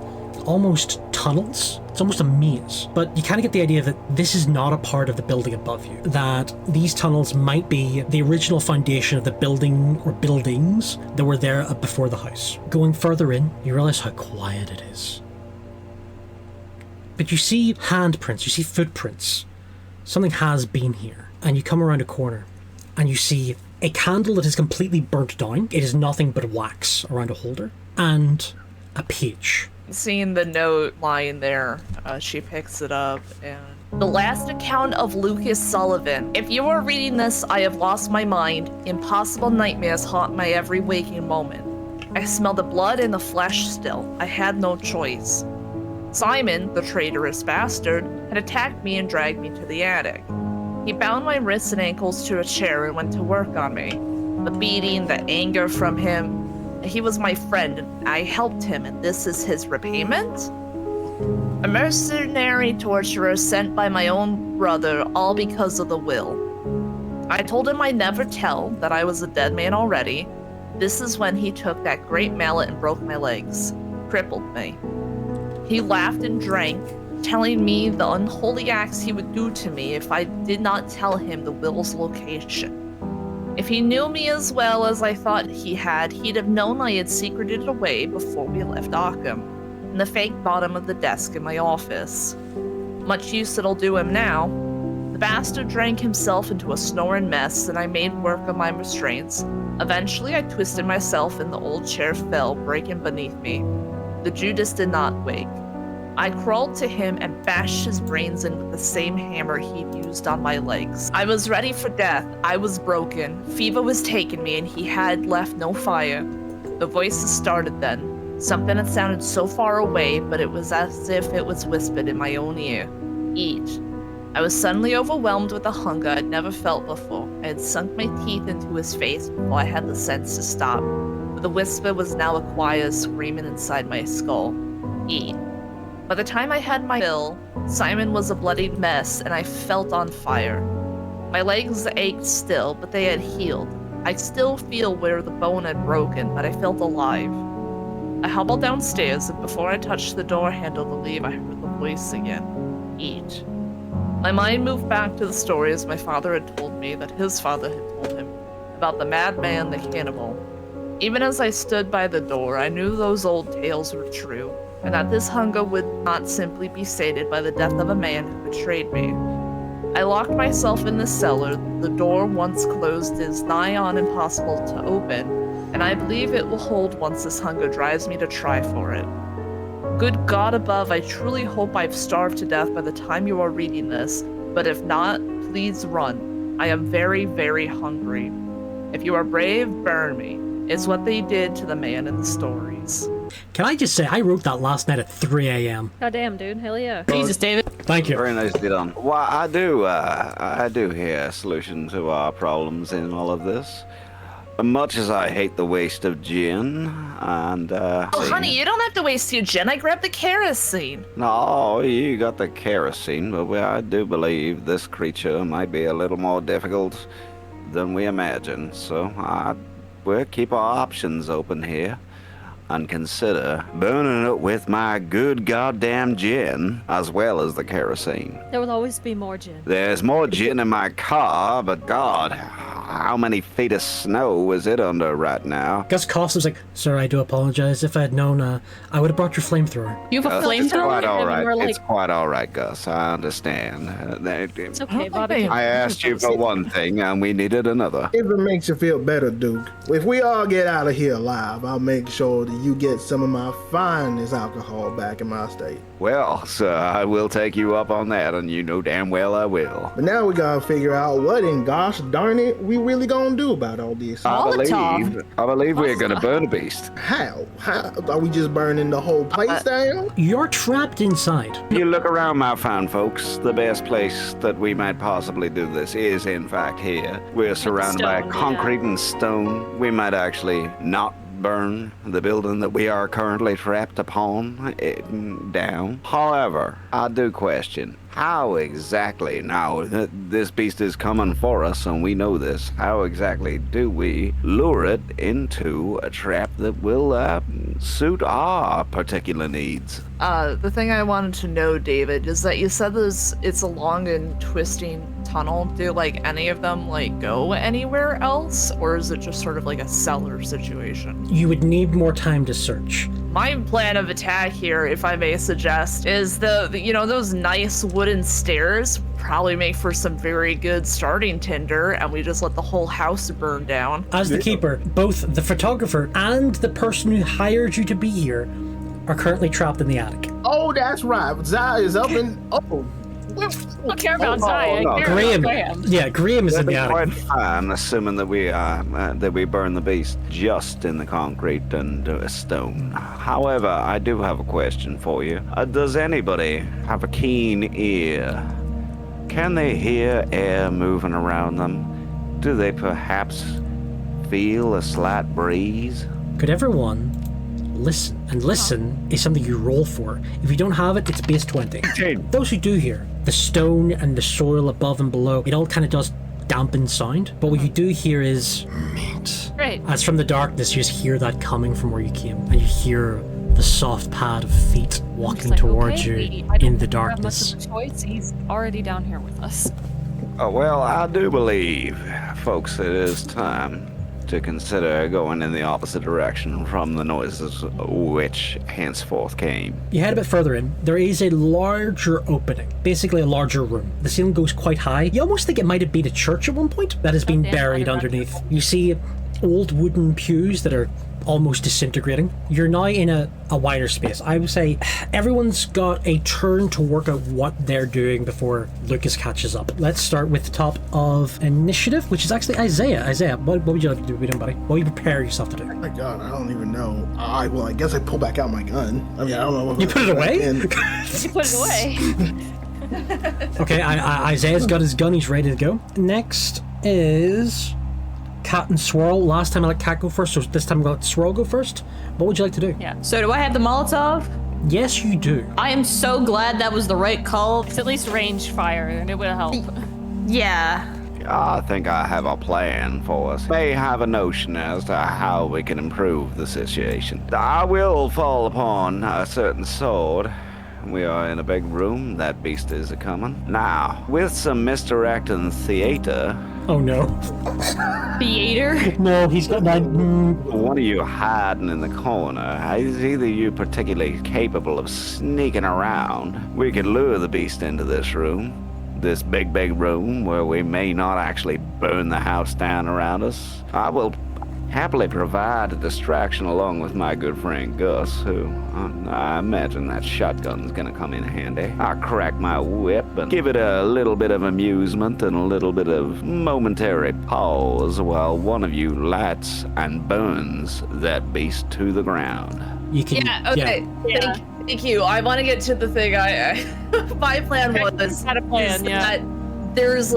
almost tunnels. It's almost a maze, but you kind of get the idea that this is not a part of the building above you, that these tunnels might be the original foundation of the building or buildings that were there before the house. Going further in, you realize how quiet it is. But you see handprints, you see footprints. Something has been here. And you come around a corner and you see a candle that is completely burnt down. It is nothing but wax around a holder and a page. Seeing the note lying there, she picks it up and... The last account of Lucas Sullivan. If you are reading this, I have lost my mind. Impossible nightmares haunt my every waking moment. I smell the blood and the flesh still. I had no choice. Simon, the traitorous bastard, had attacked me and dragged me to the attic. He bound my wrists and ankles to a chair and went to work on me. The beating, the anger from him. He was my friend, and I helped him, and this is his repayment? A mercenary torturer sent by my own brother, all because of the will. I told him I'd never tell, that I was a dead man already. This is when he took that great mallet and broke my legs, crippled me. He laughed and drank, telling me the unholy acts he would do to me if I did not tell him the will's location. If he knew me as well as I thought he had, he'd have known I had secreted it away before we left Arkham, in the fake bottom of the desk in my office. Much use it'll do him now. The bastard drank himself into a snoring mess, and I made work of my restraints. Eventually, I twisted myself and the old chair fell, breaking beneath me. The Judas did not wake. I crawled to him and bashed his brains in with the same hammer he'd used on my legs. I was ready for death. I was broken. Fever was taking me, and he had left no fire. The voices started then. Something that sounded so far away, but it was as if it was whispered in my own ear. Eat. I was suddenly overwhelmed with a hunger I'd never felt before. I had sunk my teeth into his face before I had the sense to stop. But the whisper was now a choir screaming inside my skull. Eat. By the time I had my fill, Simon was a bloodied mess and I felt on fire. My legs ached still, but they had healed. I still feel where the bone had broken, but I felt alive. I hobbled downstairs, and before I touched the door handle to leave, I heard the voice again. Eat. My mind moved back to the stories my father had told me that his father had told him about the madman, the cannibal. Even as I stood by the door, I knew those old tales were true, and that this hunger would not simply be sated by the death of a man who betrayed me. I locked myself in the cellar. The door, once closed, is nigh on impossible to open, and I believe it will hold once this hunger drives me to try for it. Good God above, I truly hope I've starved to death by the time you are reading this, but if not, please run. I am very, very hungry. If you are brave, burn me. It's what they did to the man in the stories. Can I just say, I wrote that last night at 3 a.m. Goddamn, dude. Hell yeah. Jesus, David. Thank you. Very nicely done. Well, I do hear a solution to our problems in all of this. Much as I hate the waste of gin, and Oh, honey, you don't have to waste your gin. I grabbed the kerosene. No, you got the kerosene, but I do believe this creature might be a little more difficult than we imagine. So we'll keep our options open here and consider burning it with my good goddamn gin as well as the kerosene. There will always be more gin. There's more gin in my car, but God, how many feet of snow is it under right now? Gus coughs and was like, "Sir, I do apologize. If I had known, I would have brought your flamethrower." You have a It's flamethrower? quite all right. We're like- It's quite all right, Gus. I understand. It's okay, Bobby. I asked you for one thing, and we needed another. If it makes you feel better, Duke, if we all get out of here alive, I'll make sure that you get some of my finest alcohol back in my state. Well, sir, I will take you up on that, and you know damn well I will. But now we gotta figure out what in gosh darn it we really gonna do about all this. I believe we're gonna burn a beast. How? Are we just burning the whole place down? You're trapped inside. You look around, my fine folks. The best place that we might possibly do this is, in fact, here. We're surrounded by stone, concrete and stone. We might actually not burn the building that we are currently trapped upon down. However, I do question how exactly, now that this beast is coming for us and we know this, how exactly do we lure it into a trap that will suit our particular needs? The thing I wanted to know, David, is that you said it's a long and twisting tunnel. Do any of them go anywhere else, or is it just sort of like a cellar situation? You would need more time to search. My plan of attack here, if I may suggest, is those nice wooden stairs probably make for some very good starting tinder, and we just let the whole house burn down. As the keeper, both the photographer and the person who hired you to be here are currently trapped in the attic. Oh, that's right. Zai is up in. Oh. I don't care about Zai. no. I care Graham. about Graham. Yeah, Graham is in the That'd be attic. quite fine, assuming that we burn the beast just in the concrete and stone. However, I do have a question for you. Does anybody have a keen ear? Can they hear air moving around them? Do they perhaps feel a slight breeze? Could everyone listen? And listen is something you roll for. If you don't have it, it's base 20. Those who do hear, the stone and the soil above and below, it all kind of does dampen sound. But what you do hear is meat. Great. As from the darkness, you just hear that coming from where you came. And you hear the soft pad of feet walking towards you I don't in the have much darkness. of a choice. He's already down here with us. Well, I do believe, folks, it is time to consider going in the opposite direction from the noises which henceforth came. You head a bit further in. There is a larger opening, basically a larger room. The ceiling goes quite high. You almost think it might have been a church at one point that has been buried underneath. You see old wooden pews that are almost disintegrating. You're now in a wider space. I would say everyone's got a turn to work out what they're doing before Lucas catches up. Let's start with the top of initiative, which is actually Isaiah. Isaiah, what would you like to do, buddy? What would you prepare yourself to do? Oh my god, I don't even know. I guess I pull back out my gun. I mean, I don't know. What You put it away? You put it away. Okay, Isaiah's got his gun. He's ready to go. Next is Cat and Swirl. Last time I let Cat go first, so this time I let Swirl go first. What would you like to do? Yeah. So do I have the Molotov? Yes, you do. I am so glad that was the right call. It's at least range fire, and it will help. Yeah. I think I have a plan for us. May have a notion as to how we can improve the situation. I will fall upon a certain sword. We are in a big room. That beast is a-coming. Now, with some misdirecting theater... Oh no. Theater? No, he's got that. One of you hiding in the corner. Is either you particularly capable of sneaking around? We could lure the beast into this room. This big room where we may not actually burn the house down around us. I will happily provide a distraction along with my good friend Gus, who I imagine that shotgun's gonna come in handy. I'll crack my whip and give it a little bit of amusement and a little bit of momentary pause while one of you lights and burns that beast to the ground. You can. Yeah, okay. Yeah. Thank you. I want to get to the thing my plan was Had a plan, yeah. that there's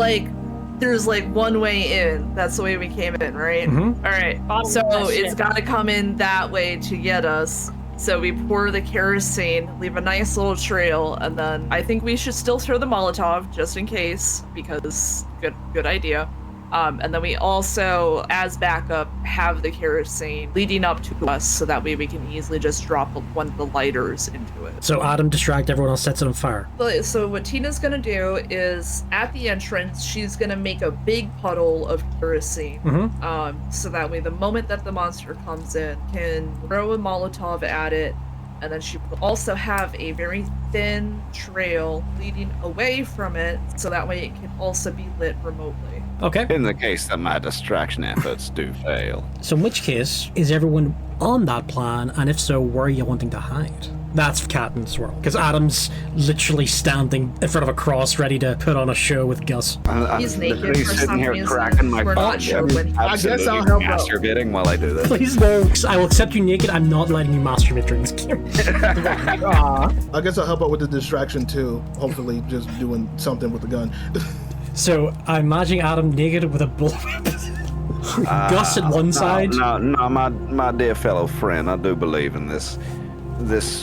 one way in. That's the way we came in, right? Mm-hmm. All right. Bottom So of that it's shit. got to come in that way to get us. So we pour the kerosene, leave a nice little trail, and then I think we should still throw the Molotov just in case, because good idea. And then we also, as backup, have the kerosene leading up to us, so that way we can easily just drop one of the lighters into it. So Adam distract everyone else, sets it on fire. So what Tina's gonna do is, at the entrance, she's gonna make a big puddle of kerosene. Mm-hmm. So that way the moment that the monster comes in, can throw a Molotov at it, and then she will also have a very thin trail leading away from it, so that way it can also be lit remotely. Okay. In the case that my distraction efforts do fail. So in which case, is everyone on that plan? And if so, where are you wanting to hide? That's Cat and Swirl. Because Adam's literally standing in front of a cross ready to put on a show with Gus. He's naked literally for sitting some here reason. cracking my We're not butt. sure when I guess I'll Absolutely help out. masturbating while I do this. Please no, 'cause I will accept you naked. I'm not letting you masturbate during this game. I guess I'll help out with the distraction too. Hopefully, just doing something with the gun. So I'm imagining Adam naked with a bullwhip. Gus at one side. No, my dear fellow friend, I do believe in this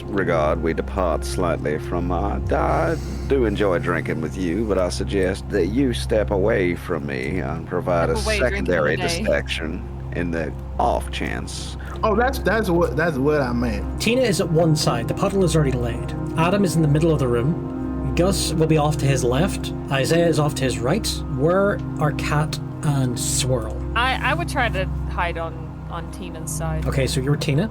regard. We depart slightly from I do enjoy drinking with you, but I suggest that you step away from me and provide Step a away, drinking secondary all day. distraction in the off chance. Oh, that's what I meant. Tina is at one side. The puddle is already laid. Adam is in the middle of the room. Gus will be off to his left. Isaiah is off to his right. Where are Cat and Swirl? I would try to hide on Tina's side. Okay, so you're Tina.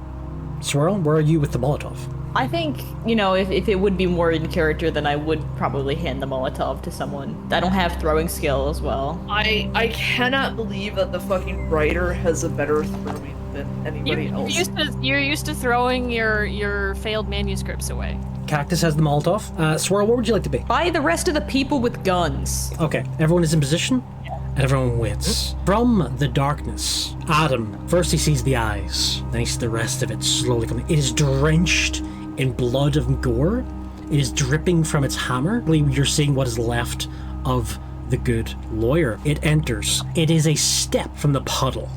Swirl, where are you with the Molotov? I think, if it would be more in character, then I would probably hand the Molotov to someone. I don't have throwing skill as well. I cannot believe that the fucking writer has a better throwing than anybody else. You're used to throwing your failed manuscripts away. Cactus has the Molotov. Swirl, what would you like to be? By the rest of the people with guns. Okay, everyone is in position, and everyone waits. From the darkness, Adam, first he sees the eyes, then he sees the rest of it slowly coming. It is drenched in blood and gore. It is dripping from its hammer. You're seeing what is left of the good lawyer. It enters. It is a step from the puddle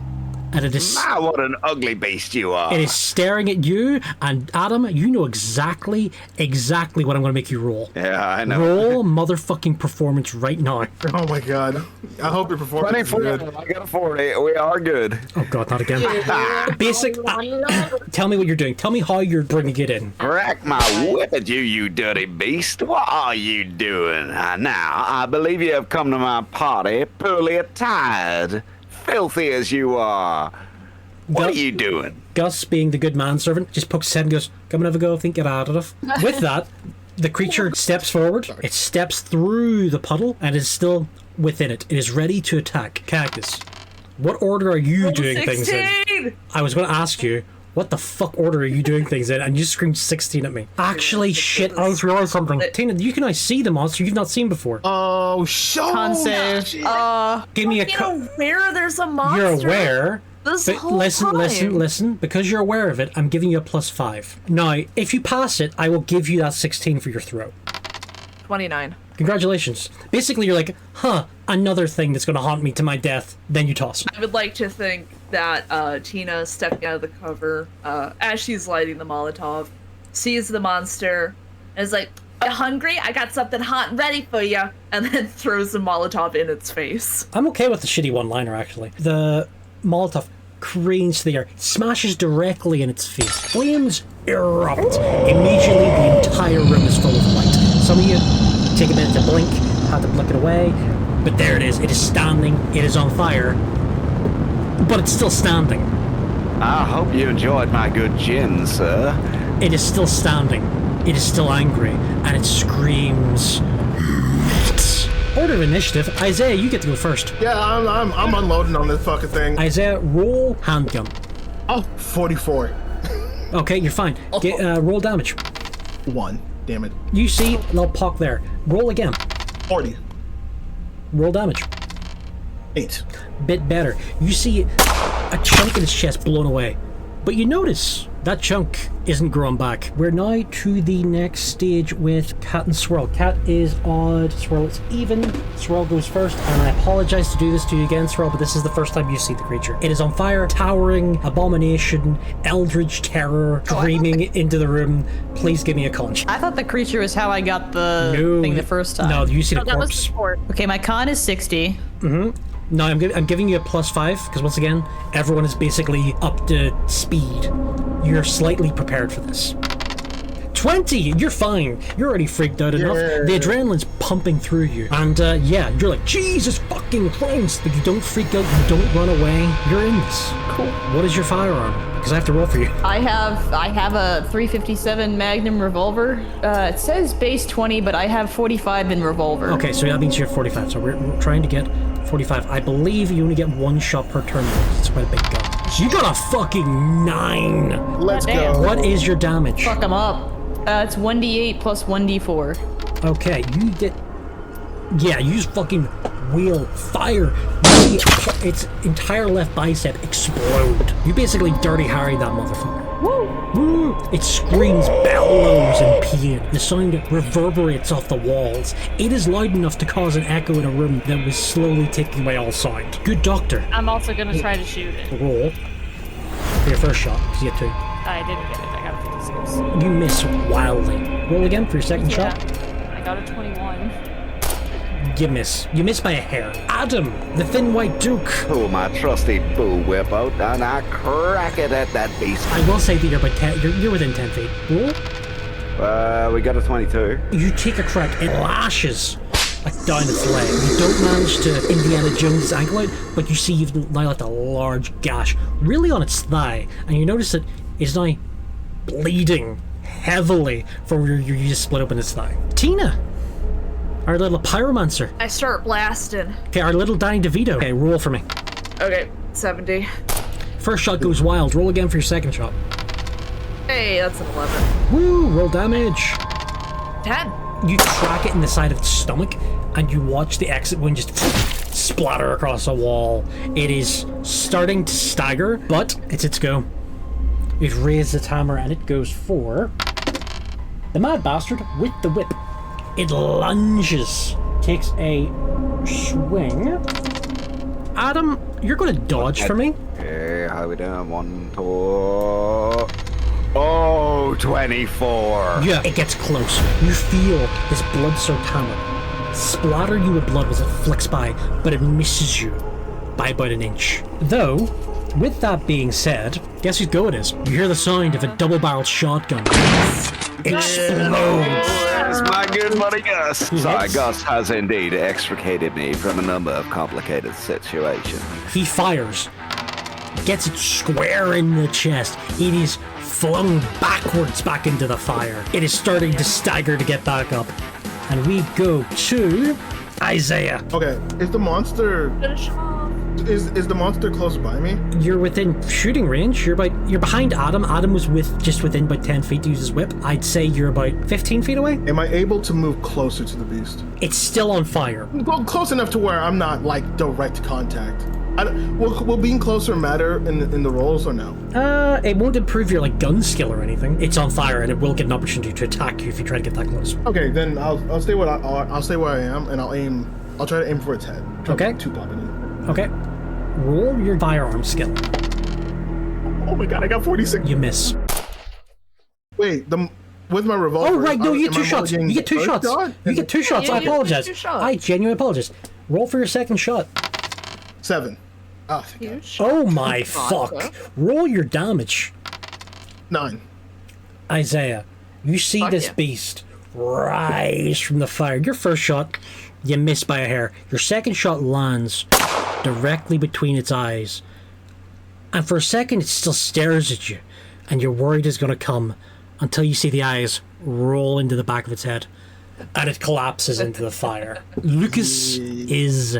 and it is... My, what an ugly beast you are. It is staring at you, and Adam, you know exactly what I'm going to make you roll. Yeah, I know. Roll motherfucking performance right now. Oh my god. I hope your performance is 24. good. I got a 40. We are good. Oh god, not again. Basic. Tell me what you're doing. Tell me how you're bringing it in. Crack my whip at you, you dirty beast. What are you doing? Now, I believe you have come to my party poorly attired. Filthy as you are. What are you doing? Gus, being the good manservant, just pokes his head and goes, "Come and have a go, think get out of." With that, the creature steps forward. It steps through the puddle and is still within it. It is ready to attack. Cactus, what order are you doing things in? I was going to ask you, what the fuck order are you doing things in? And you screamed 16 at me. Actually, shit, I just realized something. Tina, you can now see the monster you've not seen before. Oh, show. Con save. Give me a... aware there's a monster. You're aware... This But whole listen, time. listen. Because you're aware of it, I'm giving you a +5. Now, if you pass it, I will give you that 16 for your throw. 29. Congratulations. Basically, you're like, huh, another thing that's going to haunt me to my death. Then you toss it. I would like to think that Tina, stepping out of the cover, as she's lighting the Molotov, sees the monster, and is like, "You hungry? I got something hot and ready for you," and then throws the Molotov in its face. I'm okay with the shitty one-liner, actually. The Molotov careens to the air, smashes directly in its face. Flames erupt. Immediately, the entire room is full of light. Some of you take a minute to blink, have to blink it away, but there it is. It is standing. It is on fire, but it's still standing. I hope you enjoyed my good gin, sir. It is still standing. It is still angry, and it screams. Order of initiative. Isaiah, you get to go first. Yeah, I'm unloading on this fucking thing. Isaiah, roll handgun. Oh, 44. Okay, you're fine. Roll damage. 1. Damn it. You see a little pock there. Roll again. 40. Roll damage. 8. Bit better. You see a chunk in his chest blown away. But you notice that chunk isn't growing back. We're now to the next stage with Cat and Swirl. Cat is odd. Swirl is even. Swirl goes first. And I apologize to do this to you again, Swirl, but this is the first time you see the creature. It is on fire, towering, abomination, eldritch terror, dreaming into the room. Please give me a conch. I thought the creature was how I got the thing the first time. No, you see the That was corpse. support. Okay, my con is 60. No, I'm giving you a +5 because once again, everyone is basically up to speed. You're slightly prepared for this. 20! You're fine. You're already freaked out enough. The adrenaline's pumping through you. And yeah, you're like, Jesus fucking Christ! But you don't freak out, you don't run away. You're in this. Cool. What is your firearm? Because I have to roll for you. I have a 357 Magnum revolver. It says base 20, but I have 45 in revolver. Okay, so that means you're 45. So we're trying to get 45. I believe you only get 1 shot per turn. It's quite a big gun. You got a fucking 9. Let's go. What is your damage? Fuck them up. It's 1d8 plus 1d4. Okay, you get... Yeah, you just fucking wheel fire. You see its entire left bicep explode. You basically Dirty Harry that motherfucker. Woo! It screams, bellows in pain. The sound reverberates off the walls. It is loud enough to cause an echo in a room that was slowly taking away all sound. Good doctor. I'm also gonna try to shoot it. Roll for your first shot, because you get 2. I didn't get it. I got a 56. You miss wildly. Roll again for your second Yeah. shot. I got a 21. You miss. You miss by a hair. Adam, the thin white duke. Pull my trusty bullwhip out and I crack it at that beast. I will say that you're about 10. You're within 10 feet. Roll. We got a 22. You take a crack. It lashes down its leg. You don't manage to Indiana Jones its ankle out, but you see you've now left a large gash, really on its thigh, and you notice that it's now bleeding heavily from where you just split open its thigh. Tina, our little pyromancer. I start blasting. Okay, our little Danny DeVito. Okay, roll for me. Okay, 70. First shot goes wild. Roll again for your second shot. Hey, that's an 11. Woo! Roll damage. 10. You crack it in the side of its stomach, and you watch the exit wound just splatter across a wall. It is starting to stagger, but it's its go. It raises its hammer, and it goes for the mad bastard with the whip. It lunges, takes a swing. Adam, you're going to dodge for me. how we doing? 1, 2... Oh, 24. Yeah, it gets close. You feel this blood-soaked hammer splatter you with blood as it flicks by, but it misses you by about an inch. Though, with that being said, guess whose go it is? You hear the sound of a double-barreled shotgun. Explodes! That's my good buddy Gus. Sorry, Gus has indeed extricated me from a number of complicated situations. He fires, gets it square in the chest. It is flung backwards back into the fire. It is starting to stagger to get back up. And we go to Isaiah. Okay, is the monster Finish him off. is the monster close by me? You're within shooting range. You're behind Adam. Adam was just within about 10 feet to use his whip. I'd say you're about 15 feet away. Am I able to move closer to the beast? It's still on fire. Well, close enough to where I'm not like direct contact. Will being closer matter in the rolls or no? It won't improve your gun skill or anything. It's on fire and it will get an opportunity to attack you if you try to get that close. Okay, then I'll stay where I'll stay where I am and I'll try to aim for its head. Okay. Two popping in. Okay. Roll your firearm skill. Oh my god, I got 46. You miss. Wait, with my revolver. Oh right, no, you get two shots. You get two shots. You get two shots. Yeah, I you get apologize. 2 shots. I genuinely apologize. Roll for your second shot. 7. Oh, thank God. Huge. Oh my Vodka. fuck. Roll your damage. 9. Isaiah, you see Fuck this yeah. beast rise from the fire. Your first shot, you miss by a hair. Your second shot lands directly between its eyes. And for a second, it still stares at you. And you're worried it's going to come until you see the eyes roll into the back of its head. And it collapses into the fire. Lucas is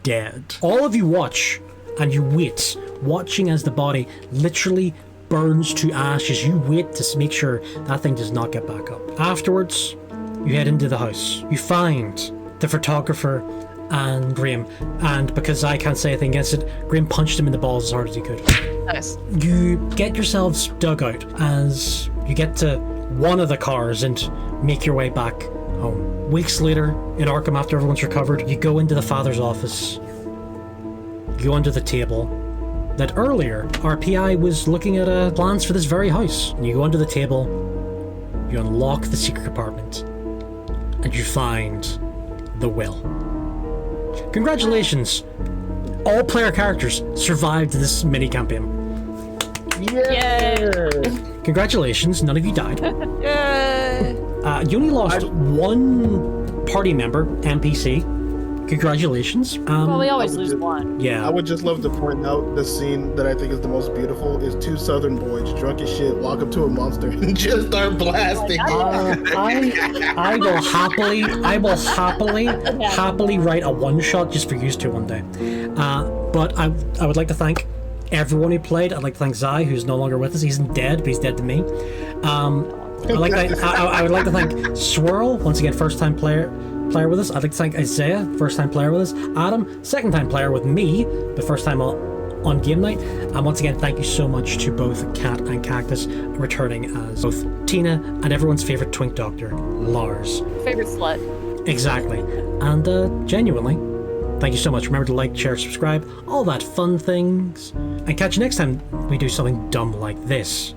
dead. All of you watch, and you wait, watching as the body literally burns to ashes. You wait to make sure that thing does not get back up. Afterwards, you head into the house. You find the photographer and Graham, and because I can't say anything against it, Graham punched him in the balls as hard as he could. Nice. You get yourselves dug out as you get to one of the cars and make your way back home. Weeks later, in Arkham, after everyone's recovered, you go into the father's office. You go under the table that earlier our PI was looking at plans for this very house. And you go under the table, you unlock the secret compartment, and you find the will. Congratulations! All player characters survived this mini campaign. Yay! Congratulations, none of you died. Yay! You only lost one party member, NPC. Congratulations. Well, we always I would lose just- one. Yeah. I would just love to point out the scene that I think is the most beautiful is 2 southern boys drunk as shit walk up to a monster and just start blasting. I will happily write a one shot just for you two one day. But I would like to thank everyone who played. I'd like to thank Zai, who's no longer with us. He's dead, but he's dead to me. I would like to thank Swirl, once again, first time player with us. I'd like to thank Isaiah, first time player with us. Adam, second time player with me, the first time on game night. And once again, thank you so much to both Cat and Cactus returning as both Tina and everyone's favorite twink doctor, Lars. Favorite slut. Exactly. And genuinely, thank you so much. Remember to like, share, subscribe, all that fun things. And catch you next time we do something dumb like this.